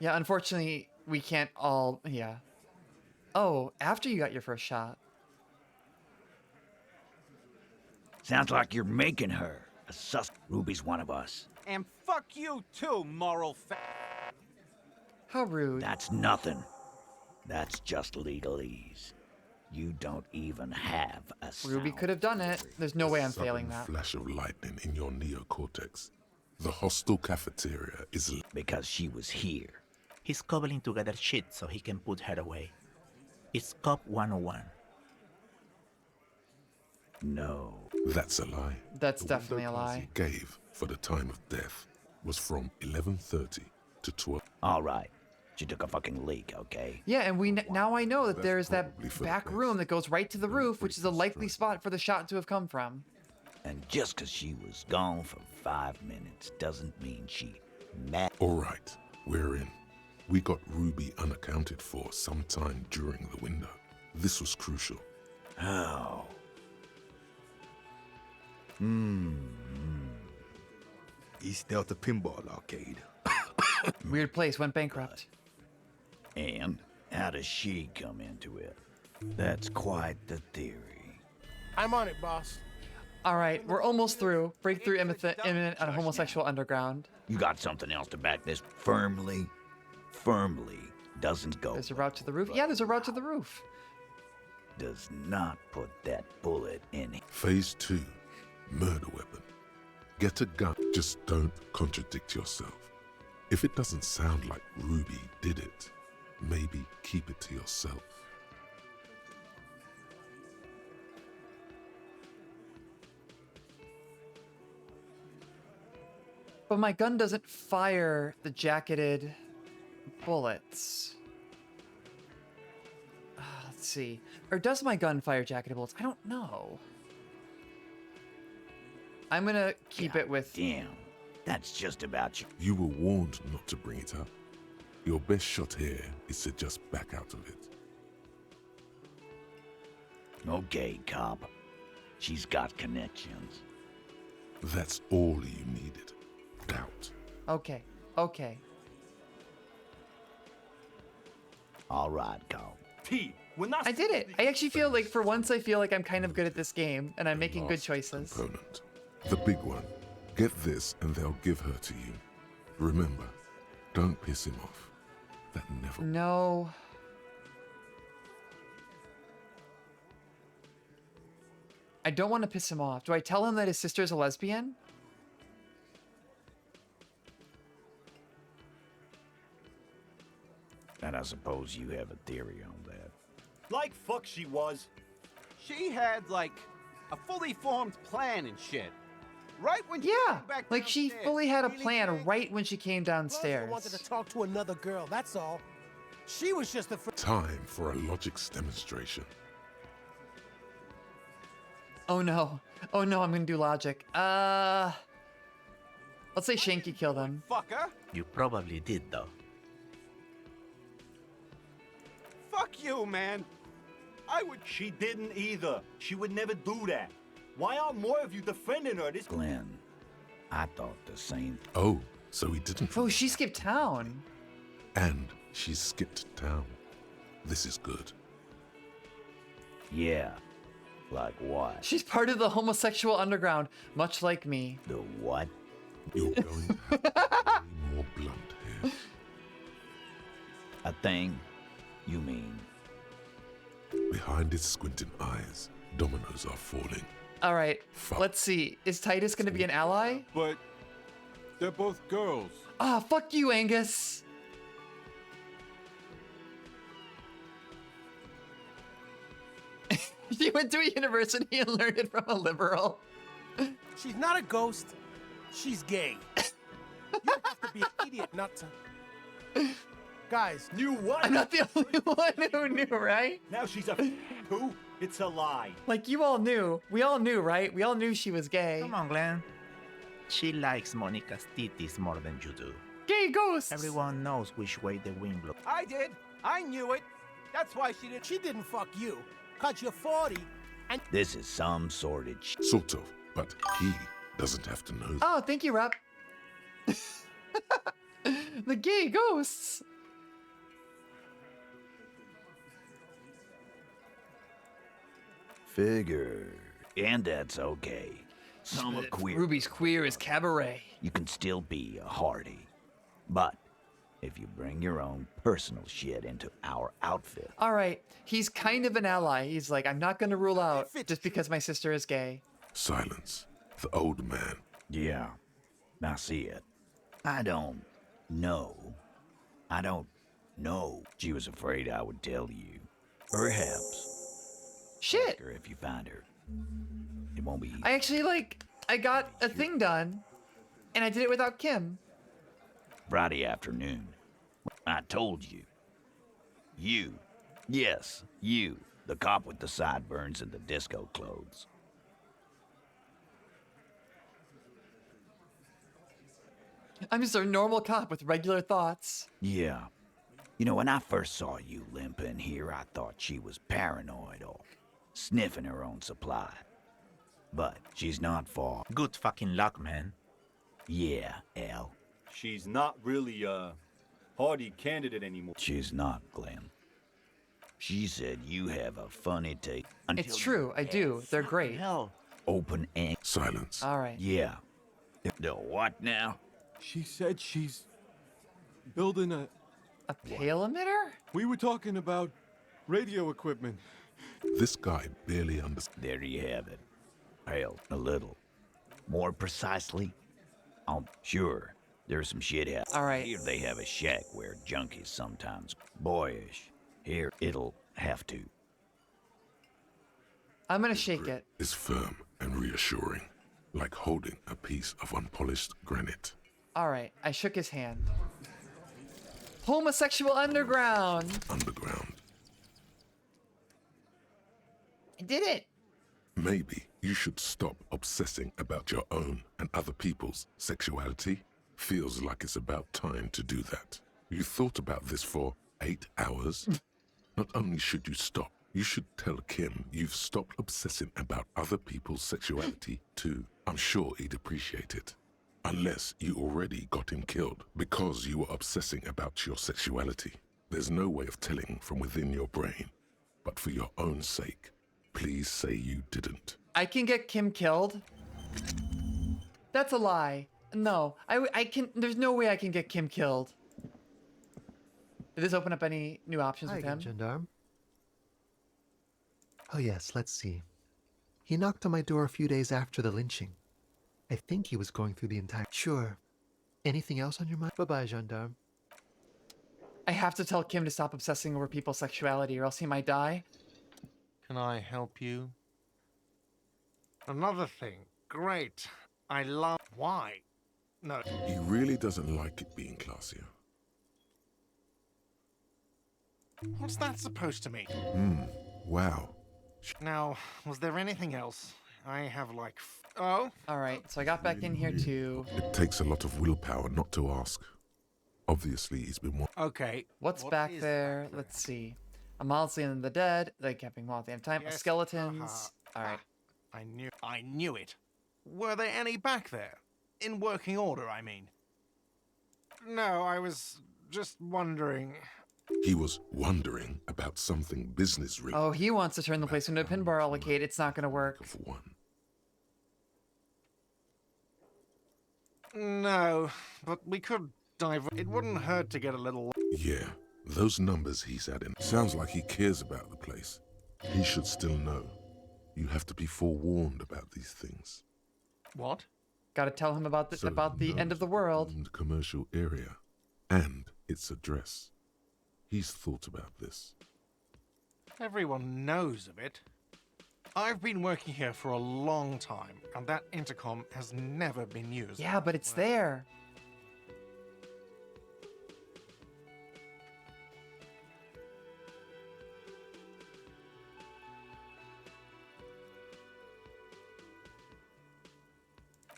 Yeah, unfortunately, we can't all... Yeah. Oh, after you got your first shot. Sounds like you're making her a sus. Ruby's one of us. And fuck you too, moral How rude. That's nothing. That's just legalese. You don't even have a sound. Ruby could have done it. There's no way I'm failing Sudden that. Flash of lightning in your neocortex. The hostile cafeteria is... Because she was here. He's cobbling together shit so he can put her away. It's Cop 101. No. That's a lie. That's The definitely a window lie. Clausia gave for the time of death was from 11:30 to 12. All right. She took a fucking leak, okay? Yeah, and now I know that That's there's that probably for the back best. room that goes right to the roof, which is a likely spot for the shot to have come from. And just 'cause she was gone for 5 minutes doesn't mean she mad. All right, we're in. We got Ruby unaccounted for sometime during the window. This was crucial. How? East Delta Pinball Arcade. Weird place, went bankrupt. And how does she come into it? That's quite the theory. I'm on it, boss. All right, we're almost through. Breakthrough imminent on a homosexual underground. You got something else to back this firmly doesn't go. There's a route to the roof. Yeah, there's a route to the roof. Does not put that bullet in. Phase 2, murder weapon. Get a gun, just don't contradict yourself. If it doesn't sound like Ruby did it, maybe keep it to yourself. But my gun doesn't fire the jacketed bullets. Let's see. Or does my gun fire jacketed bullets? I don't know. I'm gonna keep it with... Damn, that's just about you. You were warned not to bring it up. Your best shot here is to just back out of it. Okay, cop. She's got connections. That's all you needed. Doubt. Okay. Okay. All right, cop. T, we're not. I did it. I actually feel like for once I feel like I'm kind of good at this game and I'm making good Last choices. Component. The big one. Get this and they'll give her to you. Remember, don't piss him off. That never... No. I don't want to piss him off. Do I tell him that his sister's a lesbian? And I suppose you have a theory on that. Like fuck she was. She had, like, a fully formed plan and shit. Right when she Yeah, came back like she downstairs. fully had a Really, plan Jake? right when she came Plus, I downstairs. wanted to talk to another girl, that's all. She was just a Time for a logics demonstration. Oh no. Oh no, I'm gonna do logic. Let's say Shanky killed him. Fucker. You probably did, though. Fuck you, man. I would. She didn't either. She would never do that. Why aren't more of you defending her? This Glenn, I thought the same. Oh, so he didn't... Oh, she skipped town. And she skipped town. This is good. Yeah. Like what? She's part of the homosexual underground, much like me. The what? You're going to have to be more blunt here. A thing? You mean? Behind his squinting eyes, dominoes are falling. All right, let's see. Is Titus gonna be an ally? But they're both girls. Ah, fuck you, Angus. She went to a university and learned it from a liberal. She's not a ghost. She's gay. You have to be an idiot not to. Guys, knew what? I'm not the only one who knew, right? Now she's a who? It's a lie. Like you all knew. We all knew, right? We all knew she was gay. Come on, Glenn. She likes Monica's titties more than you do. Gay ghosts. Everyone knows which way the wind blows. I did. I knew it. That's why she did. She didn't fuck you. Cause you're 40 and This is some sordid Sort of, but he doesn't have to know. Oh, thank you, Rep. The gay ghosts. Figure. And that's okay. Some are queer. Ruby's queer as cabaret. You can still be a hardy. But if you bring your own personal shit into our outfit, All right, he's kind of an ally. He's like, I'm not going to rule out just because my sister is gay. Silence. The old man. yeah, I see it. I don't know. She was afraid I would tell you. Perhaps. Shit. Ask her if you find her. It won't be easy. I actually I got a thing done, and I did it without Kim. Friday afternoon. I told you. You. Yes, you. The cop with the sideburns and the disco clothes. I'm just a normal cop with regular thoughts. Yeah. You know, when I first saw you limping here, I thought she was paranoid or sniffing her own supply. But she's not far. Good fucking luck, man. Yeah, Al. She's not really a hardy candidate anymore. She's not, Glenn. She said you have a funny take. It's true, I do. They're great. Hell. Open and Silence. All right. yeah. The what now? She said she's building a pale emitter? We were talking about radio equipment. This guy barely understands. There you have it. Hell, a little. More precisely, sure, there's some shit out. All right. Here they have a shack where junkies sometimes boyish. Here, it'll have to. I'm gonna shake it. Is firm and reassuring, like holding a piece of unpolished granite. All right, I shook his hand. Homosexual underground. Underground. I did it. Maybe you should stop obsessing about your own and other people's sexuality. Feels like it's about time to do that. You thought about this for 8 hours? Not only should you stop, You should tell Kim you've stopped obsessing about other people's sexuality too. I'm sure he'd appreciate it. Unless you already got him killed because you were obsessing about your sexuality. There's no way of telling from within your brain. But for your own sake, please say you didn't. I can get Kim killed? That's a lie. No, I can. There's no way I can get Kim killed. Did this open up any new options Hi with again, him? gendarme. Oh yes, let's see. He knocked on my door a few days after the lynching. I think he was going through the entire... Sure. Anything else on your mind? Bye-bye, gendarme. I have to tell Kim to stop obsessing over people's sexuality or else he might die. Can I help you? Another thing. Great. I love... Why? No. He really doesn't like it being classier. What's that supposed to mean? Wow. Now, was there anything else? I have like... Oh? Alright, so I got back in here too. It takes a lot of willpower not to ask. Obviously, he's been... Okay. What's back there? Let's see. A mausoleum of the dead. They camping while at the time. Yes, Skeletons. Alright. I knew it. Were there any back there? In working order, I mean. No, I was just wondering. He was wondering about something business-related. Oh, he wants to turn the place into a pinball arcade. It's not going to work. No, but we could dive. It wouldn't hurt to get a little... Yeah, those numbers he's adding. Sounds like he cares about the place. He should still know. You have to be forewarned about these things. What? Gotta tell him about the end of the world. Commercial area and its address. He's thought about this. Everyone knows of it. I've been working here for a long time, and that intercom has never been used. Yeah, but it's there.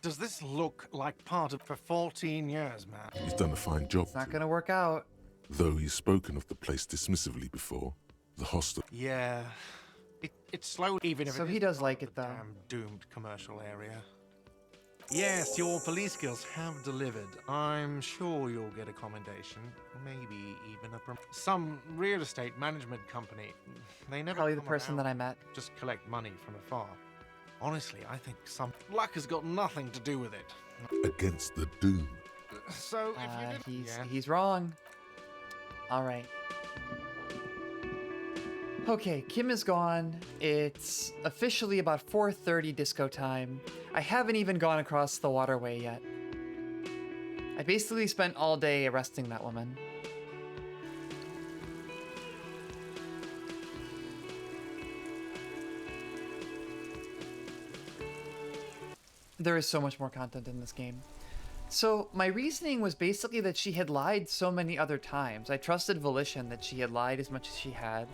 Does this look like part of... For 14 years, man. He's done a fine job. It's not gonna work out. Though he's spoken of the place dismissively before, the hostel. Yeah. It's slow, even if So it he is does like it, though. damn doomed commercial area. Yes, your police skills have delivered. I'm sure you'll get a commendation, maybe even a some real estate management company. They never Probably the come person around, that I met. just collect money from afar. Honestly, I think some luck has got nothing to do with it. Against the doom. So if you didn't, He's wrong. All right. Okay, Kim is gone. It's officially about 4:30 disco time. I haven't even gone across the waterway yet. I basically spent all day arresting that woman. There is so much more content in this game. So my reasoning was basically that she had lied so many other times. I trusted Volition that she had lied as much as she had.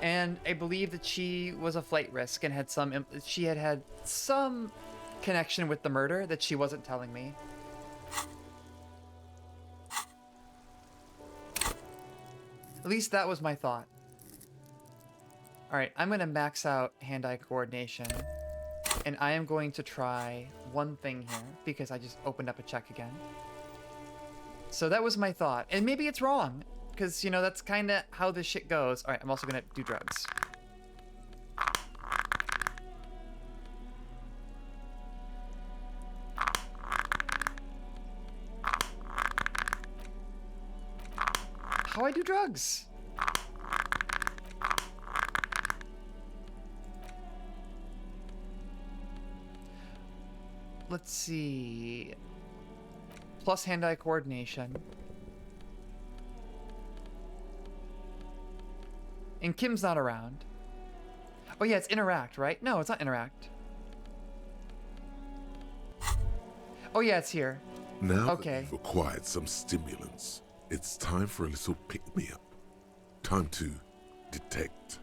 And I believe that she was a flight risk and had she had some connection with the murder that she wasn't telling me. At least that was my thought. Alright, I'm going to max out hand-eye coordination. And I am going to try one thing here, because I just opened up a check again. So that was my thought. And maybe it's wrong, because, you know, that's kind of how this shit goes. Alright, I'm also going to do drugs. How I do drugs? Let's see. Plus hand-eye coordination. And Kim's not around. Oh yeah, it's interact, right? No, it's not interact. Oh yeah, it's here. Now okay. that you've acquired some stimulants, it's time for a little pick-me-up. Time to detect.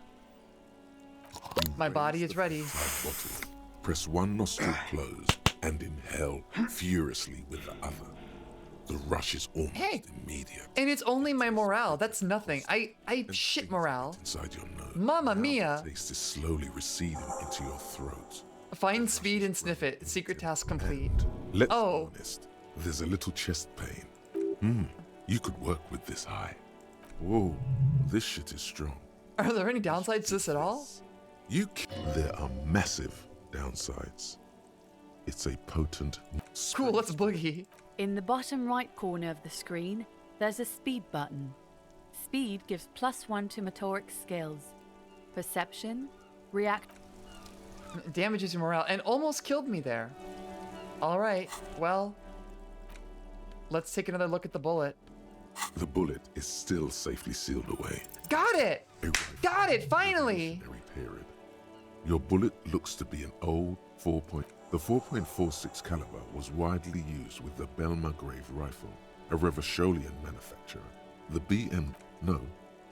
My body is ready. Bottle. Press one nostril closed and inhale furiously with the other. The rush is almost immediate. And it's only my morale. That's nothing. I shit morale. Inside your nose. Mamma mia. The taste is slowly receding into your throat. Find speed and sniff it. Secret task complete. Let's be honest. There's a little chest pain. You could work with this high. Whoa, this shit is strong. Are there any downsides to this at all? There are massive downsides. It's a potent... Cool, let's boogie. In the bottom right corner of the screen, there's a speed button. Speed gives +1 to motoric skills. Perception, react... Damages your morale and almost killed me there. Alright, well... Let's take another look at the bullet. The bullet is still safely sealed away. Got it! Got it, finally! Period. Your bullet looks to be an old 4. The 4.46 caliber was widely used with the Belmargrave rifle, a Revacholian manufacturer. The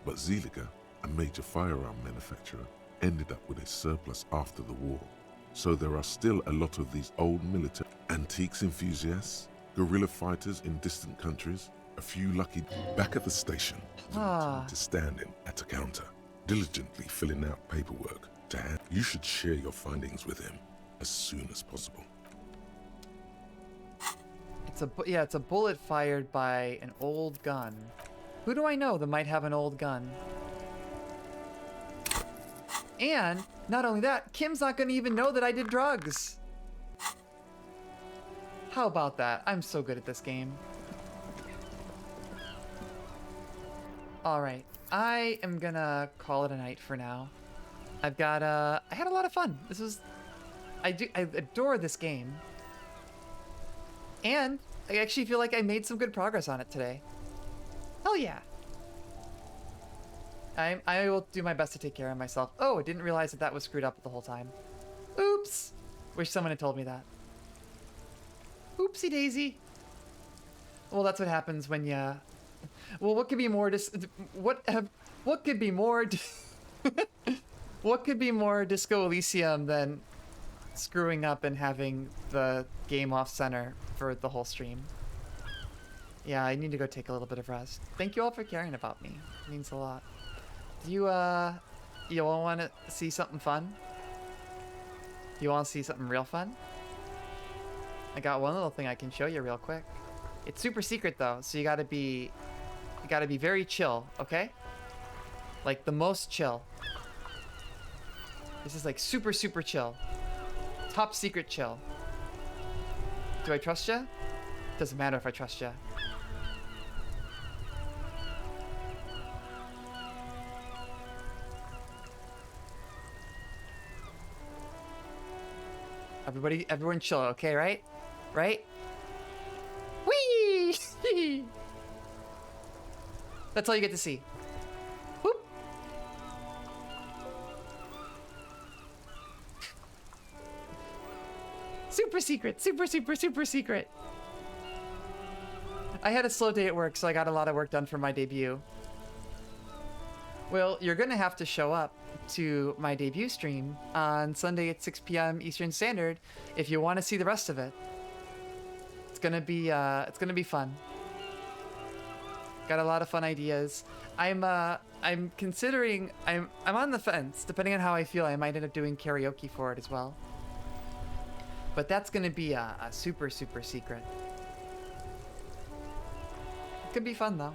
but Zeliger, a major firearm manufacturer, ended up with a surplus after the war. So there are still a lot of these old military antiques enthusiasts, guerrilla fighters in distant countries, a few lucky back at the station, to stand in at a counter, diligently filling out paperwork to hand. You should share your findings with him as soon as possible. It's a bullet fired by an old gun. Who do I know that might have an old gun? And not only that, Kim's not gonna even know that I did drugs. How about that? I'm so good at this game. Alright, I am gonna call it a night for now. I had a lot of fun. I adore this game. And I actually feel like I made some good progress on it today. Hell yeah. I will do my best to take care of myself. Oh, I didn't realize that was screwed up the whole time. Oops. Wish someone had told me that. Oopsie daisy. Well, that's what happens when you... Well, what could be more what could be more what could be more Disco Elysium than screwing up and having the game off center for the whole stream? Yeah, I need to go take a little bit of rest. Thank you all for caring about me. It means a lot. Do you all want to see something fun? You want to see something real fun? I got one little thing I can show you real quick. It's super secret though, so you gotta be very chill, okay? Like the most chill. This is like super, super chill. Top secret chill. Do I trust ya? Doesn't matter if I trust ya. Everyone chill, okay, right? Right? Whee! That's all you get to see. Whoop! Super secret, super, super, super secret. I had a slow day at work, so I got a lot of work done for my debut. Well, you're gonna have to show up to my debut stream on Sunday at 6 p.m. Eastern Standard if you want to see the rest of it. It's gonna be fun. Got a lot of fun ideas. I'm considering. I'm on the fence. Depending on how I feel, I might end up doing karaoke for it as well. But that's gonna be a super, super secret. It could be fun though.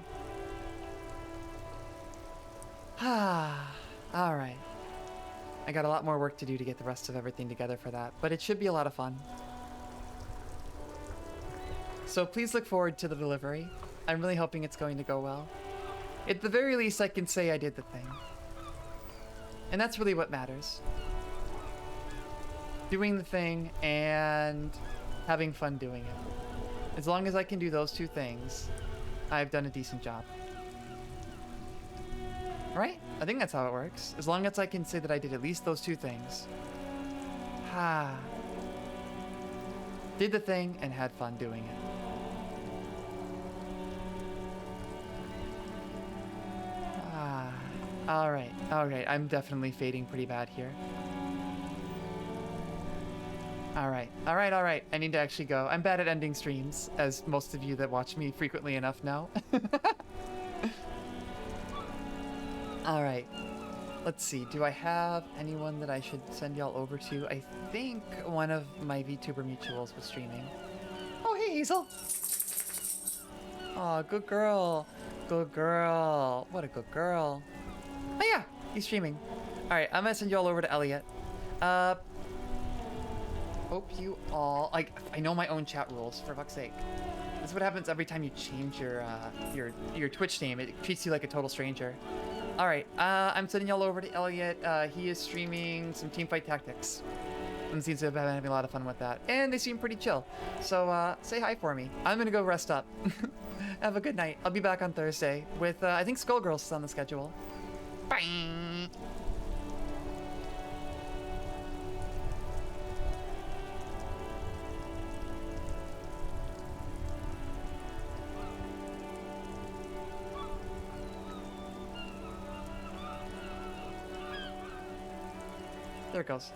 All right. I got a lot more work to do to get the rest of everything together for that, but it should be a lot of fun. So please look forward to the delivery. I'm really hoping it's going to go well. At the very least, I can say I did the thing. And that's really what matters. Doing the thing and having fun doing it. As long as I can do those two things, I've done a decent job. Right? I think that's how it works. As long as I can say that I did at least those two things. Did the thing and had fun doing it. Alright. I'm definitely fading pretty bad here. All right. All right. All right. I need to actually go. I'm bad at ending streams, as most of you that watch me frequently enough know. All right. Let's see. Do I have anyone that I should send y'all over to? I think one of my VTuber mutuals was streaming. Oh, hey, Hazel. Oh, good girl. Good girl. What a good girl. Oh, yeah. He's streaming. All right. I'm going to send y'all over to Elliot. Hope you all... Like, I know my own chat rules, for fuck's sake. This is what happens every time you change your Twitch name. It treats you like a total stranger. All right, I'm sending y'all over to Elliot. He is streaming some Teamfight Tactics. And seems to have been having a lot of fun with that. And they seem pretty chill. So say hi for me. I'm gonna go rest up. Have a good night. I'll be back on Thursday with, I think Skullgirls is on the schedule. Bye! There it goes.